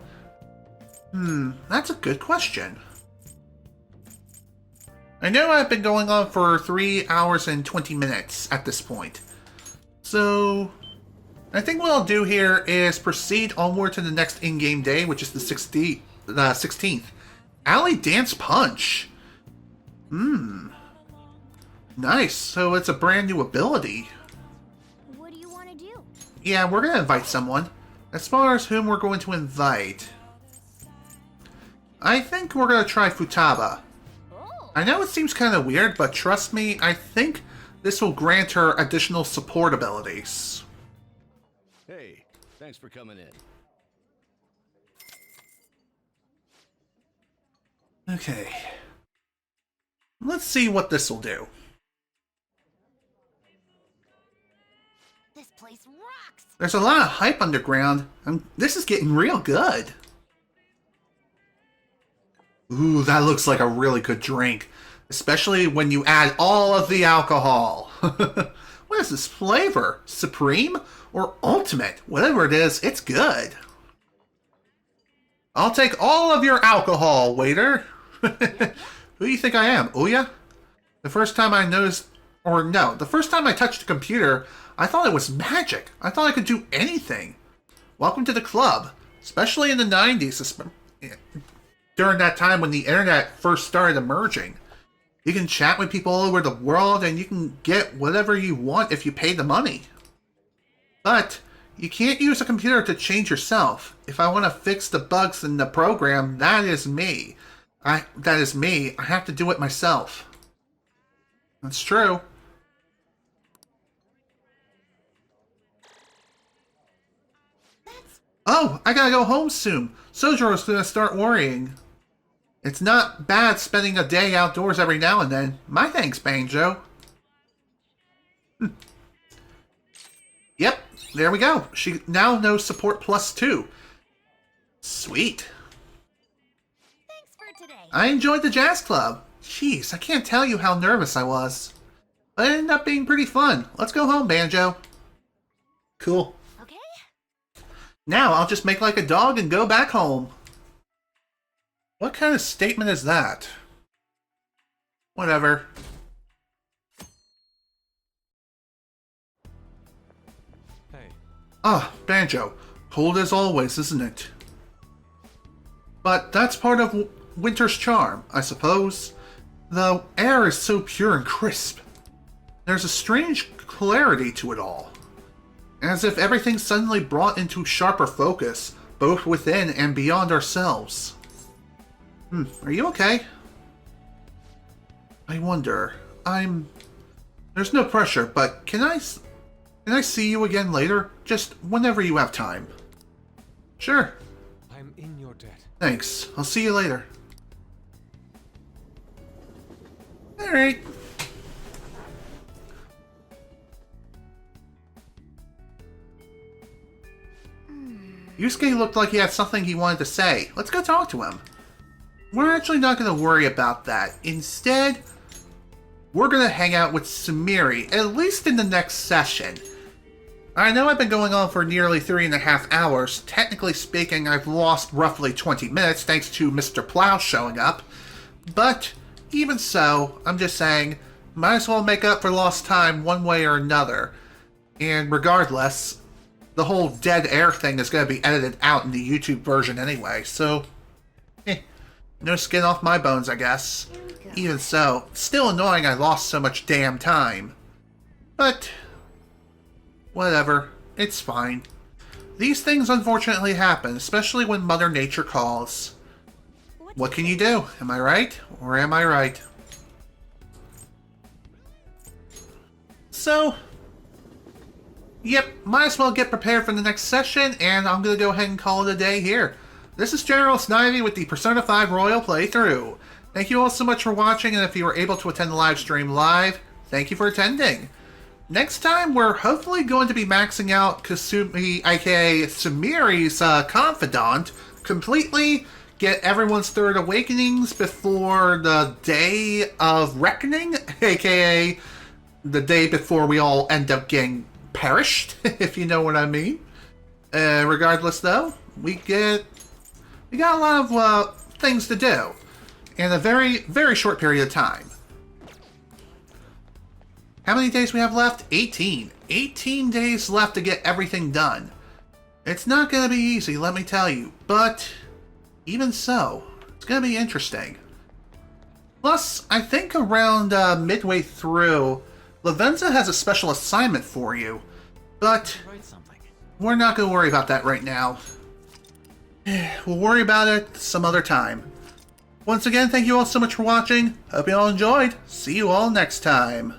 that's a good question. I know I've been going on for 3 hours and 20 minutes at this point. So... I think what I'll do here is proceed onward to the next in-game day, which is the 16th. Alley Dance Punch. Nice. So it's a brand new ability. What do you want to do? Yeah, we're going to invite someone. As far as whom we're going to invite... I think we're going to try Futaba. I know it seems kind of weird, but trust me, I think this will grant her additional support abilities. Hey, thanks for coming in. Okay. Let's see what this will do. This place rocks! There's a lot of hype underground, and this is getting real good. Ooh, that looks like a really good drink. Especially when you add all of the alcohol. What is this flavor? Supreme? Or Ultimate? Whatever it is, it's good. I'll take all of your alcohol, waiter. Who do you think I am, Ouya? The first time I noticed... Or no, the first time I touched a computer, I thought it was magic. I thought I could do anything. Welcome to the club. Especially in the 90s. During that time when the internet first started emerging. You can chat with people all over the world and you can get whatever you want if you pay the money. But you can't use a computer to change yourself. If I want to fix the bugs in the program, that is me. I have to do it myself. That's true. Oh, I gotta go home soon. Sojourner's gonna start worrying. It's not bad spending a day outdoors every now and then. My thanks, Banjo. Yep, there we go. She now knows support +2. Sweet. Thanks for today. I enjoyed the jazz club. Jeez, I can't tell you how nervous I was. But it ended up being pretty fun. Let's go home, Banjo. Cool. Okay. Now I'll just make like a dog and go back home. What kind of statement is that? Whatever. Hey. Ah, Banjo. Cold as always, isn't it? But that's part of winter's charm, I suppose. The air is so pure and crisp. There's a strange clarity to it all. As if everything's suddenly brought into sharper focus, both within and beyond ourselves. Are you okay? I wonder. There's no pressure, but can I see you again later? Just whenever you have time. Sure. I'm in your debt. Thanks. I'll see you later. Alright. Yusuke looked like he had something he wanted to say. Let's go talk to him. We're actually not going to worry about that. Instead, we're going to hang out with Sumeri, at least in the next session. I know I've been going on for nearly 3.5 hours. Technically speaking, I've lost roughly 20 minutes thanks to Mr. Plow showing up. But even so, I'm just saying, might as well make up for lost time one way or another. And regardless, the whole dead air thing is going to be edited out in the YouTube version anyway, so no skin off my bones, I guess. Even so, still annoying I lost so much damn time. But whatever, it's fine. These things unfortunately happen, especially when Mother Nature calls. What can you do? Am I right? Or am I right? So, yep, might as well get prepared for the next session, and I'm gonna go ahead and call it a day here. This is General Snivy with the Persona 5 Royal Playthrough. Thank you all so much for watching, and if you were able to attend the live stream live, thank you for attending. Next time, we're hopefully going to be maxing out Kasumi, aka Sumeri's confidant, completely, get everyone's third awakenings before the Day of Reckoning, aka the day before we all end up getting perished, if you know what I mean. Regardless, though, we got a lot of things to do in a very, very short period of time. How many days we have left? 18. 18 days left to get everything done. It's not going to be easy, let me tell you, but even so, it's going to be interesting. Plus, I think around midway through, Lavenza has a special assignment for you, but we're not going to worry about that right now. We'll worry about it some other time. Once again, thank you all so much for watching. Hope you all enjoyed. See you all next time.